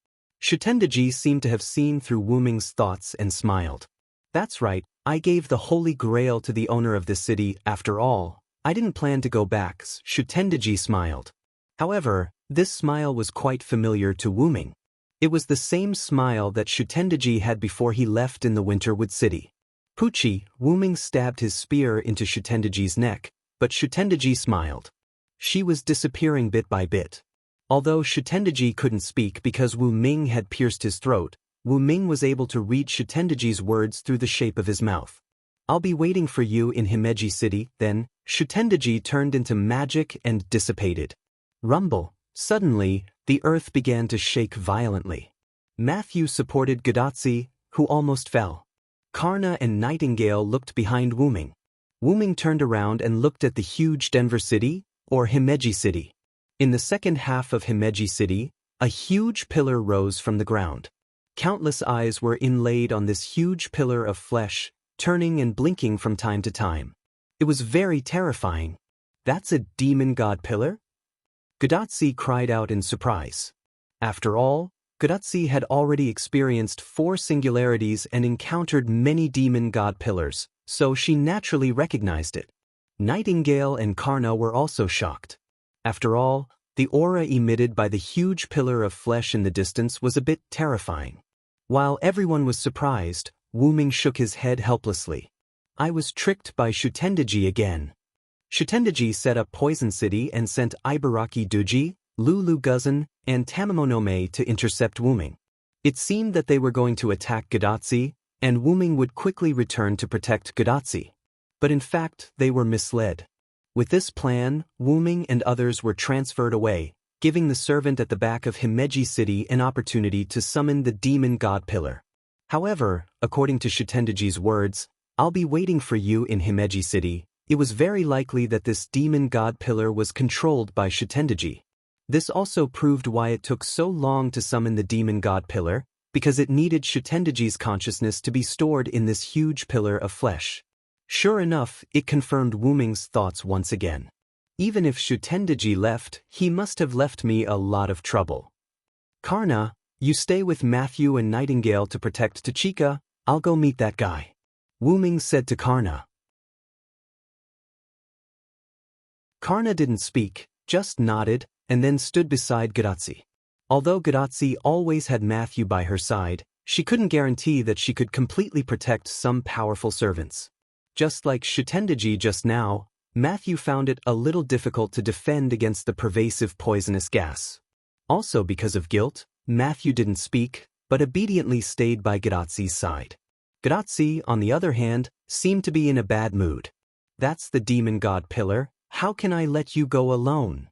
Shitendaji seemed to have seen through Wu Ming's thoughts and smiled. That's right, I gave the Holy Grail to the owner of this city after all. I didn't plan to go back, Shitendaji smiled. However, this smile was quite familiar to Wu Ming. It was the same smile that Shitendaji had before he left in the Winterwood City. Pucci, Wu Ming stabbed his spear into Shitendaji's neck, but Shitendaji smiled. She was disappearing bit by bit. Although Shitendaji couldn't speak because Wu Ming had pierced his throat, Wu Ming was able to read Shitendaji's words through the shape of his mouth. I'll be waiting for you in Himeji City, then. Shitendaji turned into magic and dissipated. Rumble. Suddenly, the earth began to shake violently. Matthew supported Gadatsi, who almost fell. Karna and Nightingale looked behind Wu Ming. Wu Ming turned around and looked at the huge Denver City, or Himeji City. In the second half of Himeji City, a huge pillar rose from the ground. Countless eyes were inlaid on this huge pillar of flesh, turning and blinking from time to time. It was very terrifying. That's a demon god pillar? Gadatsi cried out in surprise. After all, Gadatsi had already experienced 4 singularities and encountered many demon god pillars, so she naturally recognized it. Nightingale and Karna were also shocked. After all, the aura emitted by the huge pillar of flesh in the distance was a bit terrifying. While everyone was surprised, Wu Ming shook his head helplessly. I was tricked by Shitendaji again. Shitendaji set up Poison City and sent Ibaraki Doji, Lulu Guzan, and Tamamonome to intercept Wu Ming. It seemed that they were going to attack Gadatsi, and Wu Ming would quickly return to protect Gadatsi. But in fact, they were misled. With this plan, Wu Ming and others were transferred away, giving the servant at the back of Himeji City an opportunity to summon the demon god pillar. However, according to Shitendaji's words, I'll be waiting for you in Himeji City. It was very likely that this demon god pillar was controlled by Shitendaji. This also proved why it took so long to summon the demon god pillar, because it needed Shitendaji's consciousness to be stored in this huge pillar of flesh. Sure enough, it confirmed Wu Ming's thoughts once again. Even if Shitendaji left, he must have left me a lot of trouble. Karna, you stay with Matthew and Nightingale to protect Tachika. I'll go meet that guy. Wu Ming said to Karna. Karna didn't speak, just nodded, and then stood beside Gadatsi. Although Gadatsi always had Matthew by her side, she couldn't guarantee that she could completely protect some powerful servants. Just like Shitendaji just now, Matthew found it a little difficult to defend against the pervasive poisonous gas. Also because of guilt, Matthew didn't speak, but obediently stayed by Gadatsi's side. Gadatsi, on the other hand, seemed to be in a bad mood. That's the demon god pillar. How can I let you go alone?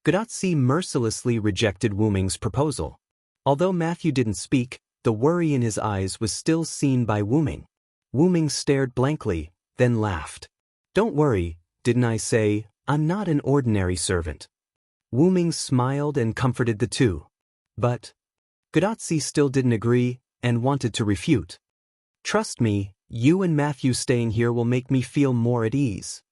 Gadotsi mercilessly rejected Wuming's proposal. Although Matthew didn't speak, the worry in his eyes was still seen by Wuming. Wuming stared blankly, then laughed. "Don't worry, didn't I say, I'm not an ordinary servant." Wuming smiled and comforted the two. But Gadotsi still didn't agree and wanted to refute. "Trust me, you and Matthew staying here will make me feel more at ease."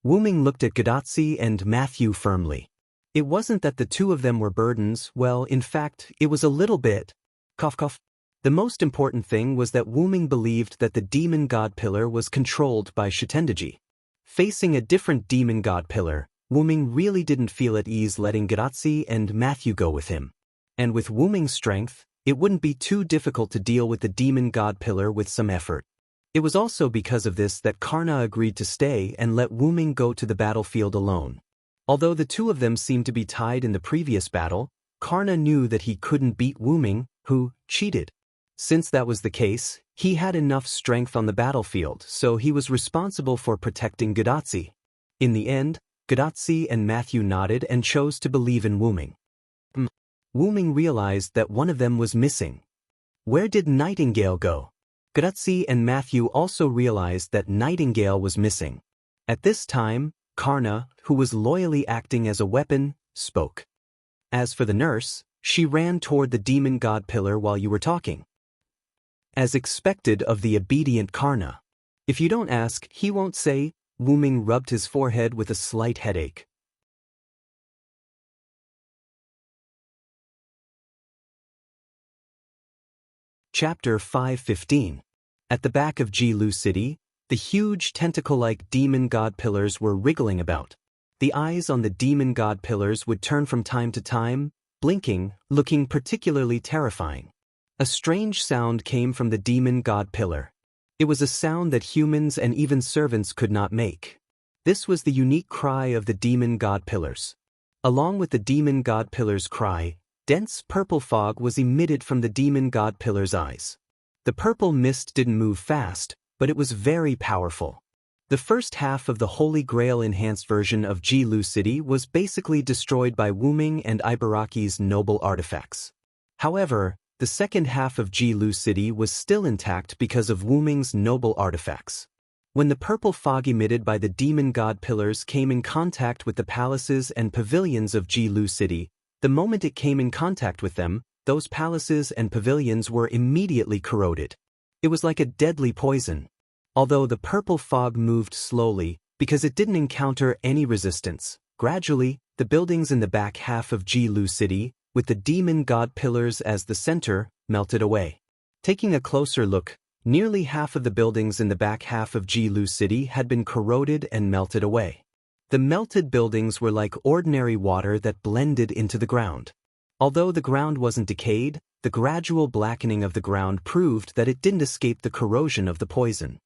Wuming looked at Gadotsi and Matthew firmly. It wasn't that the two of them were burdens, well, in fact, it was a little bit. Cough cough. The most important thing was that Wuming believed that the demon god pillar was controlled by Shitendaji. Facing a different demon god pillar, Wuming really didn't feel at ease letting Gadotsi and Matthew go with him. And with Wuming's strength, it wouldn't be too difficult to deal with the demon god pillar with some effort. It was also because of this that Karna agreed to stay and let Wuming go to the battlefield alone. Although the two of them seemed to be tied in the previous battle, Karna knew that he couldn't beat Wuming, who cheated. Since that was the case, he had enough strength on the battlefield, so he was responsible for protecting Gadotsi. In the end, Gadotsi and Matthew nodded and chose to believe in Wuming. Wuming realized that one of them was missing. Where did Nightingale go? Gadotsi and Matthew also realized that Nightingale was missing. At this time, Karna, who was loyally acting as a weapon, spoke. "As for the nurse, she ran toward the demon god pillar while you were talking." As expected of the obedient Karna. "If you don't ask, he won't say." Wuming rubbed his forehead with a slight headache. Chapter 5:15. At the back of Jilu City, the huge tentacle-like demon god pillars were wriggling about. The eyes on the demon god pillars would turn from time to time, blinking, looking particularly terrifying. A strange sound came from the demon god pillar. It was a sound that humans and even servants could not make. This was the unique cry of the demon god pillars. Along with the demon god pillar's cry, dense purple fog was emitted from the demon god pillar's eyes. The purple mist didn't move fast, but it was very powerful. The first half of the Holy Grail enhanced version of Jilu City was basically destroyed by Wuming and Ibaraki's noble artifacts. However, the second half of Jilu City was still intact because of Wuming's noble artifacts. When the purple fog emitted by the demon god pillars came in contact with the palaces and pavilions of Jilu City, the moment it came in contact with them, those palaces and pavilions were immediately corroded. It was like a deadly poison. Although the purple fog moved slowly, because it didn't encounter any resistance, gradually, the buildings in the back half of Jilu City, with the demon god pillars as the center, melted away. Taking a closer look, nearly half of the buildings in the back half of Jilu City had been corroded and melted away. The melted buildings were like ordinary water that blended into the ground. Although the ground wasn't decayed, the gradual blackening of the ground proved that it didn't escape the corrosion of the poison.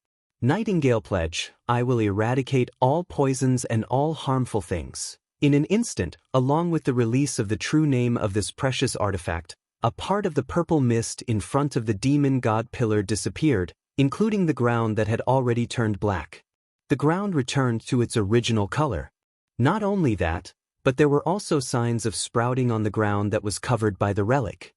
Nightingale pledge, I will eradicate all poisons and all harmful things. In an instant, along with the release of the true name of this precious artifact, a part of the purple mist in front of the demon god pillar disappeared, including the ground that had already turned black. The ground returned to its original color. Not only that, but there were also signs of sprouting on the ground that was covered by the relic.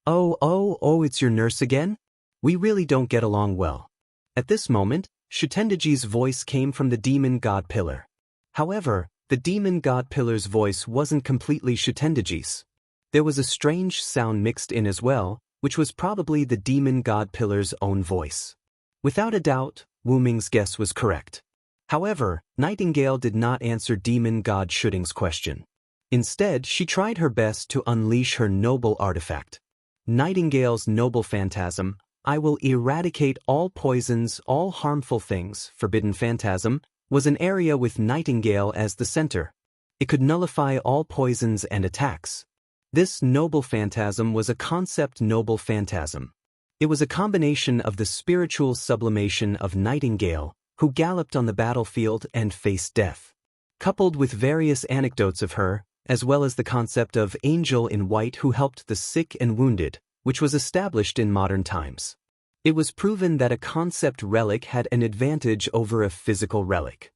Oh, it's your nurse again? We really don't get along well." At this moment, Shitendaji's voice came from the demon god pillar. However, the demon god pillar's voice wasn't completely Shitendaji's. There was a strange sound mixed in as well, which was probably the demon god pillar's own voice. Without a doubt, Wuming's guess was correct. However, Nightingale did not answer demon god Shooting's question. Instead, she tried her best to unleash her noble artifact. Nightingale's noble phantasm, I will eradicate all poisons, all harmful things, forbidden phantasm, was an area with Nightingale as the center. It could nullify all poisons and attacks. This noble phantasm was a concept noble phantasm. It was a combination of the spiritual sublimation of Nightingale, who galloped on the battlefield and faced death, coupled with various anecdotes of her, as well as the concept of angel in white who helped the sick and wounded, which was established in modern times. It was proven that a concept relic had an advantage over a physical relic.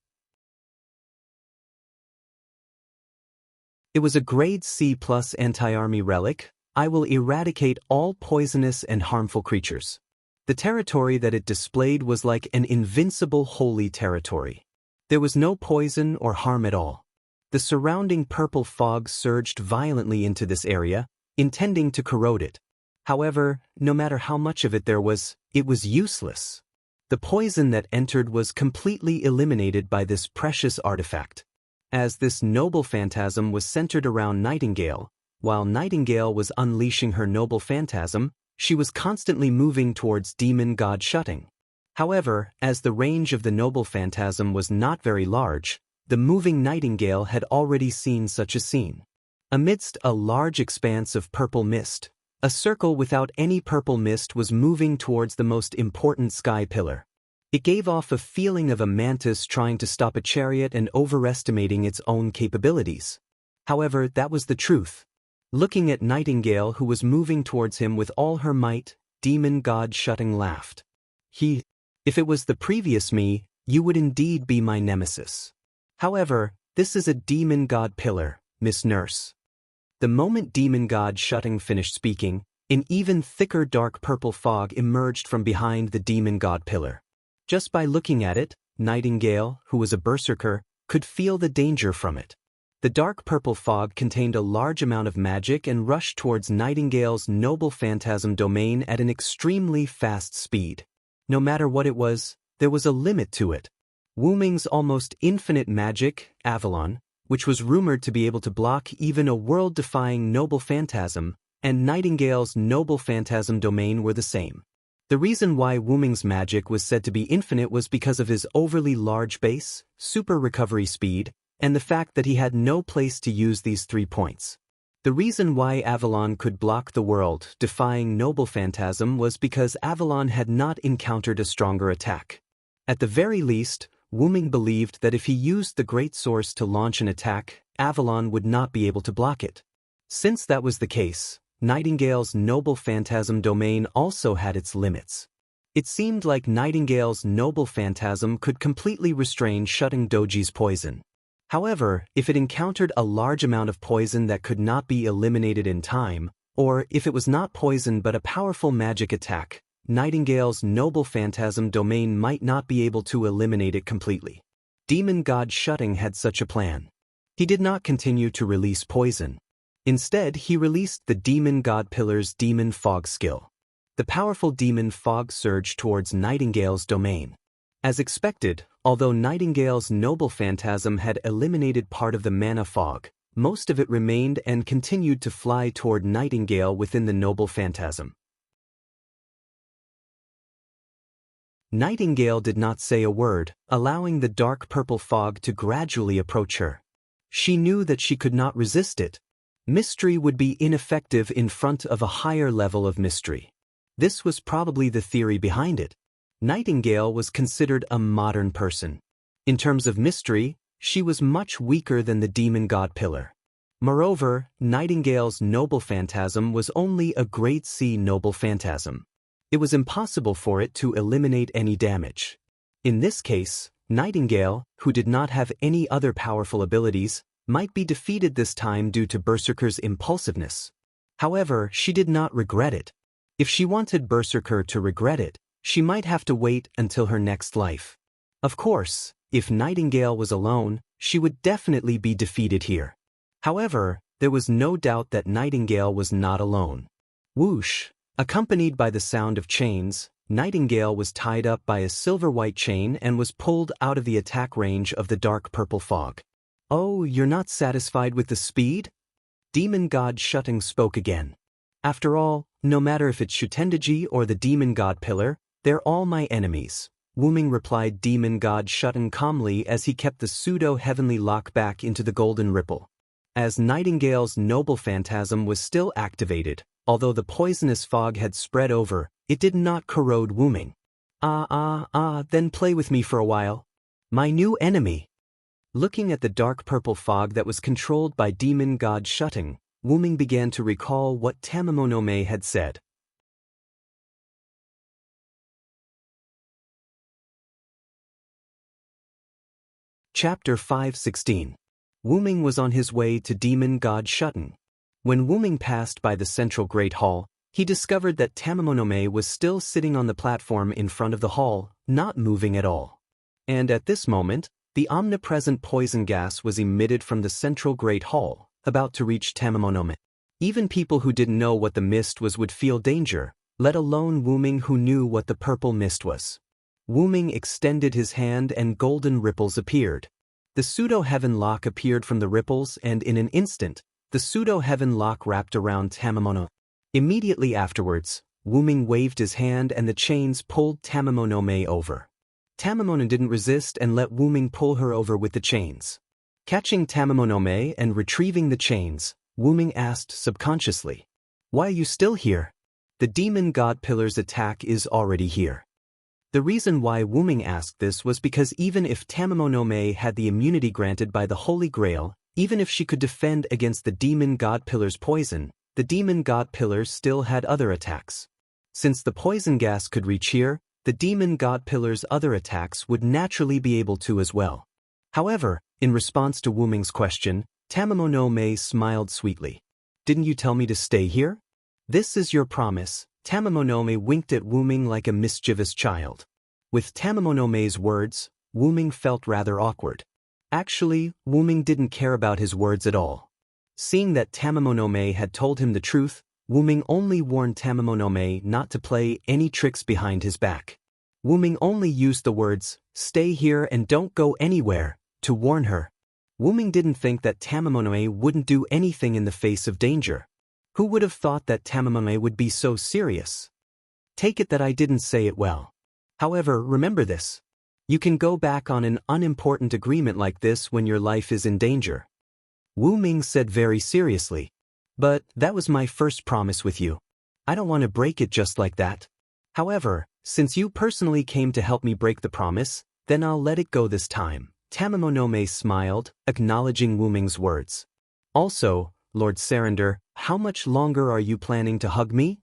It was a grade C plus anti-army relic. I will eradicate all poisonous and harmful creatures. The territory that it displayed was like an invincible holy territory. There was no poison or harm at all. The surrounding purple fog surged violently into this area, intending to corrode it. However, no matter how much of it there was, it was useless. The poison that entered was completely eliminated by this precious artifact. As this noble phantasm was centered around Nightingale, while Nightingale was unleashing her noble phantasm, she was constantly moving towards demon god Shutting. However, as the range of the noble phantasm was not very large, the moving Nightingale had already seen such a scene. Amidst a large expanse of purple mist, a circle without any purple mist was moving towards the most important sky pillar. It gave off a feeling of a mantis trying to stop a chariot and overestimating its own capabilities. However, that was the truth. Looking at Nightingale, who was moving towards him with all her might, demon god Shutting laughed. If it was the previous me, you would indeed be my nemesis. However, this is a demon god pillar, Miss Nurse. The moment demon god Shutting finished speaking, an even thicker dark purple fog emerged from behind the demon god pillar. Just by looking at it, Nightingale, who was a berserker, could feel the danger from it. The dark purple fog contained a large amount of magic and rushed towards Nightingale's noble phantasm domain at an extremely fast speed. No matter what it was, there was a limit to it. Wuming's almost infinite magic, Avalon, which was rumored to be able to block even a world-defying noble phantasm, and Nightingale's noble phantasm domain were the same. The reason why Wuming's magic was said to be infinite was because of his overly large base, super recovery speed, and the fact that he had no place to use these 3 points. The reason why Avalon could block the world-defying noble phantasm was because Avalon had not encountered a stronger attack. At the very least, Wuming believed that if he used the Great Source to launch an attack, Avalon would not be able to block it. Since that was the case, Nightingale's noble phantasm domain also had its limits. It seemed like Nightingale's noble phantasm could completely restrain Shutting Doji's poison. However, if it encountered a large amount of poison that could not be eliminated in time, or if it was not poison but a powerful magic attack, Nightingale's noble phantasm domain might not be able to eliminate it completely. Demon god Shutting had such a plan. He did not continue to release poison. Instead, he released the demon god pillar's demon fog skill. The powerful demon fog surged towards Nightingale's domain. As expected, although Nightingale's noble phantasm had eliminated part of the mana fog, most of it remained and continued to fly toward Nightingale within the noble phantasm. Nightingale did not say a word, allowing the dark purple fog to gradually approach her. She knew that she could not resist it. Mystery would be ineffective in front of a higher level of mystery. This was probably the theory behind it. Nightingale was considered a modern person. In terms of mystery, she was much weaker than the demon god pillar. Moreover, Nightingale's noble phantasm was only a grade C noble phantasm. It was impossible for it to eliminate any damage. In this case, Nightingale, who did not have any other powerful abilities, might be defeated this time due to Berserker's impulsiveness. However, she did not regret it. If she wanted Berserker to regret it, she might have to wait until her next life. Of course, if Nightingale was alone, she would definitely be defeated here. However, there was no doubt that Nightingale was not alone. Whoosh! Accompanied by the sound of chains, Nightingale was tied up by a silver-white chain and was pulled out of the attack range of the dark purple fog. Oh, you're not satisfied with the speed? Demon god Shutting spoke again. After all, no matter if it's Shutendaji or the demon god pillar, they're all my enemies. Wuming replied demon god Shutting calmly as he kept the pseudo-heavenly lock back into the golden ripple. As Nightingale's noble phantasm was still activated, although the poisonous fog had spread over, it did not corrode Wuming. Then play with me for a while. My new enemy. Looking at the dark purple fog that was controlled by demon god Shutting, Wuming began to recall what Tamamonome had said. Chapter 5:16. Wu-ming was on his way to demon god Shutton. When Wu-ming passed by the central Great Hall, he discovered that Tamamonome was still sitting on the platform in front of the hall, not moving at all. And at this moment, the omnipresent poison gas was emitted from the central Great Hall, about to reach Tamamonome. Even people who didn't know what the mist was would feel danger, let alone Wu-ming who knew what the purple mist was. Wu-ming extended his hand and golden ripples appeared. The pseudo-heaven lock appeared from the ripples and in an instant, the pseudo-heaven lock wrapped around Tamamonome. Immediately afterwards, Wu-ming waved his hand and the chains pulled Tamamonome over. Tamamonome didn't resist and let Wu-ming pull her over with the chains. Catching Tamamonome and retrieving the chains, Wu-ming asked subconsciously, "Why are you still here? The demon god pillar's attack is already here." The reason why Wu-ming asked this was because even if Tamamonome had the immunity granted by the Holy Grail, even if she could defend against the demon god pillar's poison, the demon god pillar still had other attacks. Since the poison gas could reach here, the demon god pillar's other attacks would naturally be able to as well. However, in response to Wu-ming's question, Tamamonome smiled sweetly. "Didn't you tell me to stay here? This is your promise." Tamamonome winked at Wu-ming like a mischievous child. With Tamamonome's words, Wu-ming felt rather awkward. Actually, Wu-ming didn't care about his words at all. Seeing that Tamamonome had told him the truth, Wu-ming only warned Tamamonome not to play any tricks behind his back. Wu-ming only used the words, "Stay here and don't go anywhere," to warn her. Wu-ming didn't think that Tamamonome wouldn't do anything in the face of danger. Who would have thought that Tamamonome would be so serious? Take it that I didn't say it well. However, remember this. You can go back on an unimportant agreement like this when your life is in danger. Wu-ming said very seriously. "But that was my first promise with you. I don't want to break it just like that. However, since you personally came to help me break the promise, then I'll let it go this time." Tamamonome smiled, acknowledging Wu-ming's words. "Also, Lord Sarandar, how much longer are you planning to hug me?"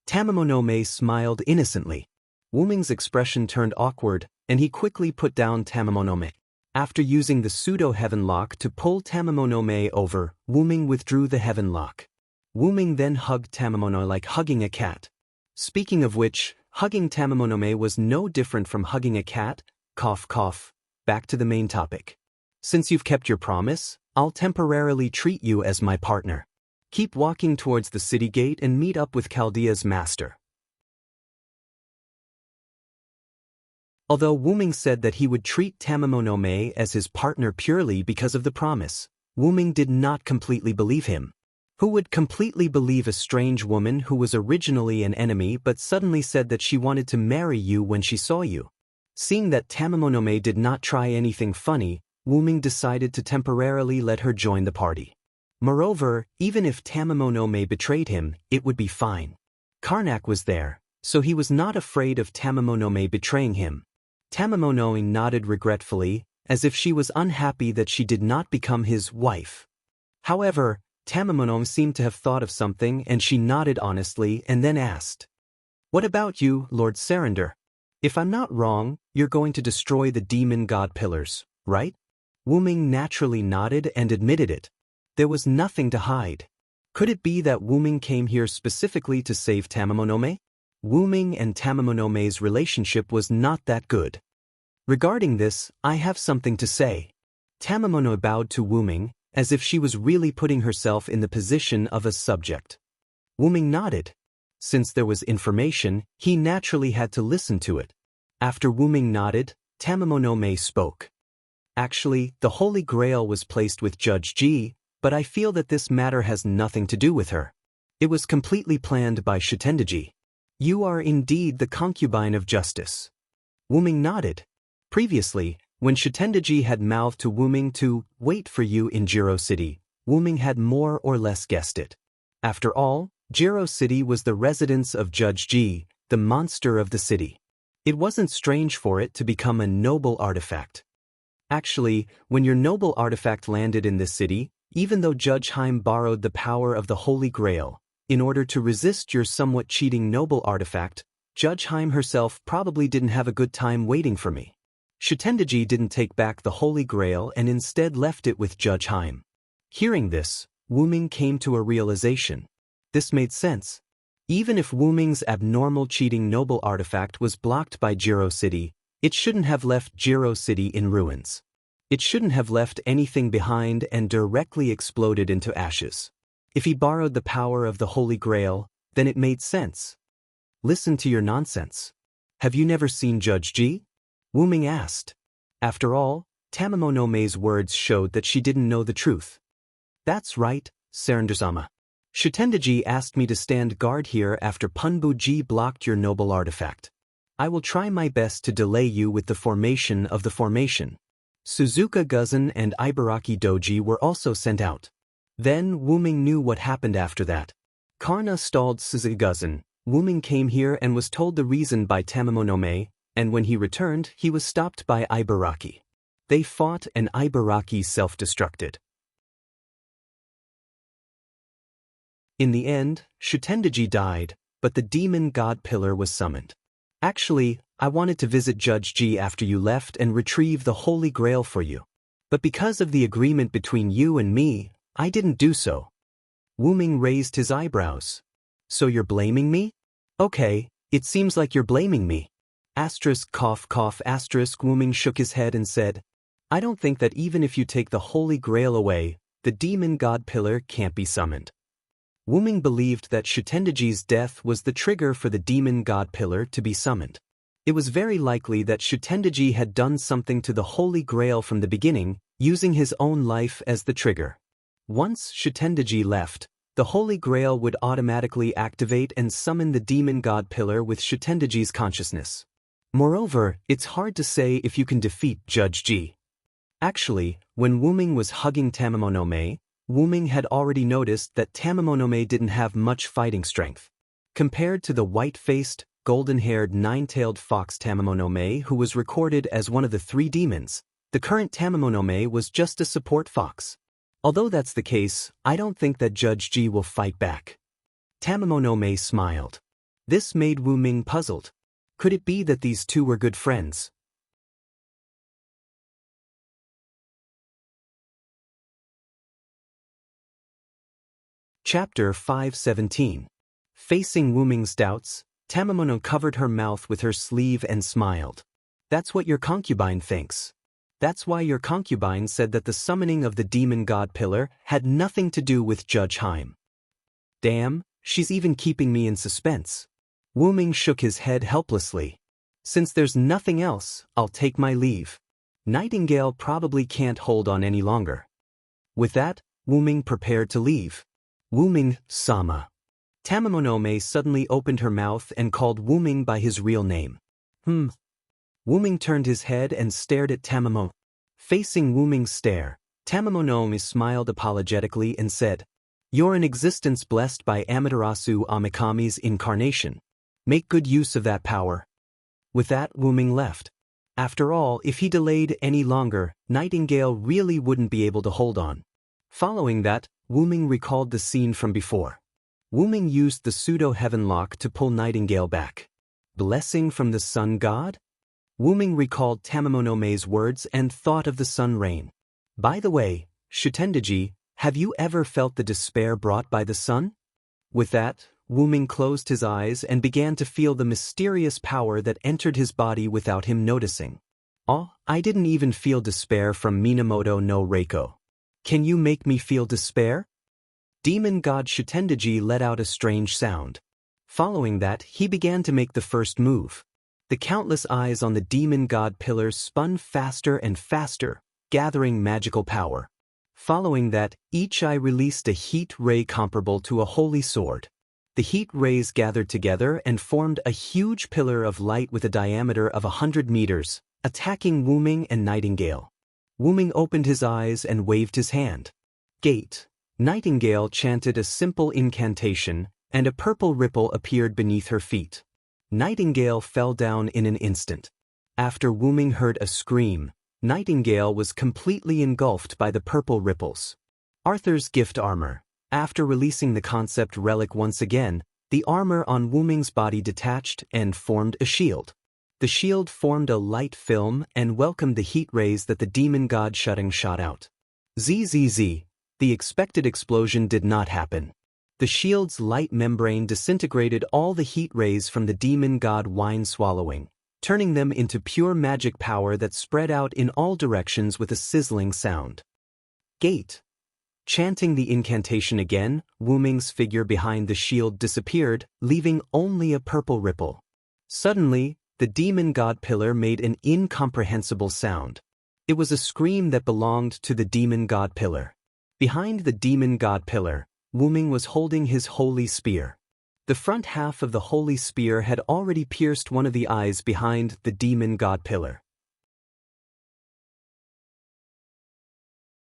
Tamamonome smiled innocently. Wu-ming's expression turned awkward, and he quickly put down Tamamonome. After using the pseudo-heaven lock to pull Tamamonome over, Wu-ming withdrew the heaven lock. Wu-ming then hugged Tamamonome like hugging a cat. Speaking of which, hugging Tamamonome was no different from hugging a cat. Cough cough. Back to the main topic. Since you've kept your promise, I'll temporarily treat you as my partner. Keep walking towards the city gate and meet up with Chaldea's master. Although Wu-ming said that he would treat Tamamonome as his partner purely because of the promise, Wu-ming did not completely believe him. Who would completely believe a strange woman who was originally an enemy but suddenly said that she wanted to marry you when she saw you? Seeing that Tamamonome did not try anything funny, Wu-ming decided to temporarily let her join the party. Moreover, even if Tamamonome betrayed him, it would be fine. Karnak was there, so he was not afraid of Tamamonome betraying him. Tamamonome nodded regretfully, as if she was unhappy that she did not become his wife. However, Tamamonome seemed to have thought of something and she nodded honestly and then asked, "What about you, Lord Sarandar? If I'm not wrong, you're going to destroy the demon god pillars, right?" Wu-ming naturally nodded and admitted it. There was nothing to hide. Could it be that Wu-ming came here specifically to save Tamamonome? Wu-ming and Tamamonome's relationship was not that good. Regarding this, I have something to say. Tamamonome bowed to Wu-ming, as if she was really putting herself in the position of a subject. Wu-ming nodded. Since there was information, he naturally had to listen to it. After Wu-ming nodded, Tamamonome spoke. "Actually, the Holy Grail was placed with Judge Ji, but I feel that this matter has nothing to do with her. It was completely planned by Shitendaji. You are indeed the concubine of justice." Wu-ming nodded. Previously, when Shitendaji had mouthed to Wu-ming to wait for you in Jiro City, Wu-ming had more or less guessed it. After all, Jiro City was the residence of Judge Ji, the monster of the city. It wasn't strange for it to become a noble artifact. Actually, when your noble artifact landed in this city, even though Judge Haim borrowed the power of the Holy Grail, in order to resist your somewhat cheating noble artifact, Judge Haim herself probably didn't have a good time waiting for me. Shutendaji didn't take back the Holy Grail and instead left it with Judge Haim. Hearing this, Wu Ming came to a realization. This made sense. Even if Wu Ming's abnormal cheating noble artifact was blocked by Jiro City, it shouldn't have left Jiro City in ruins. It shouldn't have left anything behind and directly exploded into ashes. If he borrowed the power of the Holy Grail, then it made sense. Listen to your nonsense. Have you never seen Judge Ji? Wu Ming asked. After all, Tamamo no Mei's words showed that she didn't know the truth. That's right, Sarandasama. Shutendaji asked me to stand guard here after Punbu-ji blocked your noble artifact. I will try my best to delay you with the formation of the formation. Suzuka Guzan and Ibaraki Doji were also sent out. Then Wu Ming knew what happened after that. Karna stalled Suzuka Guzan. Wu Ming came here and was told the reason by Tamamo no Mei, and when he returned, he was stopped by Ibaraki. They fought and Ibaraki self-destructed. In the end, Shutendaji died, but the demon god pillar was summoned. Actually, I wanted to visit Judge Ji after you left and retrieve the Holy Grail for you. But because of the agreement between you and me, I didn't do so. Wu Ming raised his eyebrows. So you're blaming me? Okay, it seems like you're blaming me. Asterisk cough cough asterisk Wu Ming shook his head and said, I don't think that even if you take the Holy Grail away, the demon god pillar can't be summoned. Wu Ming believed that Shutendaji's death was the trigger for the demon god pillar to be summoned. It was very likely that Shutendaji had done something to the Holy Grail from the beginning, using his own life as the trigger. Once Shutendaji left, the Holy Grail would automatically activate and summon the demon god pillar with Shutendaji's consciousness. Moreover, it's hard to say if you can defeat Judge Ji. Actually, when Wu Ming was hugging Tamamo no Mei, Wu Ming had already noticed that Tamamo no Mei didn't have much fighting strength. Compared to the white-faced, golden-haired nine-tailed fox Tamamo no Mei who was recorded as one of the three demons, the current Tamamo no Mei was just a support fox. Although that's the case, I don't think that Judge Ji will fight back. Tamamo no Mei smiled. This made Wu Ming puzzled. Could it be that these two were good friends? Chapter 517. Facing Wu Ming's doubts, Tamamono covered her mouth with her sleeve and smiled. That's what your concubine thinks. That's why your concubine said that the summoning of the demon god pillar had nothing to do with Judge Haim. Damn, she's even keeping me in suspense. Wu Ming shook his head helplessly. Since there's nothing else, I'll take my leave. Nightingale probably can't hold on any longer. With that, Wu Ming prepared to leave. Wu Ming-sama. Tamamo no Mei suddenly opened her mouth and called Wu Ming by his real name. Wu Ming turned his head and stared at Tamamo. Facing Wu Ming's stare, Tamamo no Mei smiled apologetically and said, You're an existence blessed by Amaterasu Amikami's incarnation. Make good use of that power. With that, Wu Ming left. After all, if he delayed any longer, Nightingale really wouldn't be able to hold on. Following that, Wu Ming recalled the scene from before. Wu Ming used the pseudo-heaven lock to pull Nightingale back. Blessing from the sun god? Wu Ming recalled Tamamo no Mei's words and thought of the sun rain. By the way, Shutendaji, have you ever felt the despair brought by the sun? With that, Wu Ming closed his eyes and began to feel the mysterious power that entered his body without him noticing. Oh, I didn't even feel despair from Minamoto no Reiko. Can you make me feel despair? Demon god Shutendaji let out a strange sound. Following that, he began to make the first move. The countless eyes on the demon god pillar spun faster and faster, gathering magical power. Following that, each eye released a heat ray comparable to a holy sword. The heat rays gathered together and formed a huge pillar of light with a diameter of 100 meters, attacking Wu Ming and Nightingale. Wu Ming opened his eyes and waved his hand. Gate. Nightingale chanted a simple incantation, and a purple ripple appeared beneath her feet. Nightingale fell down in an instant. After Wu Ming heard a scream, Nightingale was completely engulfed by the purple ripples. Arthur's gift armor. After releasing the concept relic once again, the armor on Wu Ming's body detached and formed a shield. The shield formed a light film and welcomed the heat rays that the demon god Shutting shot out. Zzz. The expected explosion did not happen. The shield's light membrane disintegrated all the heat rays from the demon god wine swallowing, turning them into pure magic power that spread out in all directions with a sizzling sound. Gate. Chanting the incantation again, Wu Ming's figure behind the shield disappeared, leaving only a purple ripple. Suddenly, the demon god pillar made an incomprehensible sound. It was a scream that belonged to the demon god pillar. Behind the demon god pillar, Wu Ming was holding his holy spear. The front half of the holy spear had already pierced one of the eyes behind the demon god pillar.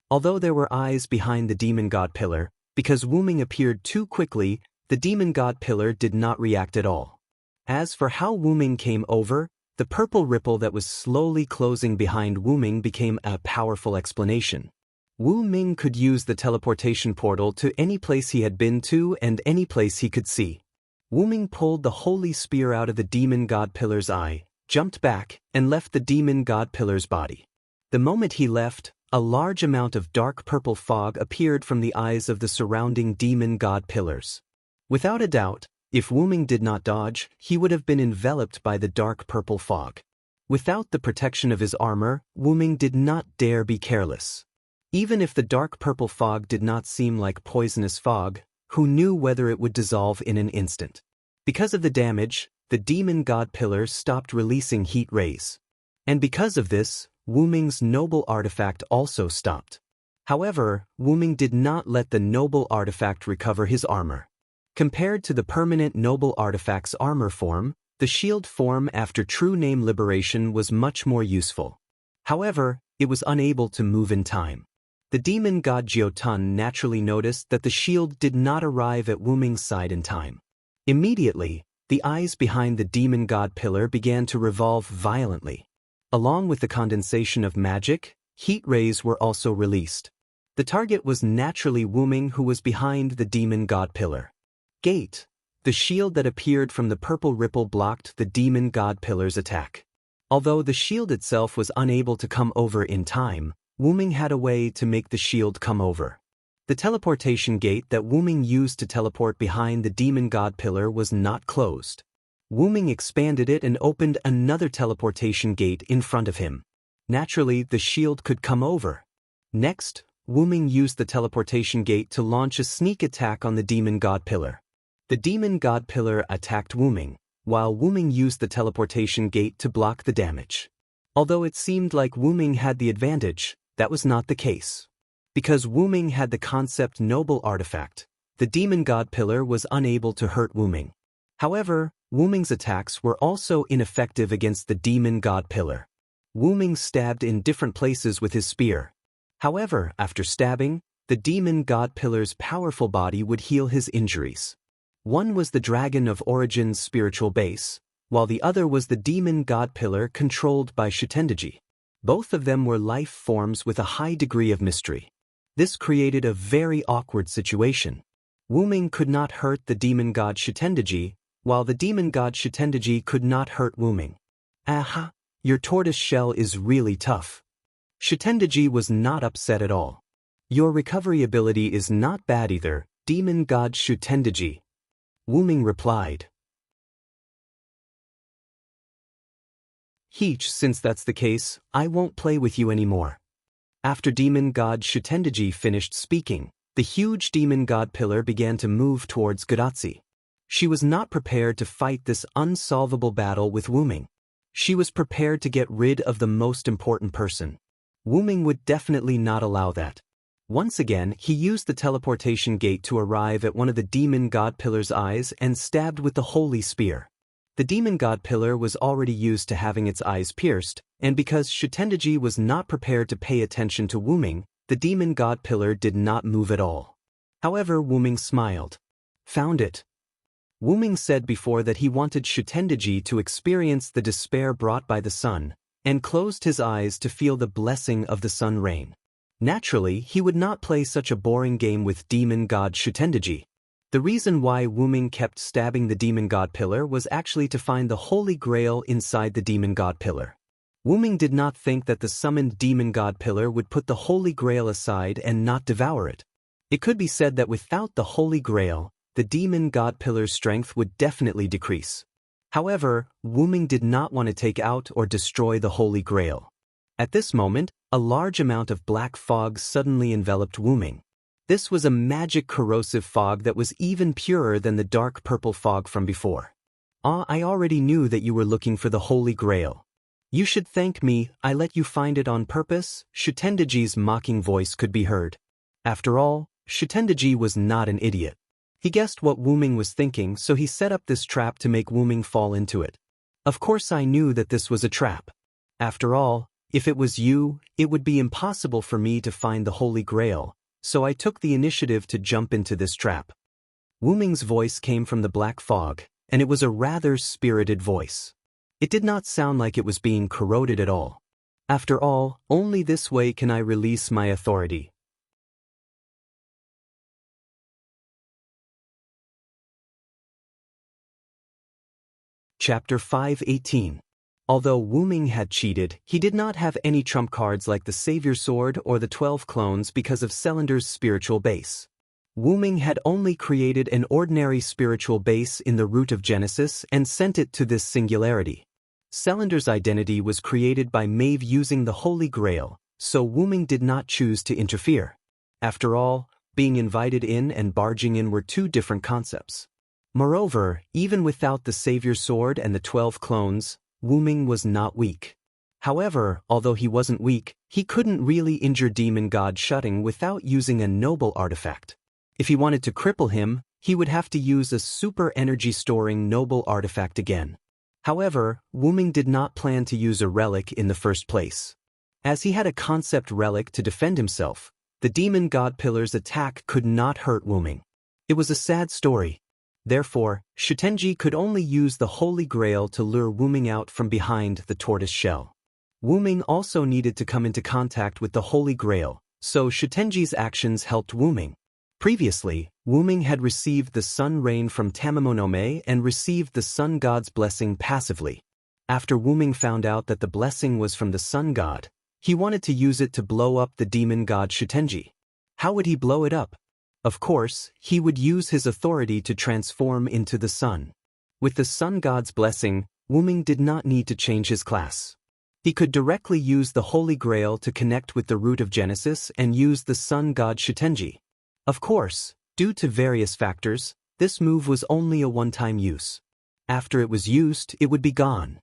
Although there were eyes behind the demon god pillar, because Wu Ming appeared too quickly, the demon god pillar did not react at all. As for how Wu Ming came over, the purple ripple that was slowly closing behind Wu Ming became a powerful explanation. Wu Ming could use the teleportation portal to any place he had been to and any place he could see. Wu Ming pulled the holy spear out of the demon god pillar's eye, jumped back, and left the demon god pillar's body. The moment he left, a large amount of dark purple fog appeared from the eyes of the surrounding demon god pillars. Without a doubt, if Wu Ming did not dodge, he would have been enveloped by the dark purple fog. Without the protection of his armor, Wu Ming did not dare be careless. Even if the dark purple fog did not seem like poisonous fog, who knew whether it would dissolve in an instant? Because of the damage, the demon god pillar stopped releasing heat rays. And because of this, Wu Ming's noble artifact also stopped. However, Wu Ming did not let the noble artifact recover his armor. Compared to the permanent noble artifact's armor form, the shield form after true name liberation was much more useful. However, it was unable to move in time. The demon god Jiotun naturally noticed that the shield did not arrive at Wu Ming's side in time. Immediately, the eyes behind the demon god pillar began to revolve violently. Along with the condensation of magic, heat rays were also released. The target was naturally Wu Ming, who was behind the demon god pillar. Gate. The shield that appeared from the purple ripple blocked the demon god pillar's attack. Although the shield itself was unable to come over in time, Wu Ming had a way to make the shield come over. The teleportation gate that Wu Ming used to teleport behind the demon god pillar was not closed. Wu Ming expanded it and opened another teleportation gate in front of him. Naturally, the shield could come over. Next, Wu Ming used the teleportation gate to launch a sneak attack on the demon god pillar. The demon god pillar attacked Wu Ming, while Wu Ming used the teleportation gate to block the damage. Although it seemed like Wu Ming had the advantage, that was not the case. Because Wu Ming had the concept noble artifact, the demon god pillar was unable to hurt Wu Ming. However, Wu Ming's attacks were also ineffective against the demon god pillar. Wu Ming stabbed in different places with his spear. However, after stabbing, the demon god pillar's powerful body would heal his injuries. One was the Dragon of Origin's spiritual base, while the other was the demon god pillar controlled by Shitendaji. Both of them were life forms with a high degree of mystery. This created a very awkward situation. Wu Ming could not hurt the demon god Shitendaji, while the demon god Shitendaji could not hurt Wu Ming. Aha, your tortoise shell is really tough. Shitendaji was not upset at all. Your recovery ability is not bad either, demon god Shitendaji. Wu Ming replied. Heech, since that's the case, I won't play with you anymore. After demon god Shitendaji finished speaking, the huge demon god pillar began to move towards Gadatsi. She was not prepared to fight this unsolvable battle with Wu Ming. She was prepared to get rid of the most important person. Wu Ming would definitely not allow that. Once again, he used the teleportation gate to arrive at one of the demon god pillar's eyes and stabbed with the holy spear. The demon god pillar was already used to having its eyes pierced, and because Shitendaji was not prepared to pay attention to Wu Ming, the demon god pillar did not move at all. However, Wu Ming smiled. Found it. Wu Ming said before that he wanted Shitendaji to experience the despair brought by the sun, and closed his eyes to feel the blessing of the sun rain. Naturally, he would not play such a boring game with demon god Shitendaji. The reason why Wu-Ming kept stabbing the demon god pillar was actually to find the holy grail inside the demon god pillar. Wu-Ming did not think that the summoned demon god pillar would put the holy grail aside and not devour it. It could be said that without the holy grail, the demon god pillar's strength would definitely decrease. However, Wu-Ming did not want to take out or destroy the holy grail. At this moment, a large amount of black fog suddenly enveloped Wu-Ming. This was a magic corrosive fog that was even purer than the dark purple fog from before. I already knew that you were looking for the holy grail. You should thank me, I let you find it on purpose. Shutendaji's mocking voice could be heard. After all, Shutendaji was not an idiot. He guessed what Wu-Ming was thinking, so he set up this trap to make Wu-Ming fall into it. Of course I knew that this was a trap. After all, if it was you, it would be impossible for me to find the holy grail, so I took the initiative to jump into this trap. Wu-Ming's voice came from the black fog, and it was a rather spirited voice. It did not sound like it was being corroded at all. After all, only this way can I release my authority. Chapter 5:18. Although Wu-Ming had cheated, he did not have any trump cards like the Savior Sword or the 12 clones because of Celander's spiritual base. Wu-Ming had only created an ordinary spiritual base in the root of Genesis and sent it to this singularity. Celander's identity was created by Maeve using the Holy Grail, so Wu-Ming did not choose to interfere. After all, being invited in and barging in were two different concepts. Moreover, even without the Savior Sword and the 12 clones, Wu-Ming was not weak. However, although he wasn't weak, he couldn't really injure Demon God Shutting without using a noble artifact. If he wanted to cripple him, he would have to use a super energy-storing noble artifact again. However, Wu-Ming did not plan to use a relic in the first place. As he had a concept relic to defend himself, the Demon God Pillar's attack could not hurt Wu-Ming. It was a sad story. Therefore, Shutenji could only use the Holy Grail to lure Wu-Ming out from behind the tortoise shell. Wu-Ming also needed to come into contact with the Holy Grail, so Shutenji's actions helped Wu-Ming. Previously, Wu-Ming had received the Sun Rain from Tamamonome and received the Sun God's blessing passively. After Wu-Ming found out that the blessing was from the Sun God, he wanted to use it to blow up the demon god Shutenji. How would he blow it up? Of course, he would use his authority to transform into the sun. With the Sun God's blessing, Wu-Ming did not need to change his class. He could directly use the Holy Grail to connect with the root of Genesis and use the Sun God Shutenji. Of course, due to various factors, this move was only a one-time use. After it was used, it would be gone.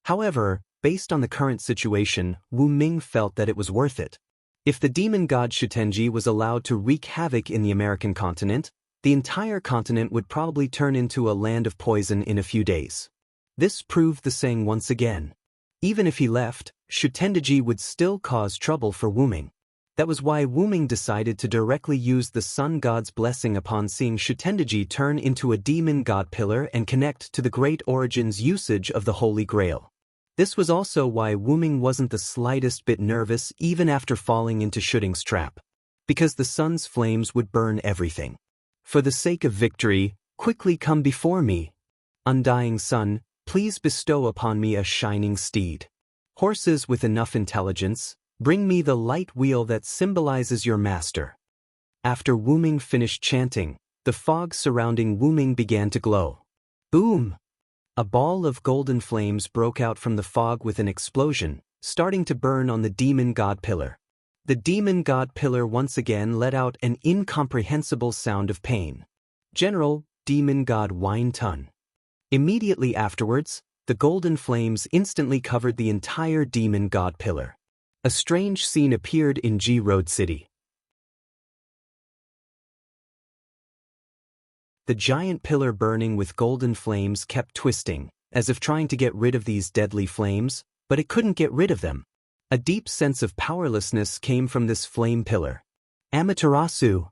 However, based on the current situation, Wu-Ming felt that it was worth it. If the demon god Shutenji was allowed to wreak havoc in the American continent, the entire continent would probably turn into a land of poison in a few days. This proved the saying once again. Even if he left, Shutenji would still cause trouble for Wu-Ming. That was why Wu-Ming decided to directly use the Sun God's blessing upon seeing Shutenji turn into a demon god pillar and connect to the Great Origin's usage of the Holy Grail. This was also why Wu-Ming wasn't the slightest bit nervous even after falling into Shuting's trap. Because the sun's flames would burn everything. For the sake of victory, quickly come before me. Undying sun, please bestow upon me a shining steed. Horses with enough intelligence, bring me the light wheel that symbolizes your master. After Wu-Ming finished chanting, the fog surrounding Wu-Ming began to glow. Boom! A ball of golden flames broke out from the fog with an explosion, starting to burn on the demon god pillar. The demon god pillar once again let out an incomprehensible sound of pain. General, demon god Wine Tun. Immediately afterwards, the golden flames instantly covered the entire demon god pillar. A strange scene appeared in G Road City. The giant pillar burning with golden flames kept twisting, as if trying to get rid of these deadly flames, but it couldn't get rid of them. A deep sense of powerlessness came from this flame pillar. Amaterasu!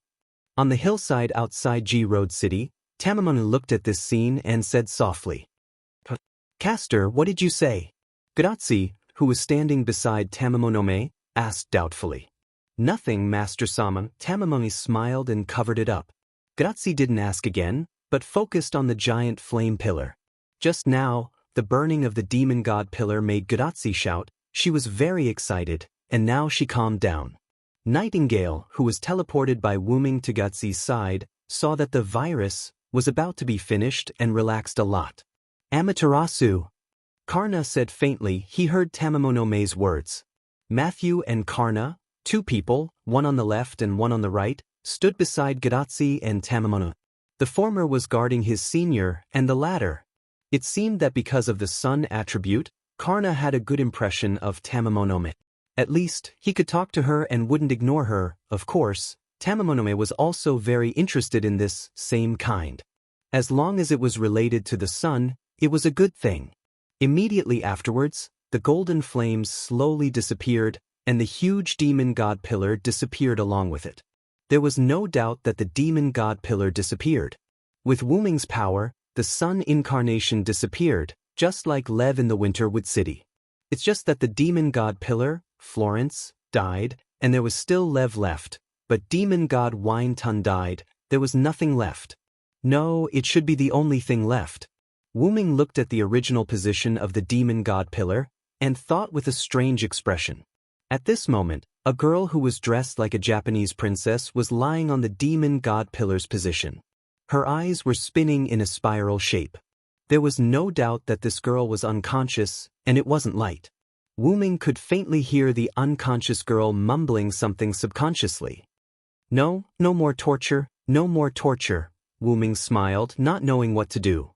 On the hillside outside G Road City, Tamamon looked at this scene and said softly. Caster, what did you say? Gratzi, who was standing beside Tamamonome, asked doubtfully. Nothing, Master Sama. Tamamoni smiled and covered it up. Grazzi didn't ask again, but focused on the giant flame pillar. Just now, the burning of the demon god pillar made Grazzi shout. She was very excited, and now she calmed down. Nightingale, who was teleported by Wuming to Grazzi's side, saw that the virus was about to be finished and relaxed a lot. Amaterasu. Karna said faintly. He heard Tamamonome's words. Matthew and Karna, two people, one on the left and one on the right, stood beside Grazzi and Tamamono. The former was guarding his senior, and the latter. It seemed that because of the sun attribute, Karna had a good impression of Tamamonome. At least, he could talk to her and wouldn't ignore her. Of course, Tamamonome was also very interested in this same kind. As long as it was related to the sun, it was a good thing. Immediately afterwards, the golden flames slowly disappeared, and the huge demon god pillar disappeared along with it. There was no doubt that the demon god pillar disappeared. With Wuming's power, the sun incarnation disappeared, just like Lev in the Winterwood City. It's just that the demon god pillar, Florence, died, and there was still Lev left, but demon god Winetun died. There was nothing left. No, it should be the only thing left. Wuming looked at the original position of the demon god pillar, and thought with a strange expression. At this moment, a girl who was dressed like a Japanese princess was lying on the demon god pillar's position. Her eyes were spinning in a spiral shape. There was no doubt that this girl was unconscious, and it wasn't light. Wuming could faintly hear the unconscious girl mumbling something subconsciously. No, no more torture, no more torture, Wuming smiled, not knowing what to do.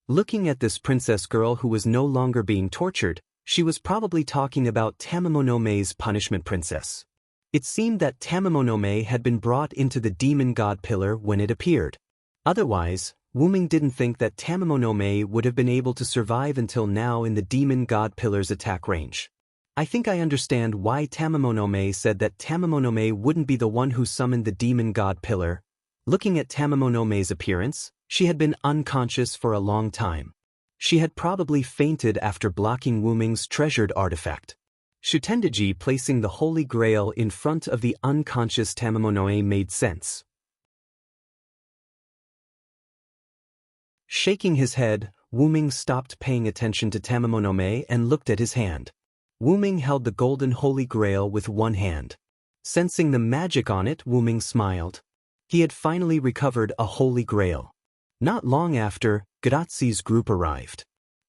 Looking at this princess girl who was no longer being tortured, she was probably talking about Tamamonome's punishment princess. It seemed that Tamamonome had been brought into the demon god pillar when it appeared. Otherwise, Wuming didn't think that Tamamonome would have been able to survive until now in the demon god pillar's attack range. I think I understand why Tamamonome said that Tamamonome wouldn't be the one who summoned the demon god pillar. Looking at Tamamonome's appearance, she had been unconscious for a long time. She had probably fainted after blocking Wuming's treasured artifact. Shutendaji placing the Holy Grail in front of the unconscious Tamamonome made sense. Shaking his head, Wuming stopped paying attention to Tamamonome and looked at his hand. Wuming held the golden Holy Grail with one hand. Sensing the magic on it, Wuming smiled. He had finally recovered a Holy Grail. Not long after, Grazzi's group arrived.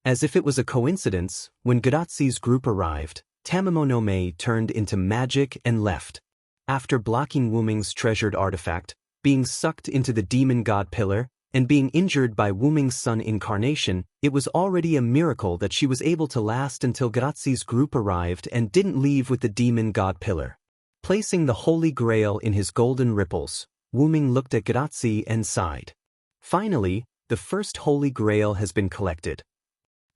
As if it was a coincidence, when Grazzi's group arrived, Tamamonome turned into magic and left. After blocking Wuming's treasured artifact, being sucked into the demon god pillar, and being injured by Wuming's sun incarnation, it was already a miracle that she was able to last until Grazzi's group arrived and didn't leave with the demon god pillar. Placing the Holy Grail in his golden ripples, Wuming looked at Grazzi and sighed. Finally, the first Holy Grail has been collected.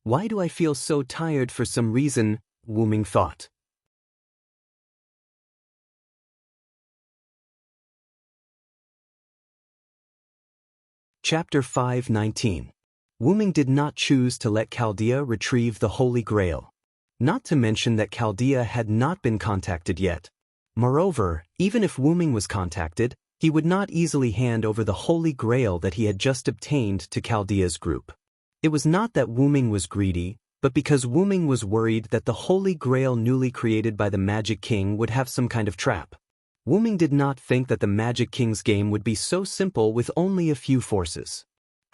Why do I feel so tired for some reason? Wuming thought. Chapter 5:19. Wuming did not choose to let Chaldea retrieve the Holy Grail. Not to mention that Chaldea had not been contacted yet. Moreover, even if Wuming was contacted, he would not easily hand over the Holy Grail that he had just obtained to Chaldea's group. It was not that Wuming was greedy, but because Wuming was worried that the Holy Grail newly created by the Magic King would have some kind of trap. Wuming did not think that the Magic King's game would be so simple with only a few forces.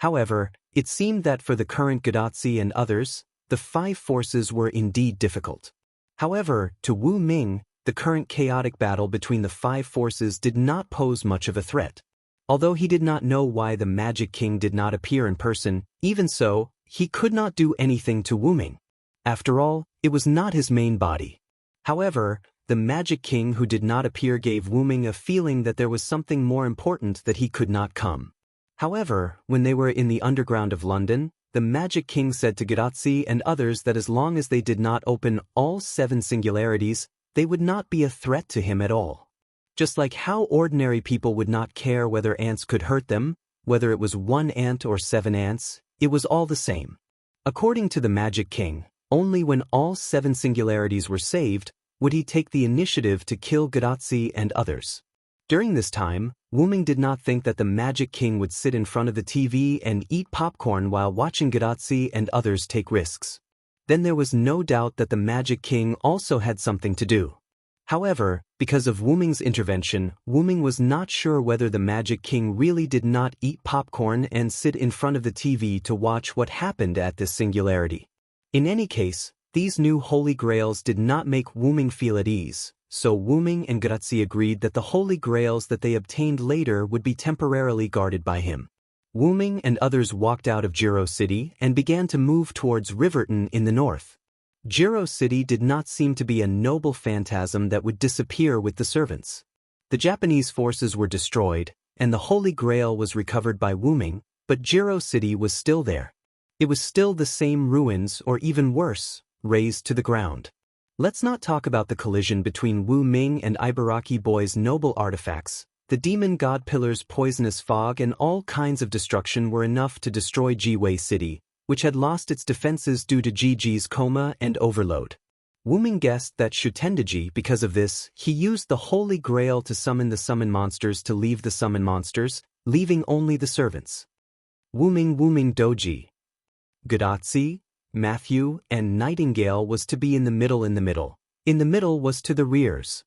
However, it seemed that for the current Grazzi and others, the 5 forces were indeed difficult. However, to Wu Ming, the current chaotic battle between the 5 forces did not pose much of a threat. Although he did not know why the Magic King did not appear in person, even so, he could not do anything to Wu Ming. After all, it was not his main body. However, the Magic King who did not appear gave Wu Ming a feeling that there was something more important that he could not come. However, when they were in the underground of London, the Magic King said to Grazzi and others that as long as they did not open all 7 singularities, they would not be a threat to him at all. Just like how ordinary people would not care whether ants could hurt them, whether it was 1 ant or 7 ants, it was all the same. According to the Magic King, only when all 7 singularities were saved would he take the initiative to kill Grazzi and others. During this time, Wuming did not think that the Magic King would sit in front of the TV and eat popcorn while watching Gadotsi and others take risks. Then there was no doubt that the Magic King also had something to do. However, because of Wuming's intervention, Wuming was not sure whether the Magic King really did not eat popcorn and sit in front of the TV to watch what happened at this singularity. In any case, these new Holy Grails did not make Wuming feel at ease, so Wuming and Gadotsi agreed that the Holy Grails that they obtained later would be temporarily guarded by him. Wuming and others walked out of Jiro City and began to move towards Riverton in the north. Jiro City did not seem to be a noble phantasm that would disappear with the servants. The Japanese forces were destroyed, and the Holy Grail was recovered by Wuming, but Jiro City was still there. It was still the same ruins, or even worse, razed to the ground. Let's not talk about the collision between Wu Ming and Ibaraki Boy's noble artifacts. The demon god pillars, poisonous fog, and all kinds of destruction were enough to destroy Jiwei City, which had lost its defenses due to Jiji's coma and overload. Wuming guessed that Shutendaji, because of this, he used the Holy Grail to summon the summon monsters to leave the summon monsters, leaving only the servants. Wuming Doji. Gadotsi, Matthew, and Nightingale was to be in the middle. In the middle was to the rears.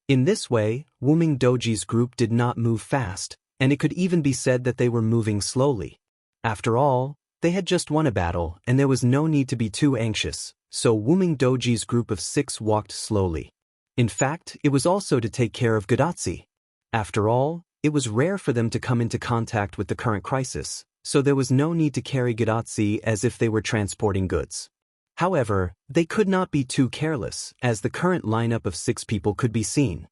In this way, Wuming Doji's group did not move fast, and it could even be said that they were moving slowly. After all, they had just won a battle, and there was no need to be too anxious, so Wuming Doji's group of 6 walked slowly. In fact, it was also to take care of Gadotsi. After all, it was rare for them to come into contact with the current crisis, so there was no need to carry Gadotsi as if they were transporting goods. However, they could not be too careless, as the current lineup of 6 people could be seen.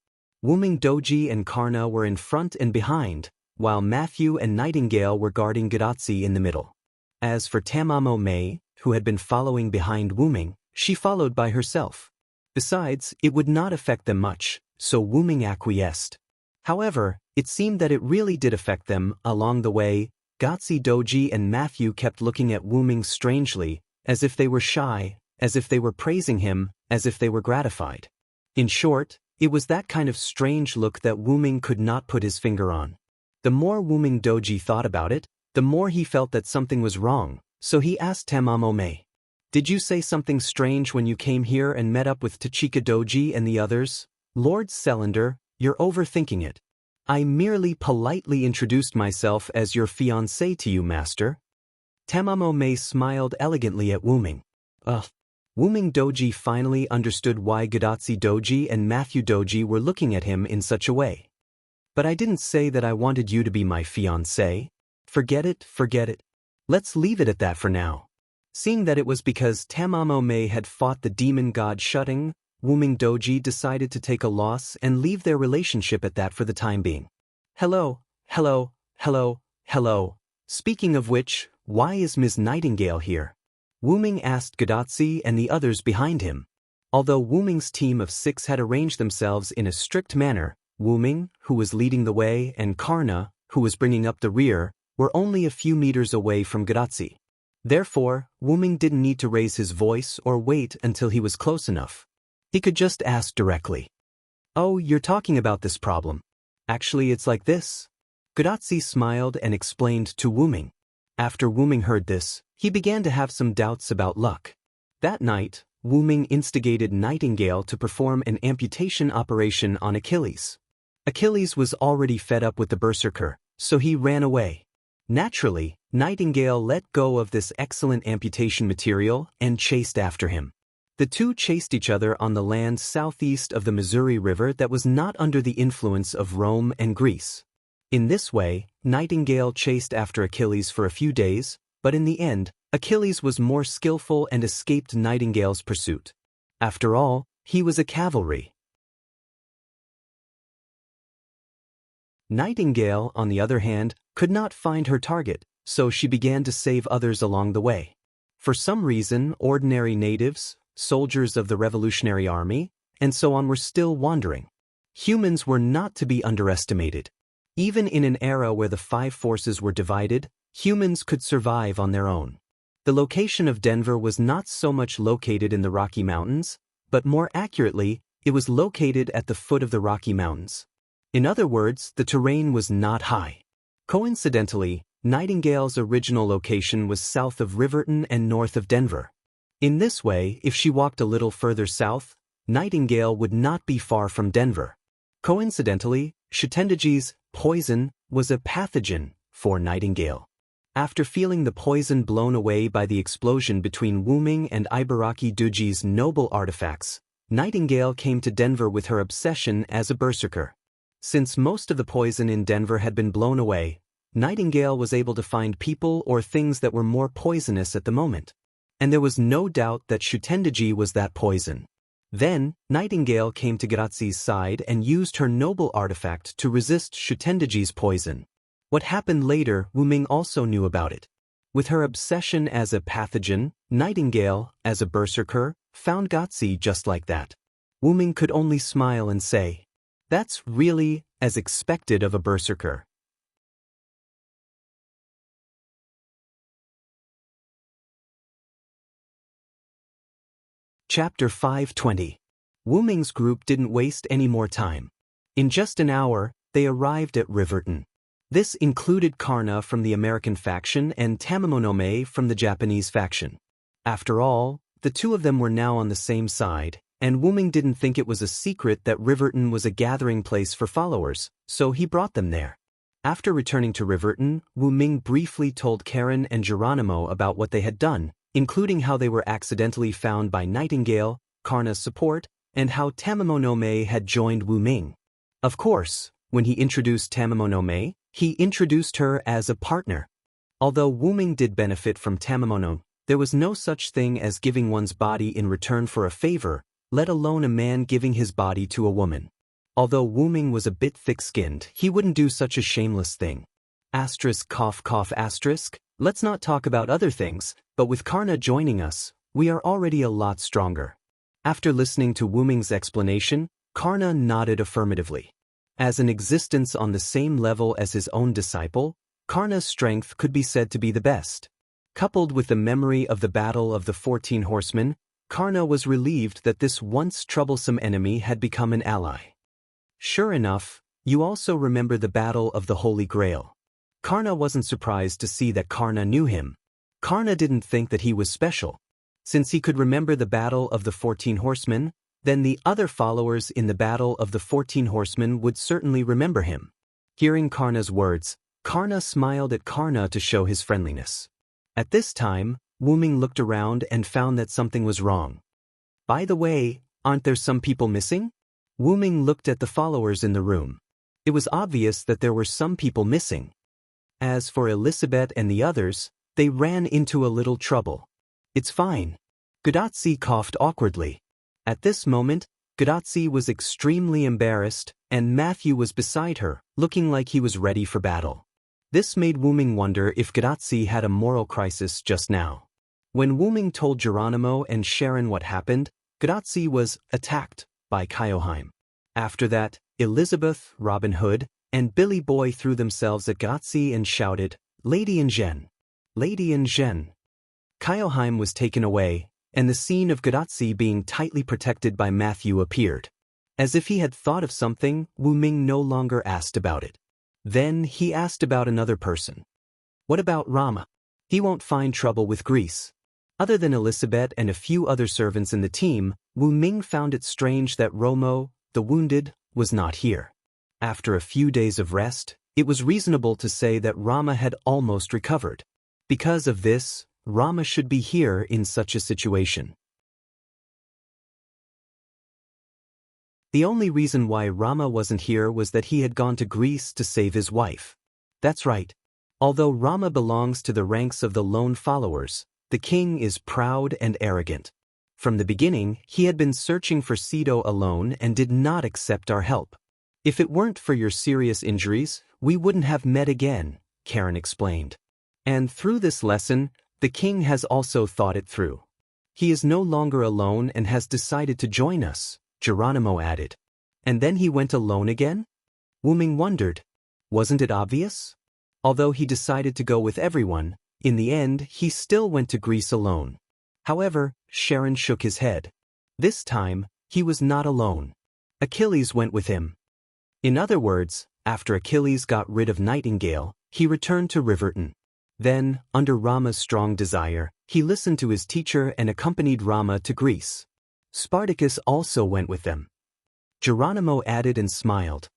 Wuming Doji and Karna were in front and behind, while Matthew and Nightingale were guarding Gadotsi in the middle. As for Tamamo Mei, who had been following behind Wuming, she followed by herself. Besides, it would not affect them much, so Wuming acquiesced. However, it seemed that it really did affect them. Along the way, Gatsi Doji and Matthew kept looking at Wuming strangely, as if they were shy, as if they were praising him, as if they were gratified. In short, it was that kind of strange look that Wuming could not put his finger on. The more Wuming Doji thought about it, the more he felt that something was wrong, so he asked Tamamo Mei, "Did you say something strange when you came here and met up with Tachika Doji and the others?" "Lord Celander, you're overthinking it. I merely politely introduced myself as your fiancé to you, master." Tamamo Mei smiled elegantly at Wuming. Wuming Doji finally understood why Gadotsi Doji and Matthew Doji were looking at him in such a way. "But I didn't say that I wanted you to be my fiancé. Forget it. Let's leave it at that for now." Seeing that it was because Tamamo Mei had fought the demon god Shutting, Wuming Doji decided to take a loss and leave their relationship at that for the time being. Hello. Speaking of which, why is Ms. Nightingale here?" Wuming asked Gadotsi and the others behind him. Although Wuming's team of 6 had arranged themselves in a strict manner, Wuming, who was leading the way, and Karna, who was bringing up the rear, were only a few meters away from Gadotsi. Therefore, Wuming didn't need to raise his voice or wait until he was close enough. He could just ask directly. "Oh, you're talking about this problem. Actually, it's like this." Gadotsi smiled and explained to Wuming. After Wuming heard this, he began to have some doubts about luck. That night, Wuming instigated Nightingale to perform an amputation operation on Achilles. Achilles was already fed up with the berserker, so he ran away. Naturally, Nightingale let go of this excellent amputation material and chased after him. The two chased each other on the land southeast of the Missouri River that was not under the influence of Rome and Greece. In this way, Nightingale chased after Achilles for a few days, but in the end, Achilles was more skillful and escaped Nightingale's pursuit. After all, he was a cavalry. Nightingale, on the other hand, could not find her target, so she began to save others along the way. For some reason, ordinary natives, soldiers of the Revolutionary Army, and so on were still wandering. Humans were not to be underestimated. Even in an era where the 5 forces were divided, humans could survive on their own. The location of Denver was not so much located in the Rocky Mountains, but more accurately, It was located at the foot of the Rocky Mountains. In other words, the terrain was not high. Coincidentally, Nightingale's original location was south of Riverton and north of Denver. In this way, if she walked a little further south, Nightingale would not be far from Denver. Coincidentally, Shutendaji's poison was a pathogen for Nightingale. After feeling the poison blown away by the explosion between Wuming and Ibaraki Duji's noble artifacts, Nightingale came to Denver with her obsession as a berserker. Since most of the poison in Denver had been blown away, Nightingale was able to find people or things that were more poisonous at the moment. And there was no doubt that Shutendaji was that poison. Then, Nightingale came to Garatsi's side and used her noble artifact to resist Shutendaji's poison. What happened later, Wuming also knew about it. With her obsession as a pathogen, Nightingale, as a berserker, found Gotzi just like that. Wuming could only smile and say, "That's really as expected of a berserker." Chapter 520. Wuming's group didn't waste any more time. In just an hour, they arrived at Riverton. This included Karna from the American faction and Tamamonome from the Japanese faction. After all, the two of them were now on the same side, and Wuming didn't think it was a secret that Riverton was a gathering place for followers, so he brought them there. After returning to Riverton, Wuming briefly told Karen and Geronimo about what they had done, including how they were accidentally found by Nightingale, Karna's support, and how Tamamonome had joined Wuming. Of course, when he introduced Tamamonome, he introduced her as a partner. Although Wuming did benefit from Tamamono, there was no such thing as giving one's body in return for a favor, let alone a man giving his body to a woman. Although Wuming was a bit thick-skinned, he wouldn't do such a shameless thing. Asterisk cough cough asterisk, let's not talk about other things, but with Karna joining us, we are already a lot stronger. After listening to Wuming's explanation, Karna nodded affirmatively. As an existence on the same level as his own disciple, Karna's strength could be said to be the best. Coupled with the memory of the Battle of the 14 Horsemen, Karna was relieved that this once troublesome enemy had become an ally. Sure enough, you also remember the Battle of the Holy Grail. Karna wasn't surprised to see that Karna knew him. Karna didn't think that he was special. Since he could remember the Battle of the 14 Horsemen, then the other followers in the Battle of the 14 Horsemen would certainly remember him. Hearing Karna's words, Karna smiled at Karna to show his friendliness. At this time, Wuming looked around and found that something was wrong. By the way, aren't there some people missing? Wuming looked at the followers in the room. It was obvious that there were some people missing. As for Elizabeth and the others, they ran into a little trouble. It's fine. Gadazi coughed awkwardly. At this moment, Gadazi was extremely embarrassed, and Matthew was beside her, looking like he was ready for battle. This made Wuming wonder if Gadazi had a moral crisis just now. When Wuming told Geronimo and Sharon what happened, Gadazi was attacked by Kyoheim. After that, Elizabeth, Robin Hood, and Billy Boy threw themselves at Gadazi and shouted, "Lady Ingen! Lady Ingen!" Kyoheim was taken away, and the scene of Gadazi being tightly protected by Matthew appeared. As if he had thought of something, Wuming no longer asked about it. Then he asked about another person. What about Rama? He won't find trouble with Greece. Other than Elizabeth and a few other servants in the team, Wuming found it strange that Romo, the wounded, was not here. After a few days of rest, it was reasonable to say that Rama had almost recovered. Because of this, Rama should be here in such a situation. The only reason why Rama wasn't here was that he had gone to Greece to save his wife. That's right. Although Rama belongs to the ranks of the lone followers, the king is proud and arrogant. From the beginning, he had been searching for Cedo alone and did not accept our help. If it weren't for your serious injuries, we wouldn't have met again, Karen explained. And through this lesson, the king has also thought it through. He is no longer alone and has decided to join us, Geronimo added. And then he went alone again? Wuming wondered. Wasn't it obvious? Although he decided to go with everyone, in the end he still went to Greece alone. However, Sharon shook his head. This time, he was not alone. Achilles went with him. In other words, after Achilles got rid of Nightingale, he returned to Riverton. Then, under Rama's strong desire, he listened to his teacher and accompanied Rama to Greece. Spartacus also went with them. Geronimo added and smiled.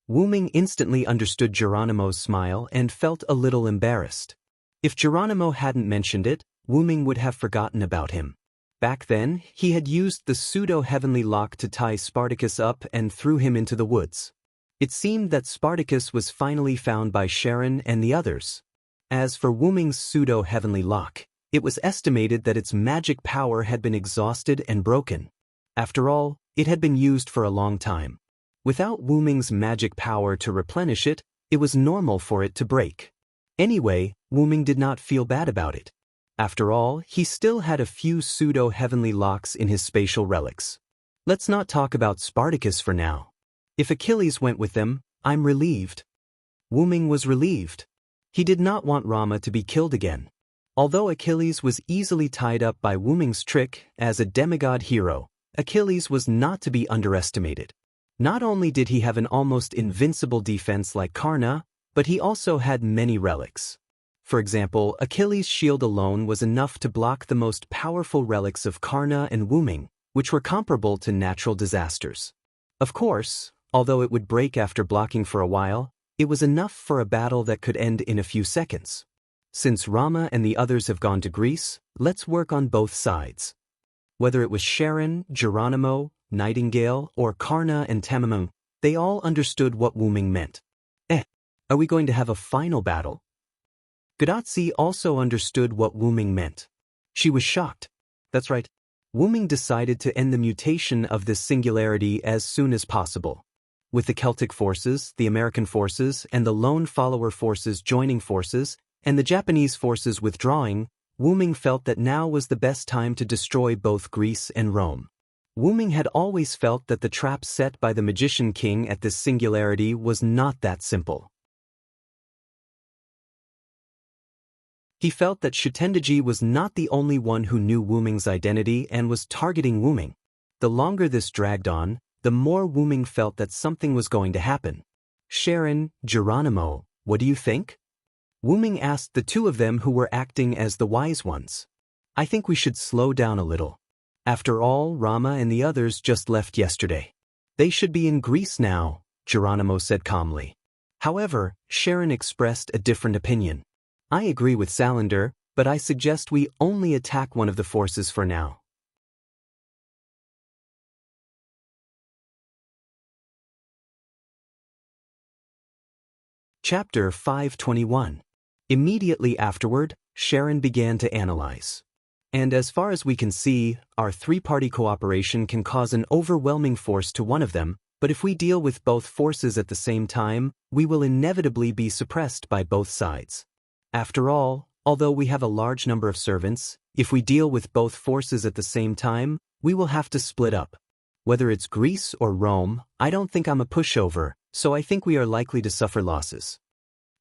Wu Ming instantly understood Geronimo's smile and felt a little embarrassed. If Geronimo hadn't mentioned it, Wu Ming would have forgotten about him. Back then, he had used the pseudo-heavenly lock to tie Spartacus up and threw him into the woods. It seemed that Spartacus was finally found by Sharon and the others. As for Wu Ming's pseudo-heavenly lock, it was estimated that its magic power had been exhausted and broken. After all, it had been used for a long time. Without Wu Ming's magic power to replenish it, it was normal for it to break. Anyway, Wu Ming did not feel bad about it. After all, he still had a few pseudo-heavenly locks in his spatial relics. Let's not talk about Spartacus for now. If Achilles went with them, I'm relieved. Wu Ming was relieved. He did not want Rama to be killed again. Although Achilles was easily tied up by Wu Ming's trick as a demigod hero, Achilles was not to be underestimated. Not only did he have an almost invincible defense like Karna, but he also had many relics. For example, Achilles' shield alone was enough to block the most powerful relics of Karna and Wu Ming, which were comparable to natural disasters. Of course, although it would break after blocking for a while, it was enough for a battle that could end in a few seconds. Since Rama and the others have gone to Greece, let's work on both sides. Whether it was Sharon, Geronimo, Nightingale, or Karna and Tamamu, they all understood what Wu Ming meant. Are we going to have a final battle? Gadotsi also understood what Wu Ming meant. She was shocked. That's right. Wu Ming decided to end the mutation of this singularity as soon as possible. With the Celtic forces, the American forces, and the lone follower forces joining forces, and the Japanese forces withdrawing, Wu Ming felt that now was the best time to destroy both Greece and Rome. Wu Ming had always felt that the trap set by the Magician King at this singularity was not that simple. He felt that Shutendaji was not the only one who knew Wu Ming's identity and was targeting Wu Ming. The longer this dragged on, the more Wu Ming felt that something was going to happen. Sharon, Geronimo, what do you think? Wu Ming asked the two of them who were acting as the wise ones. I think we should slow down a little. After all, Rama and the others just left yesterday. They should be in Greece now, Geronimo said calmly. However, Sharon expressed a different opinion. I agree with Salander, but I suggest we only attack one of the forces for now. Chapter 521. Immediately afterward, Sharon began to analyze. And as far as we can see, our three-party cooperation can cause an overwhelming force to one of them, but if we deal with both forces at the same time, we will inevitably be suppressed by both sides. After all, although we have a large number of servants, if we deal with both forces at the same time, we will have to split up. Whether it's Greece or Rome, I don't think I'm a pushover, so I think we are likely to suffer losses.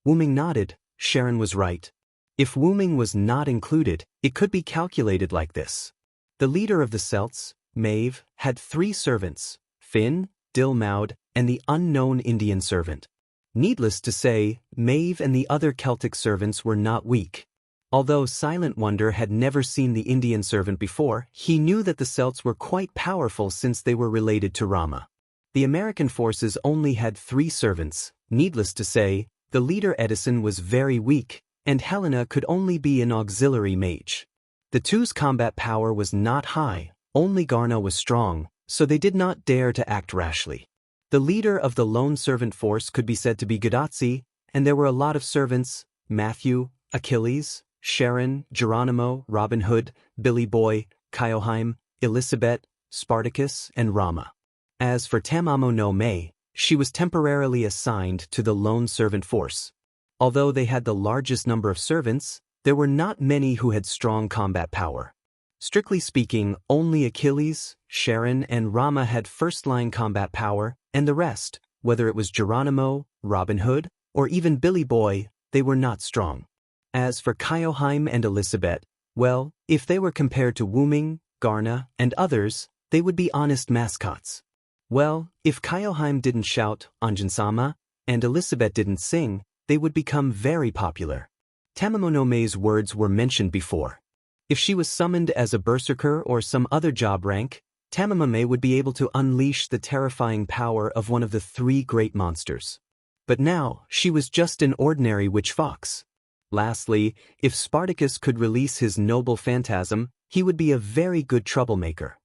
Wu Ming nodded. Sharon was right. If Wu Ming was not included, it could be calculated like this. The leader of the Celts, Maeve, had 3 servants, Finn, Dilmaud, and the unknown Indian servant. Needless to say, Maeve and the other Celtic servants were not weak. Although Silent Wonder had never seen the Indian servant before, he knew that the Celts were quite powerful since they were related to Rama. The American forces only had 3 servants. Needless to say, the leader Edison was very weak, and Helena could only be an auxiliary mage. The two's combat power was not high, only Garna was strong, so they did not dare to act rashly. The leader of the lone servant force could be said to be Gadotsi, and there were a lot of servants: Matthew, Achilles, Sharon, Geronimo, Robin Hood, Billy Boy, Kyoheim, Elizabeth, Spartacus, and Rama. As for Tamamo no Mae, she was temporarily assigned to the lone servant force. Although they had the largest number of servants, there were not many who had strong combat power. Strictly speaking, only Achilles, Sharon, and Rama had first-line combat power, and the rest, whether it was Geronimo, Robin Hood, or even Billy Boy, they were not strong. As for Kyoheim and Elizabeth, well, if they were compared to Wu Ming, Garna, and others, They would be honest mascots. Well, if Kyoheim didn't shout, Anjin-sama, and Elisabeth didn't sing, they would become very popular. Tamamonome's words were mentioned before. If she was summoned as a berserker or some other job rank, Tamamome would be able to unleash the terrifying power of one of the three great monsters. But now, she was just an ordinary witch fox. Lastly, if Spartacus could release his noble phantasm, he would be a very good troublemaker.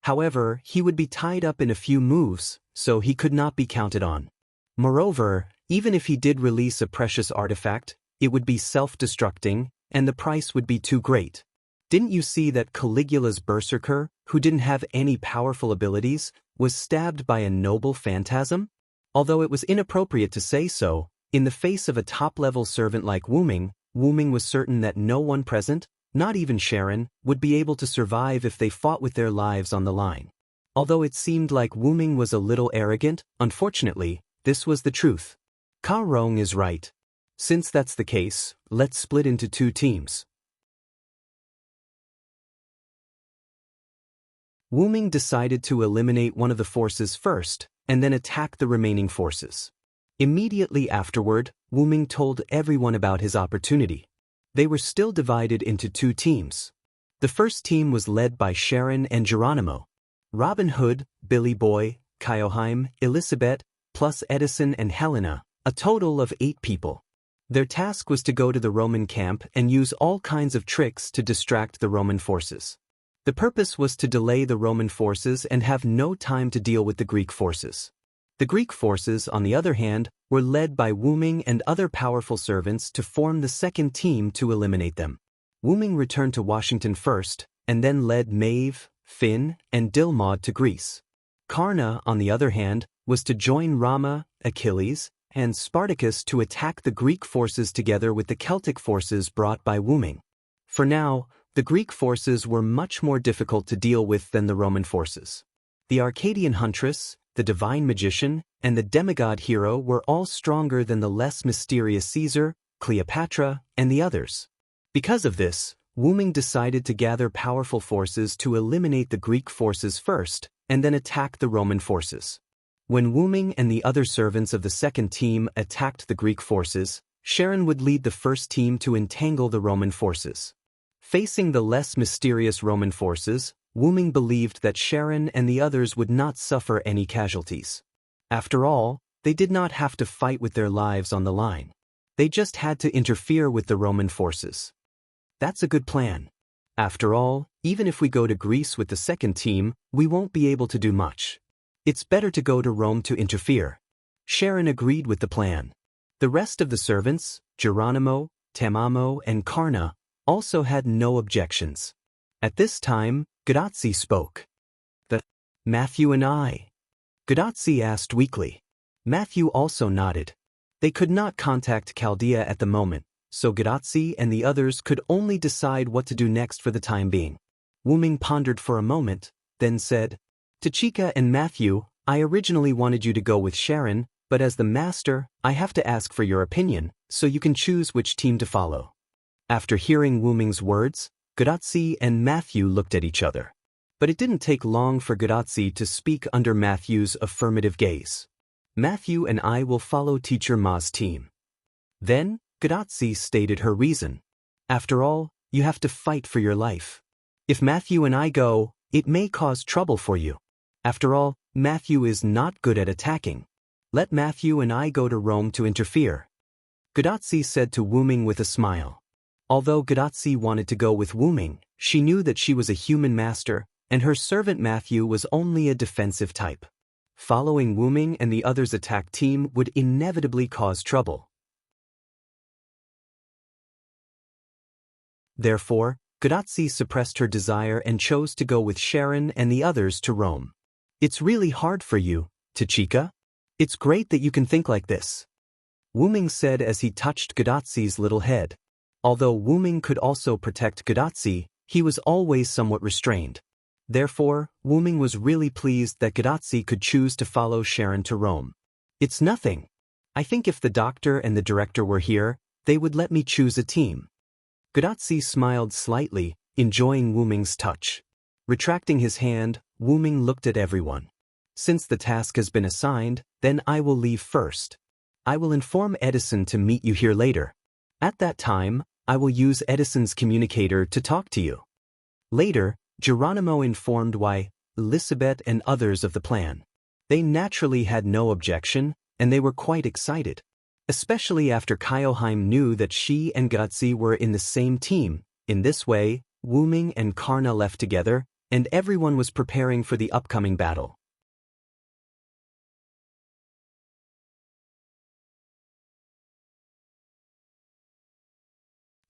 However, he would be tied up in a few moves, so he could not be counted on. Moreover, even if he did release a precious artifact, it would be self-destructing, and the price would be too great. Didn't you see that Caligula's berserker, who didn't have any powerful abilities, was stabbed by a noble phantasm? Although it was inappropriate to say so, in the face of a top-level servant like Wu-Ming was certain that no one present, not even Sharon, would be able to survive if they fought with their lives on the line. Although it seemed like Wu-Ming was a little arrogant, unfortunately, this was the truth. Ka Rong is right. Since that's the case, let's split into two teams. Wu-Ming decided to eliminate one of the forces first, and then attack the remaining forces. Immediately afterward, Wu-Ming told everyone about his opportunity. They were still divided into two teams. The first team was led by Sharon and Geronimo. Robin Hood, Billy Boy, Kyoheim, Elisabeth, plus Edison and Helena, a total of 8 people. Their task was to go to the Roman camp and use all kinds of tricks to distract the Roman forces. The purpose was to delay the Roman forces and have no time to deal with the Greek forces. The Greek forces, on the other hand, were led by Wu-Ming and other powerful servants to form the second team to eliminate them. Wu-Ming returned to Washington first, and then led Maeve, Finn, and Dilmod to Greece. Karna, on the other hand, was to join Rama, Achilles, and Spartacus to attack the Greek forces together with the Celtic forces brought by Wu-Ming. For now, the Greek forces were much more difficult to deal with than the Roman forces. The Arcadian huntress, the divine magician, and the demigod hero were all stronger than the less mysterious Caesar, Cleopatra, and the others. Because of this, Wu-Ming decided to gather powerful forces to eliminate the Greek forces first, and then attack the Roman forces. When Wu-Ming and the other servants of the second team attacked the Greek forces, Sharon would lead the first team to entangle the Roman forces. Facing the less mysterious Roman forces, Wu-Ming believed that Sharon and the others would not suffer any casualties. After all, they did not have to fight with their lives on the line. They just had to interfere with the Roman forces. That's a good plan. After all, even if we go to Greece with the second team, we won't be able to do much. It's better to go to Rome to interfere. Sharon agreed with the plan. The rest of the servants, Geronimo, Tamamo, and Karna, also had no objections. At this time, Gadazzi spoke. Matthew and I. Gadazzi asked weakly. Matthew also nodded. They could not contact Chaldea at the moment, so Gadazzi and the others could only decide what to do next for the time being. Wu-Ming pondered for a moment, then said, Tachika and Matthew, I originally wanted you to go with Sharon, but as the master, I have to ask for your opinion, so you can choose which team to follow. After hearing Wu-Ming's words, Gadazzi and Matthew looked at each other. But it didn't take long for Gadazzi to speak under Matthew's affirmative gaze. Matthew and I will follow Teacher Ma's team. Then, Gadazzi stated her reason. After all, you have to fight for your life. If Matthew and I go, it may cause trouble for you. After all, Matthew is not good at attacking. Let Matthew and I go to Rome to interfere. Gadazzi said to Wu-Ming with a smile. Although Gadazzi wanted to go with Wu-Ming, she knew that she was a human master, and her servant Matthew was only a defensive type. Following Wu-Ming and the others' attack team would inevitably cause trouble. Therefore, Gadazzi suppressed her desire and chose to go with Sharon and the others to Rome. It's really hard for you, Tachika. It's great that you can think like this. Wu-Ming said as he touched Gadazzi's little head. Although Wu-Ming could also protect Gadazzi, he was always somewhat restrained. Therefore, Wu-Ming was really pleased that Gadazzi could choose to follow Sharon to Rome. It's nothing. I think if the doctor and the director were here, they would let me choose a team. Gadazzi smiled slightly, enjoying Wu-Ming's touch. Retracting his hand, Wu Ming looked at everyone. Since the task has been assigned, then I will leave first. I will inform Edison to meet you here later. At that time, I will use Edison's communicator to talk to you. Later, Geronimo informed why Elizabeth and others of the plan. They naturally had no objection, and they were quite excited. Especially after Kyoheim knew that she and Gutsy were in the same team. In this way, Wu Ming and Karna left together, and everyone was preparing for the upcoming battle.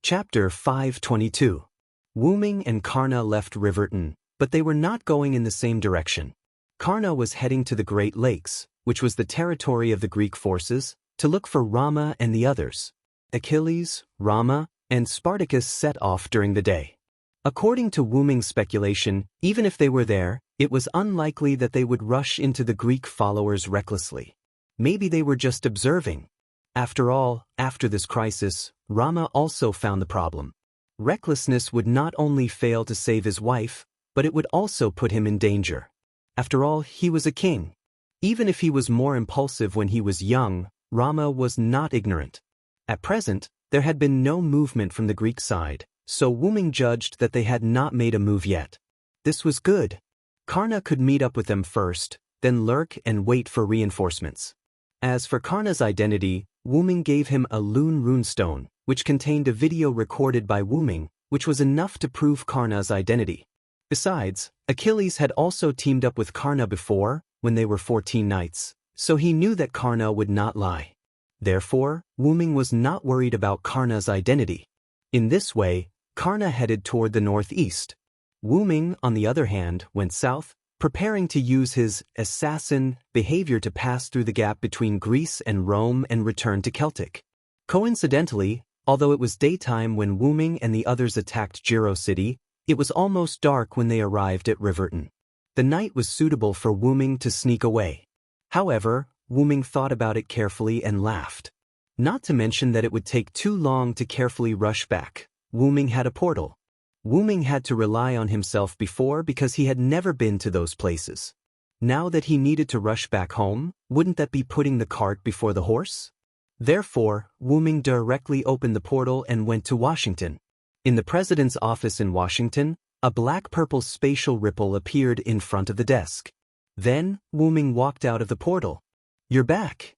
Chapter 522. Wu Ming and Karna left Riverton, but they were not going in the same direction. Karna was heading to the Great Lakes, which was the territory of the Greek forces, to look for Rama and the others. Achilles, Rama, and Spartacus set off during the day. According to Wu Ming's speculation, even if they were there, it was unlikely that they would rush into the Greek followers recklessly. Maybe they were just observing. After all, after this crisis, Rama also found the problem. Recklessness would not only fail to save his wife, but it would also put him in danger. After all, he was a king. Even if he was more impulsive when he was young, Rama was not ignorant. At present, there had been no movement from the Greek side, so Wu Ming judged that they had not made a move yet. This was good. Karna could meet up with them first, then lurk and wait for reinforcements. As for Karna's identity, Wu Ming gave him a Loon runestone, which contained a video recorded by Wu Ming, which was enough to prove Karna's identity. Besides, Achilles had also teamed up with Karna before, when they were 14 knights, so he knew that Karna would not lie. Therefore, Wu Ming was not worried about Karna's identity. In this way, Karna headed toward the northeast. Wu Ming, on the other hand, went south, preparing to use his assassin behavior to pass through the gap between Greece and Rome and return to Celtic. Coincidentally, although it was daytime when Wu Ming and the others attacked Jiro City, it was almost dark when they arrived at Riverton. The night was suitable for Wu Ming to sneak away. However, Wu Ming thought about it carefully and laughed. Not to mention that it would take too long to carefully rush back. Wu Ming had a portal. Wu Ming had to rely on himself before because he had never been to those places. Now that he needed to rush back home, wouldn't that be putting the cart before the horse? Therefore, Wu Ming directly opened the portal and went to Washington. In the president's office in Washington, a black-purple spatial ripple appeared in front of the desk. Then, Wu Ming walked out of the portal. "You're back."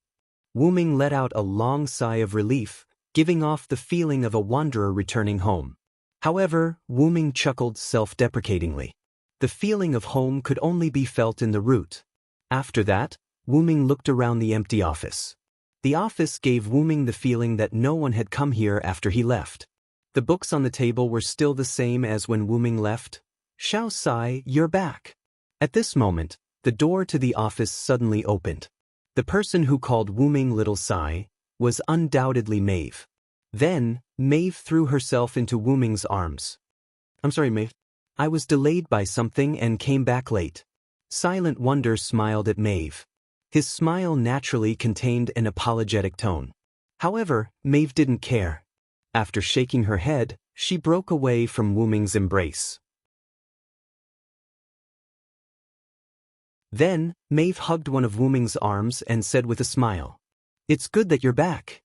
Wu Ming let out a long sigh of relief, giving off the feeling of a wanderer returning home. However, Wu Ming chuckled self-deprecatingly. The feeling of home could only be felt in the root. After that, Wu Ming looked around the empty office. The office gave Wu Ming the feeling that no one had come here after he left. The books on the table were still the same as when Wu Ming left. "Xiao Sai, you're back." At this moment, the door to the office suddenly opened. The person who called Wu Ming Little Sai was undoubtedly Maeve. Then, Maeve threw herself into Wu Ming's arms. "I'm sorry, Maeve. I was delayed by something and came back late." Silent Wonder smiled at Maeve. His smile naturally contained an apologetic tone. However, Maeve didn't care. After shaking her head, she broke away from Wu Ming's embrace. Then, Maeve hugged one of Wu Ming's arms and said with a smile, "It's good that you're back."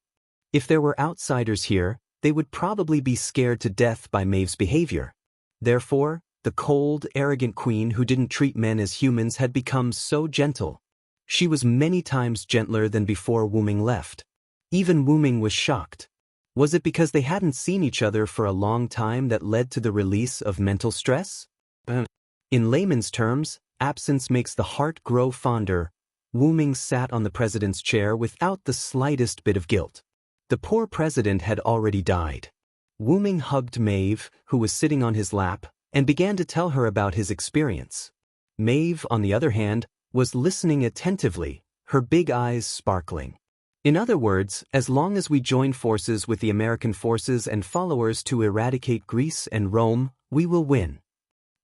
If there were outsiders here, they would probably be scared to death by Maeve's behavior. Therefore, the cold, arrogant queen who didn't treat men as humans had become so gentle. She was many times gentler than before Wu Ming left. Even Wu Ming was shocked. Was it because they hadn't seen each other for a long time that led to the release of mental stress? In layman's terms, absence makes the heart grow fonder. Wu Ming sat on the president's chair without the slightest bit of guilt. The poor president had already died. Wu Ming hugged Maeve, who was sitting on his lap, and began to tell her about his experience. Maeve, on the other hand, was listening attentively, her big eyes sparkling. In other words, as long as we join forces with the American forces and followers to eradicate Greece and Rome, we will win.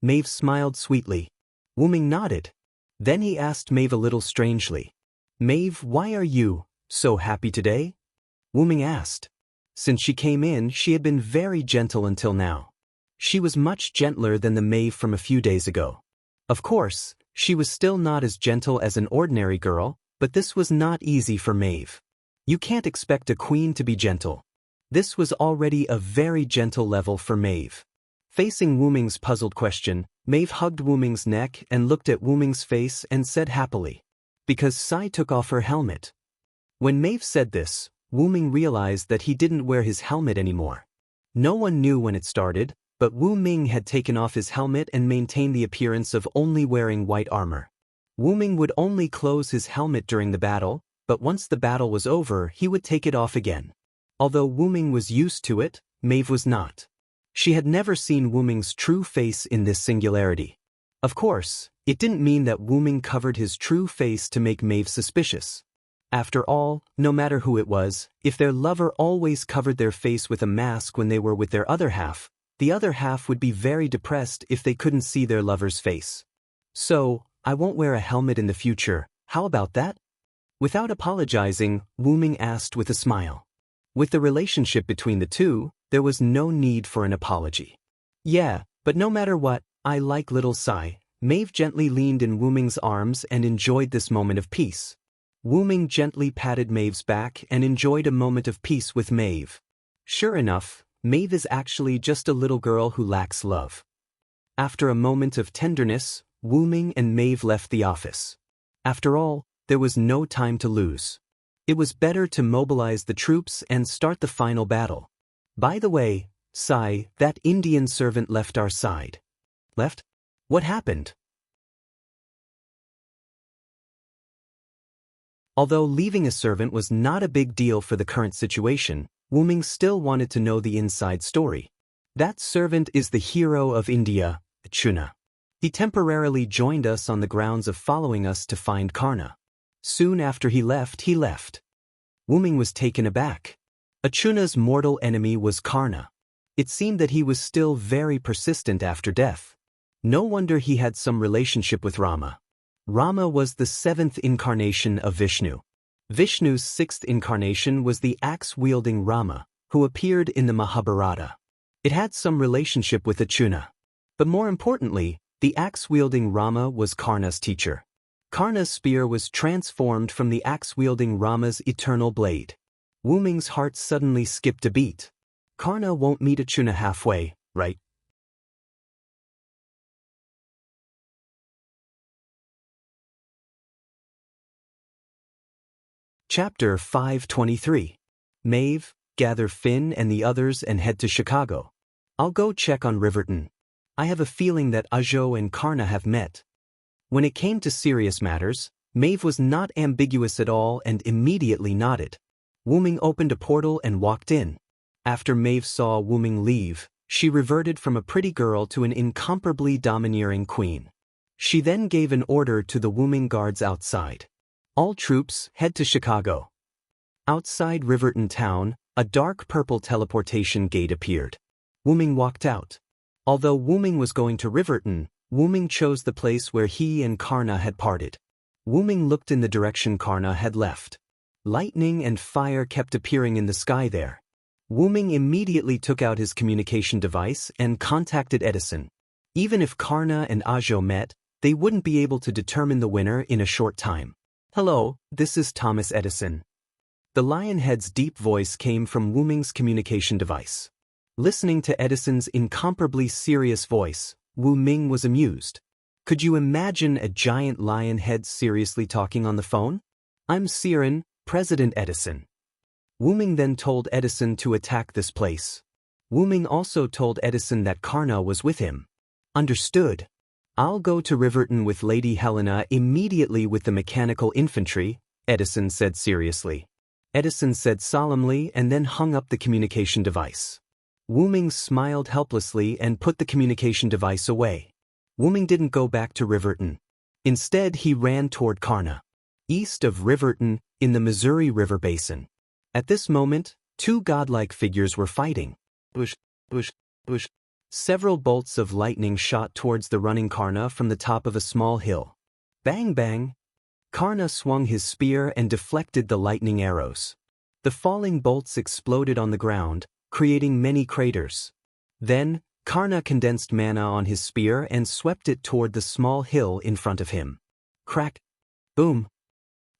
Maeve smiled sweetly. Wu Ming nodded. Then he asked Maeve a little strangely, "Maeve, why are you so happy today?" Wu Ming asked. Since she came in, she had been very gentle until now. She was much gentler than the Maeve from a few days ago. Of course, she was still not as gentle as an ordinary girl, but this was not easy for Maeve. You can't expect a queen to be gentle. This was already a very gentle level for Maeve. Facing Wu Ming's puzzled question, Maeve hugged Wu Ming's neck and looked at Wu Ming's face and said happily. Because Sai took off her helmet. When Maeve said this, Wu Ming realized that he didn't wear his helmet anymore. No one knew when it started, but Wu Ming had taken off his helmet and maintained the appearance of only wearing white armor. Wu Ming would only close his helmet during the battle, but once the battle was over he would take it off again. Although Wu Ming was used to it, Maeve was not. She had never seen Wu Ming's true face in this singularity. Of course, it didn't mean that Wu Ming covered his true face to make Maeve suspicious. After all, no matter who it was, if their lover always covered their face with a mask when they were with their other half, the other half would be very depressed if they couldn't see their lover's face. So, I won't wear a helmet in the future, how about that? Without apologizing, Wu Ming asked with a smile. With the relationship between the two, there was no need for an apology. Yeah, but no matter what, I like little Sai. Maeve gently leaned in Wu Ming's arms and enjoyed this moment of peace. Wu Ming gently patted Maeve's back and enjoyed a moment of peace with Maeve. Sure enough, Maeve is actually just a little girl who lacks love. After a moment of tenderness, Wu Ming and Maeve left the office. After all, there was no time to lose. It was better to mobilize the troops and start the final battle. By the way, Sai, that Indian servant left our side. Left? What happened? Although leaving a servant was not a big deal for the current situation, Wu Ming still wanted to know the inside story. That servant is the hero of India, Chuna. He temporarily joined us on the grounds of following us to find Karna. Soon after he left. Wu Ming was taken aback. Achuna's mortal enemy was Karna. It seemed that he was still very persistent after death. No wonder he had some relationship with Rama. Rama was the seventh incarnation of Vishnu. Vishnu's sixth incarnation was the axe-wielding Rama, who appeared in the Mahabharata. It had some relationship with Achuna. But more importantly, the axe-wielding Rama was Karna's teacher. Karna's spear was transformed from the axe-wielding Rama's eternal blade. Wu Ming's heart suddenly skipped a beat. Karna won't meet Achuna halfway, right? Chapter 523. Maeve, gather Finn and the others and head to Chicago. I'll go check on Riverton. I have a feeling that Ajo and Karna have met. When it came to serious matters, Maeve was not ambiguous at all and immediately nodded. Wu Ming opened a portal and walked in. After Maeve saw Wu Ming leave, she reverted from a pretty girl to an incomparably domineering queen. She then gave an order to the Wu Ming guards outside. All troops, head to Chicago. Outside Riverton town, a dark purple teleportation gate appeared. Wu Ming walked out. Although Wu Ming was going to Riverton, Wu Ming chose the place where he and Karna had parted. Wu Ming looked in the direction Karna had left. Lightning and fire kept appearing in the sky there. Wu Ming immediately took out his communication device and contacted Edison. Even if Karna and Ajo met, they wouldn't be able to determine the winner in a short time. Hello, this is Thomas Edison. The Lionhead's deep voice came from Wu Ming's communication device. Listening to Edison's incomparably serious voice, Wu Ming was amused. Could you imagine a giant lion head seriously talking on the phone? I'm Siren, President Edison. Wu Ming then told Edison to attack this place. Wu Ming also told Edison that Karna was with him. Understood. I'll go to Riverton with Lady Helena immediately with the mechanical infantry, Edison said seriously. Edison said solemnly and then hung up the communication device. Wu Ming smiled helplessly and put the communication device away. Wu Ming didn't go back to Riverton. Instead, he ran toward Karna. East of Riverton, in the Missouri River Basin. At this moment, two godlike figures were fighting. Bush, bush, bush. Several bolts of lightning shot towards the running Karna from the top of a small hill. Bang bang! Karna swung his spear and deflected the lightning arrows. The falling bolts exploded on the ground, creating many craters. Then, Karna condensed mana on his spear and swept it toward the small hill in front of him. Crack! Boom!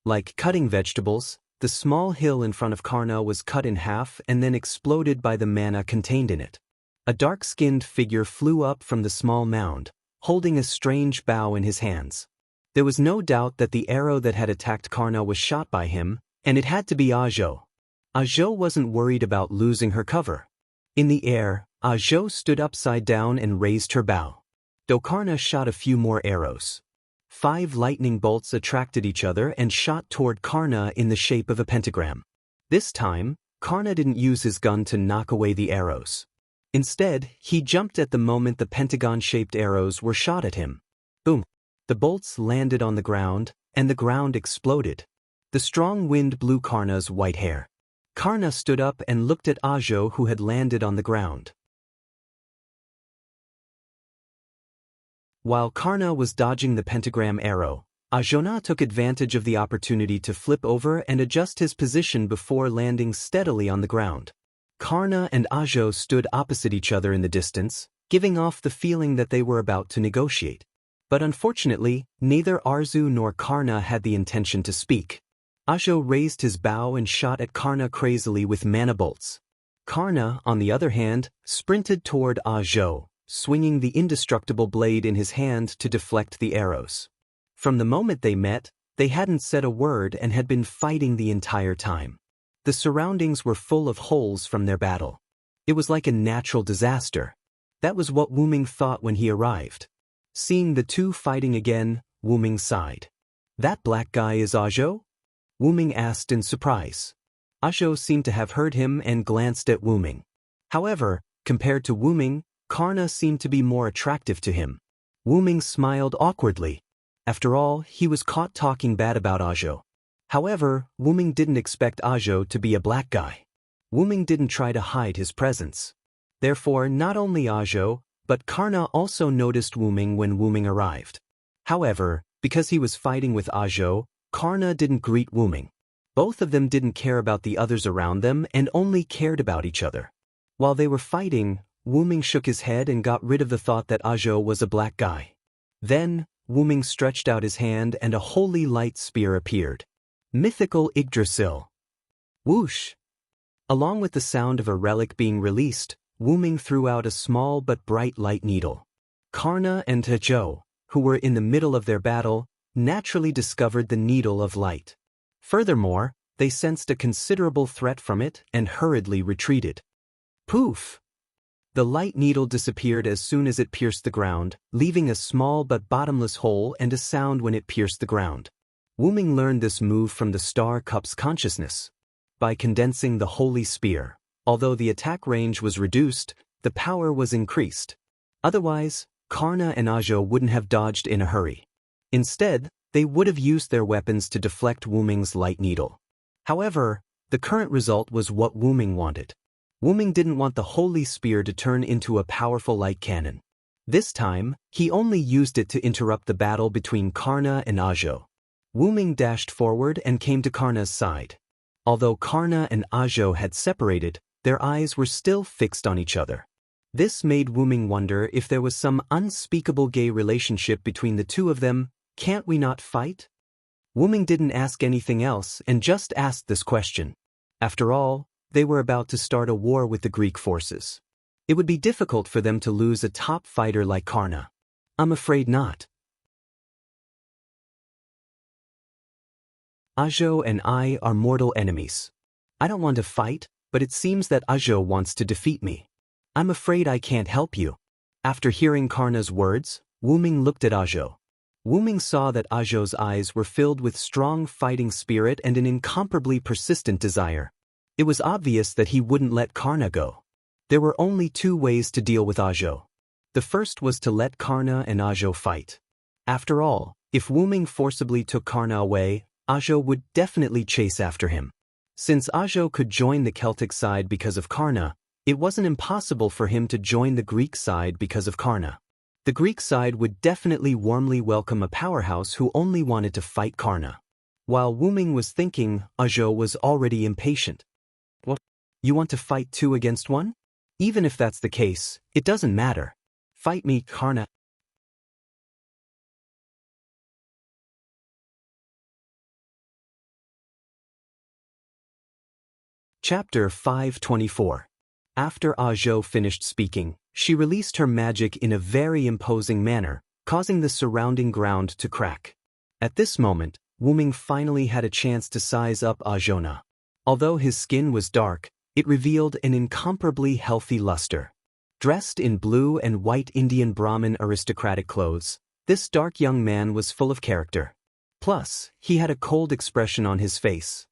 Like cutting vegetables, the small hill in front of Karna was cut in half and then exploded by the mana contained in it. A dark-skinned figure flew up from the small mound, holding a strange bow in his hands. There was no doubt that the arrow that had attacked Karna was shot by him, and it had to be Ajo. Ajo wasn't worried about losing her cover. In the air, Ajo stood upside down and raised her bow. Though Karna shot a few more arrows. 5 lightning bolts attracted each other and shot toward Karna in the shape of a pentagram. This time, Karna didn't use his gun to knock away the arrows. Instead, he jumped at the moment the pentagon-shaped arrows were shot at him. Boom! The bolts landed on the ground, and the ground exploded. The strong wind blew Karna's white hair. Karna stood up and looked at Ajo, who had landed on the ground. While Karna was dodging the pentagram arrow, Ajona took advantage of the opportunity to flip over and adjust his position before landing steadily on the ground. Karna and Ajo stood opposite each other in the distance, giving off the feeling that they were about to negotiate. But unfortunately, neither Arzu nor Karna had the intention to speak. Ajo raised his bow and shot at Karna crazily with mana bolts. Karna, on the other hand, sprinted toward Ajo, swinging the indestructible blade in his hand to deflect the arrows. From the moment they met, they hadn't said a word and had been fighting the entire time. The surroundings were full of holes from their battle. It was like a natural disaster. That was what Wuming thought when he arrived. Seeing the two fighting again, Wuming sighed. "That black guy is Ajo?" Wuming asked in surprise. Ajo seemed to have heard him and glanced at Wuming. However, compared to Wuming, Karna seemed to be more attractive to him. Wuming smiled awkwardly. After all, he was caught talking bad about Ajo. However, Wuming didn't expect Ajo to be a black guy. Wuming didn't try to hide his presence. Therefore, not only Ajo, but Karna also noticed Wuming when Wuming arrived. However, because he was fighting with Ajo, Karna didn't greet Wuming. Both of them didn't care about the others around them and only cared about each other. While they were fighting, Wuming shook his head and got rid of the thought that Ajo was a black guy. Then, Wuming stretched out his hand and a holy light spear appeared. Mythical Yggdrasil. Whoosh! Along with the sound of a relic being released, Wuming threw out a small but bright light needle. Karna and Ajo, who were in the middle of their battle, naturally discovered the needle of light. Furthermore, they sensed a considerable threat from it and hurriedly retreated. Poof! The light needle disappeared as soon as it pierced the ground, leaving a small but bottomless hole and a sound when it pierced the ground. Wuming learned this move from the Star Cup's consciousness. By condensing the Holy Spear, although the attack range was reduced, the power was increased. Otherwise, Karna and Ajo wouldn't have dodged in a hurry. Instead, they would have used their weapons to deflect Wuming's light needle. However, the current result was what Wuming wanted. Wuming didn't want the Holy Spear to turn into a powerful light cannon. This time, he only used it to interrupt the battle between Karna and Ajo. Wuming dashed forward and came to Karna's side. Although Karna and Ajo had separated, their eyes were still fixed on each other. This made Wuming wonder if there was some unspeakable gay relationship between the two of them. Can't we not fight? Wuming didn't ask anything else and just asked this question. After all, they were about to start a war with the Greek forces. It would be difficult for them to lose a top fighter like Karna. I'm afraid not. Ajo and I are mortal enemies. I don't want to fight, but it seems that Ajo wants to defeat me. I'm afraid I can't help you. After hearing Karna's words, Wuming looked at Ajo. Wuming saw that Ajo's eyes were filled with strong fighting spirit and an incomparably persistent desire. It was obvious that he wouldn't let Karna go. There were only 2 ways to deal with Ajo. The first was to let Karna and Ajo fight. After all, if Wuming forcibly took Karna away, Ajo would definitely chase after him. Since Ajo could join the Celtic side because of Karna, it wasn't impossible for him to join the Greek side because of Karna. The Greek side would definitely warmly welcome a powerhouse who only wanted to fight Karna. While Wuming was thinking, Ajo was already impatient. What? You want to fight 2 against 1? Even if that's the case, it doesn't matter. Fight me, Karna. Chapter 524. After Ajo finished speaking, she released her magic in a very imposing manner, causing the surrounding ground to crack. At this moment, Wuming finally had a chance to size up Ajona. Although his skin was dark, it revealed an incomparably healthy luster. Dressed in blue and white Indian Brahmin aristocratic clothes, this dark young man was full of character. Plus, he had a cold expression on his face.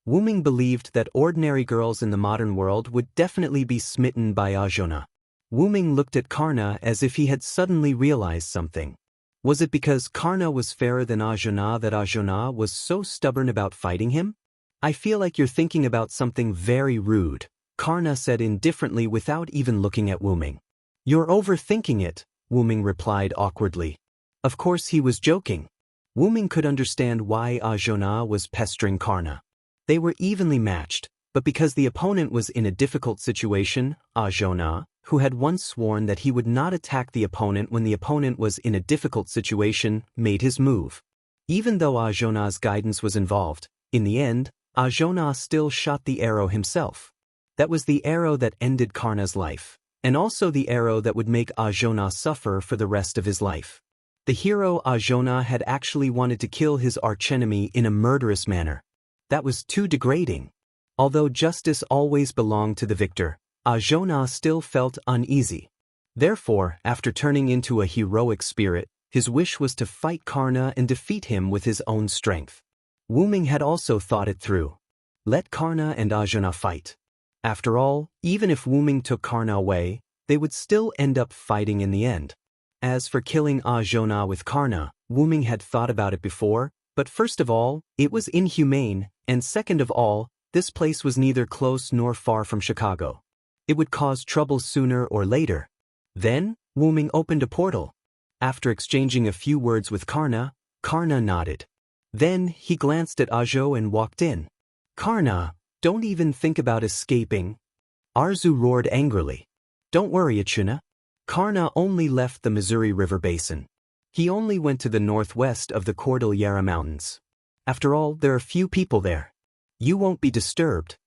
Wuming believed that ordinary girls in the modern world would definitely be smitten by Ajona. Wuming looked at Karna as if he had suddenly realized something. Was it because Karna was fairer than Ajona that Ajona was so stubborn about fighting him? I feel like you're thinking about something very rude, Karna said indifferently without even looking at Wuming. You're overthinking it, Wuming replied awkwardly. Of course he was joking. Wuming could understand why Ajona was pestering Karna. They were evenly matched, but because the opponent was in a difficult situation, Ajona, who had once sworn that he would not attack the opponent when the opponent was in a difficult situation, made his move. Even though Ajona's guidance was involved, in the end, Ajona still shot the arrow himself. That was the arrow that ended Karna's life, and also the arrow that would make Ajona suffer for the rest of his life. The hero Ajona had actually wanted to kill his archenemy in a murderous manner. That was too degrading. Although justice always belonged to the victor, Ajona still felt uneasy. Therefore, after turning into a heroic spirit, his wish was to fight Karna and defeat him with his own strength. Wuming had also thought it through. Let Karna and Ajona fight. After all, even if Wuming took Karna away, they would still end up fighting in the end. As for killing Ajona with Karna, Wuming had thought about it before, but first of all, it was inhumane, and second of all, this place was neither close nor far from Chicago. It would cause trouble sooner or later. Then, Wuming opened a portal. After exchanging a few words with Karna, Karna nodded. Then, he glanced at Ajo and walked in. Karna, don't even think about escaping. Arzu roared angrily. Don't worry, Achuna. Karna only left the Missouri River Basin. He only went to the northwest of the Cordillera Mountains. After all, there are few people there. You won't be disturbed.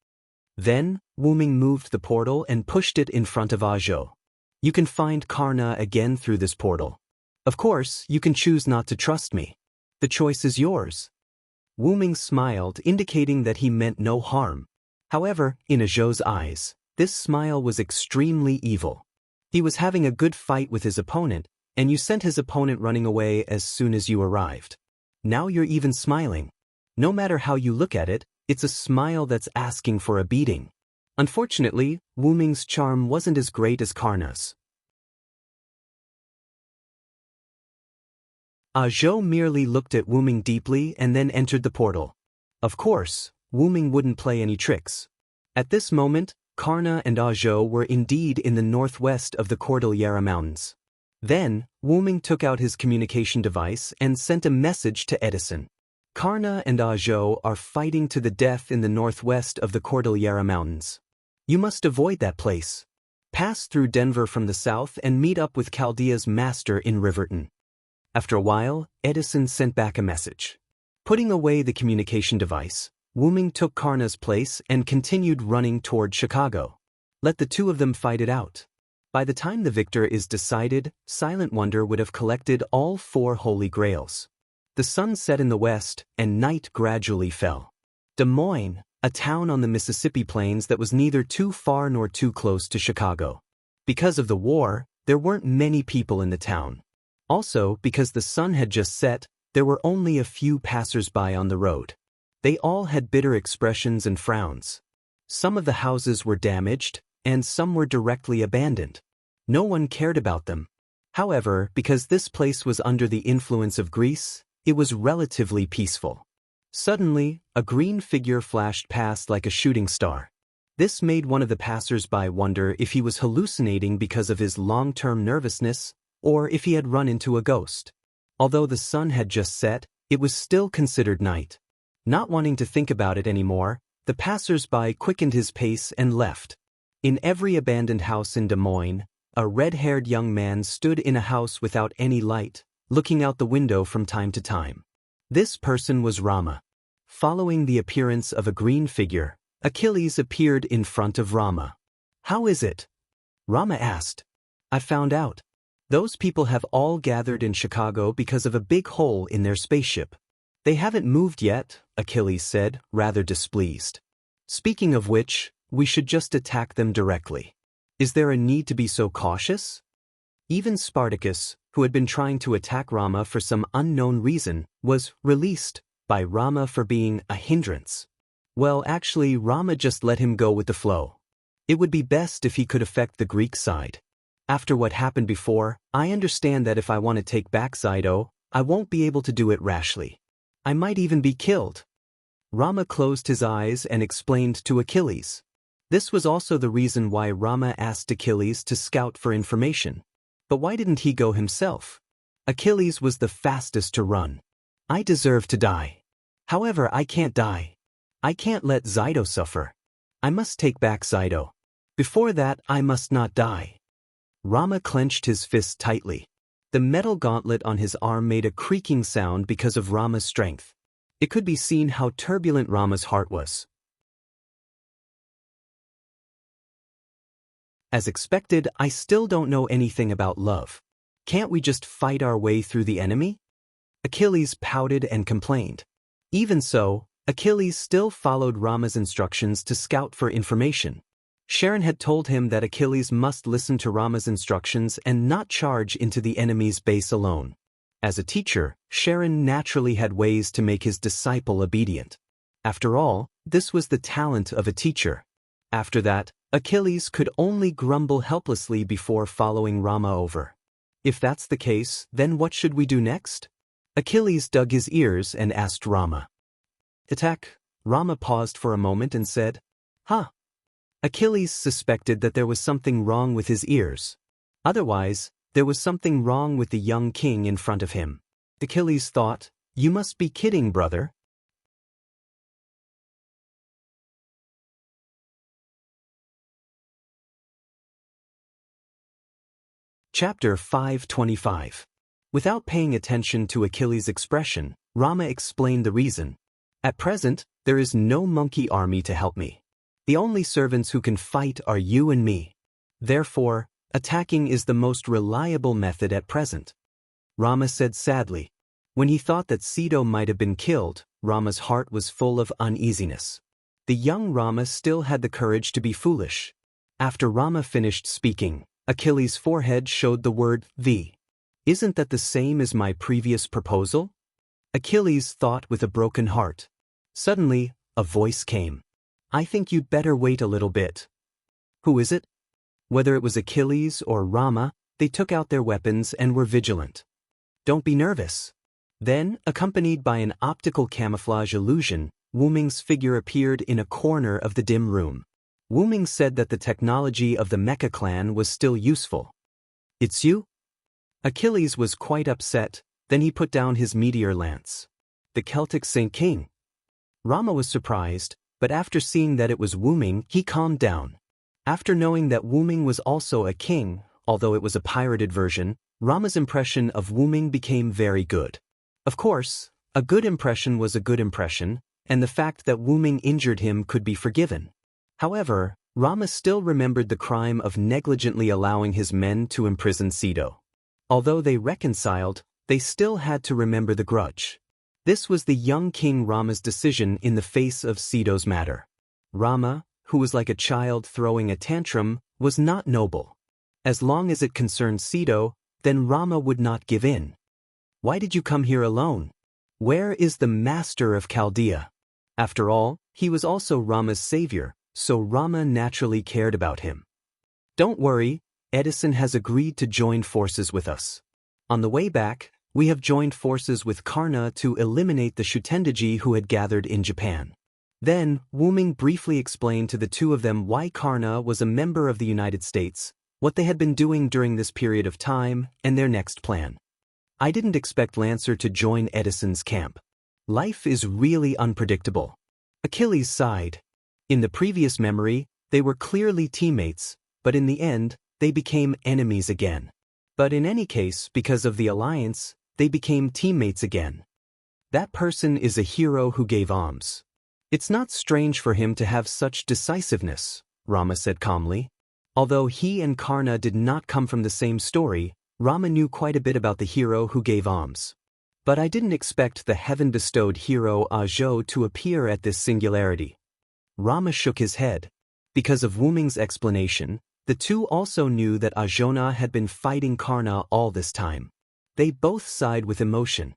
Then, Wuming moved the portal and pushed it in front of Ajo. You can find Karna again through this portal. Of course, you can choose not to trust me. The choice is yours. Wuming smiled, indicating that he meant no harm. However, in Ajo's eyes, this smile was extremely evil. He was having a good fight with his opponent, and you sent his opponent running away as soon as you arrived. Now you're even smiling. No matter how you look at it, it's a smile that's asking for a beating. Unfortunately, Wuming's charm wasn't as great as Karna's. Ajo merely looked at Wuming deeply and then entered the portal. Of course, Wuming wouldn't play any tricks. At this moment, Karna and Ajo were indeed in the northwest of the Cordillera Mountains. Then, Wuming took out his communication device and sent a message to Edison. Karna and Ajo are fighting to the death in the northwest of the Cordillera Mountains. You must avoid that place. Pass through Denver from the south and meet up with Chaldea's master in Riverton. After a while, Edison sent back a message. Putting away the communication device, Wuming took Karna's place and continued running toward Chicago. Let the two of them fight it out. By the time the victor is decided, Silent Wonder would have collected all 4 holy grails. The sun set in the west, and night gradually fell. Des Moines, a town on the Mississippi plains that was neither too far nor too close to Chicago. Because of the war, there weren't many people in the town. Also, because the sun had just set, there were only a few passers-by on the road. They all had bitter expressions and frowns. Some of the houses were damaged, and some were directly abandoned. No one cared about them. However, because this place was under the influence of Greece, it was relatively peaceful. Suddenly, a green figure flashed past like a shooting star. This made one of the passers-by wonder if he was hallucinating because of his long-term nervousness, or if he had run into a ghost. Although the sun had just set, it was still considered night. Not wanting to think about it anymore, the passers-by quickened his pace and left. In every abandoned house in Des Moines, a red-haired young man stood in a house without any light, looking out the window from time to time. This person was Rama. Following the appearance of a green figure, Achilles appeared in front of Rama. "How is it?" Rama asked. "I found out. Those people have all gathered in Chicago because of a big hole in their spaceship. They haven't moved yet," Achilles said, rather displeased. "Speaking of which, we should just attack them directly. Is there a need to be so cautious?" Even Spartacus, who had been trying to attack Rama for some unknown reason, was released by Rama for being a hindrance. Well, actually, Rama just let him go with the flow. It would be best if he could affect the Greek side. After what happened before, I understand that if I want to take back Xido, I won't be able to do it rashly. I might even be killed. Rama closed his eyes and explained to Achilles. This was also the reason why Rama asked Achilles to scout for information. But why didn't he go himself? Achilles was the fastest to run. "I deserve to die. However, I can't die. I can't let Xido suffer. I must take back Xido. Before that, I must not die." Rama clenched his fist tightly. The metal gauntlet on his arm made a creaking sound because of Rama's strength. It could be seen how turbulent Rama's heart was. As expected, I still don't know anything about love. Can't we just fight our way through the enemy? Achilles pouted and complained. Even so, Achilles still followed Rama's instructions to scout for information. Sharon had told him that Achilles must listen to Rama's instructions and not charge into the enemy's base alone. As a teacher, Sharon naturally had ways to make his disciple obedient. After all, this was the talent of a teacher. After that, Achilles could only grumble helplessly before following Rama over. If that's the case, then what should we do next? Achilles dug his ears and asked Rama. "Attack." Rama paused for a moment and said, "Huh." Achilles suspected that there was something wrong with his ears. Otherwise, there was something wrong with the young king in front of him. Achilles thought, "You must be kidding, brother." Chapter 525. Without paying attention to Achilles' expression, Rama explained the reason. "At present, there is no monkey army to help me. The only servants who can fight are you and me. Therefore, attacking is the most reliable method at present." Rama said sadly. When he thought that Xido might have been killed, Rama's heart was full of uneasiness. The young Rama still had the courage to be foolish. After Rama finished speaking, Achilles' forehead showed the word "the." "Isn't that the same as my previous proposal?" Achilles thought with a broken heart. Suddenly, a voice came. "I think you'd better wait a little bit." Who is it? Whether it was Achilles or Rama, they took out their weapons and were vigilant. "Don't be nervous." Then, accompanied by an optical camouflage illusion, Wu Ming's figure appeared in a corner of the dim room. Wu Ming said that the technology of the Mecha clan was still useful. "It's you?" Achilles was quite upset, then he put down his meteor lance. "The Celtic Saint King." Rama was surprised, but after seeing that it was Wu Ming, he calmed down. After knowing that Wu Ming was also a king, although it was a pirated version, Rama's impression of Wu Ming became very good. Of course, a good impression was a good impression, and the fact that Wu Ming injured him could be forgiven. However, Rama still remembered the crime of negligently allowing his men to imprison Xido. Although they reconciled, they still had to remember the grudge. This was the young king Rama's decision in the face of Xido's matter. Rama, who was like a child throwing a tantrum, was not noble. As long as it concerned Xido, then Rama would not give in. "Why did you come here alone? Where is the master of Chaldea?" After all, he was also Rama's savior, so Rama naturally cared about him. "Don't worry, Edison has agreed to join forces with us. On the way back, we have joined forces with Karna to eliminate the Shutendaji who had gathered in Japan." Then, Wu Ming briefly explained to the two of them why Karna was a member of the United States, what they had been doing during this period of time, and their next plan. "I didn't expect Lancer to join Edison's camp. Life is really unpredictable." Achilles sighed. In the previous memory, They were clearly teammates, but in the end, they became enemies again. But in any case, because of the alliance, they became teammates again. That person is a hero who gave alms. It's not strange for him to have such decisiveness, Rama said calmly. Although he and Karna did not come from the same story, Rama knew quite a bit about the hero who gave alms. But I didn't expect the heaven-bestowed hero Ajo to appear at this singularity. Rama shook his head. Because of Wu Ming's explanation, the two also knew that Ajona had been fighting Karna all this time. They both sighed with emotion.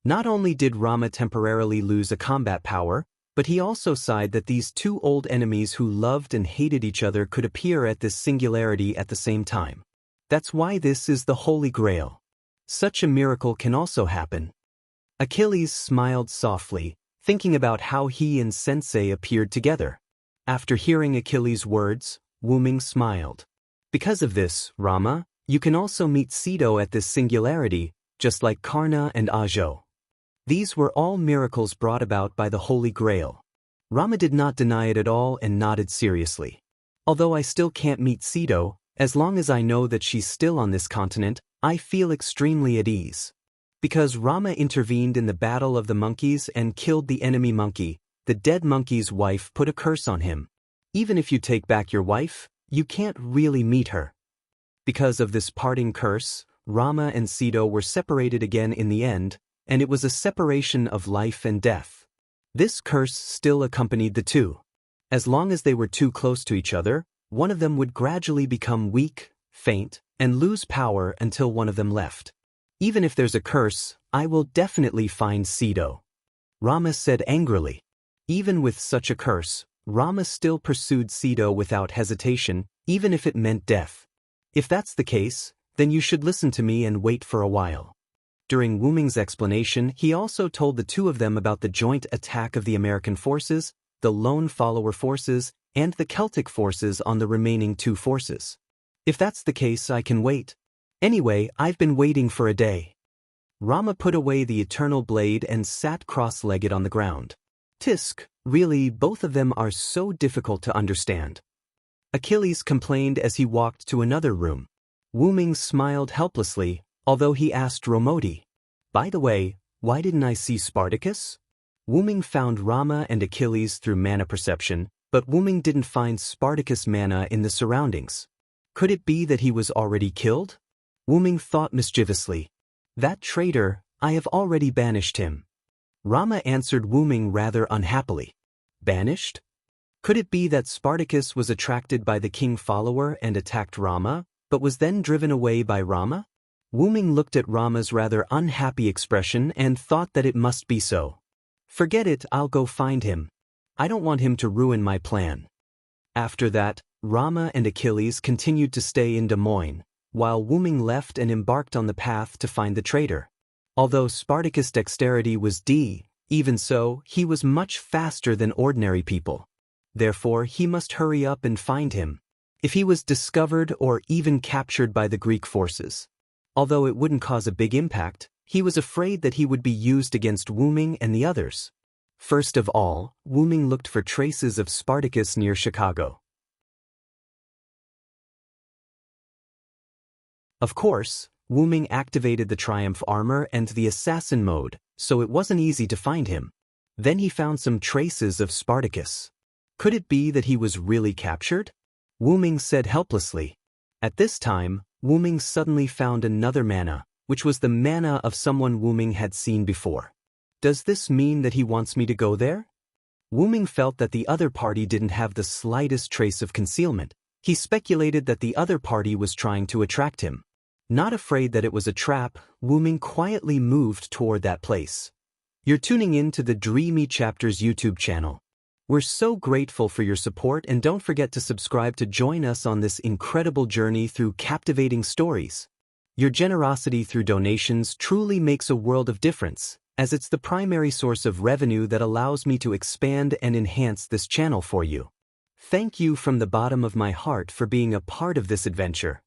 Not only did Rama temporarily lose a combat power, but he also sighed that these two old enemies who loved and hated each other could appear at this singularity at the same time. That's why this is the Holy Grail. Such a miracle can also happen. Achilles smiled softly, thinking about how he and Sensei appeared together. After hearing Achilles' words, Wu Ming smiled. Because of this, Rama, you can also meet Sido at this singularity, just like Karna and Ajo. These were all miracles brought about by the Holy Grail. Rama did not deny it at all and nodded seriously. Although I still can't meet Sido, as long as I know that she's still on this continent, I feel extremely at ease. Because Rama intervened in the Battle of the Monkeys and killed the enemy monkey, the dead monkey's wife put a curse on him. Even if you take back your wife, you can't really meet her. Because of this parting curse, Rama and Sido were separated again in the end, and it was a separation of life and death. This curse still accompanied the two. As long as they were too close to each other, one of them would gradually become weak, faint, and lose power until one of them left. Even if there's a curse, I will definitely find Sido. Rama said angrily. Even with such a curse, Rama still pursued Sido without hesitation, even if it meant death. If that's the case, then you should listen to me and wait for a while. During Wu Ming's explanation, he also told the two of them about the joint attack of the American forces, the lone follower forces, and the Celtic forces on the remaining two forces. If that's the case, I can wait. Anyway, I've been waiting for a day. Rama put away the eternal blade and sat cross-legged on the ground. Tisk, really, both of them are so difficult to understand. Achilles complained as he walked to another room. Wu Ming smiled helplessly, although he asked Romodi, "By the way, why didn't I see Spartacus?" Wu Ming found Rama and Achilles through mana perception, but Wu Ming didn't find Spartacus' mana in the surroundings. Could it be that he was already killed? Wu Ming thought mischievously. That traitor, I have already banished him. Rama answered Wu Ming rather unhappily. Banished? Could it be that Spartacus was attracted by the king follower and attacked Rama, but was then driven away by Rama? Wu Ming looked at Rama's rather unhappy expression and thought that it must be so. Forget it, I'll go find him. I don't want him to ruin my plan. After that, Rama and Achilles continued to stay in Des Moines, while Wu Ming left and embarked on the path to find the traitor. Although Spartacus' dexterity was D, even so, he was much faster than ordinary people. Therefore, he must hurry up and find him, if he was discovered or even captured by the Greek forces. Although it wouldn't cause a big impact, he was afraid that he would be used against Wu Ming and the others. First of all, Wu Ming looked for traces of Spartacus near Chicago. Of course, Wu Ming activated the Triumph armor and the Assassin mode, so it wasn't easy to find him. Then he found some traces of Spartacus. Could it be that he was really captured? Wu Ming said helplessly. At this time, Wu Ming suddenly found another mana, which was the mana of someone Wu Ming had seen before. Does this mean that he wants me to go there? Wu Ming felt that the other party didn't have the slightest trace of concealment. He speculated that the other party was trying to attract him. Not afraid that it was a trap, Wu Ming quietly moved toward that place. You're tuning in to the Dreamy Chapters YouTube channel. We're so grateful for your support, and don't forget to subscribe to join us on this incredible journey through captivating stories. Your generosity through donations truly makes a world of difference, as it's the primary source of revenue that allows me to expand and enhance this channel for you. Thank you from the bottom of my heart for being a part of this adventure.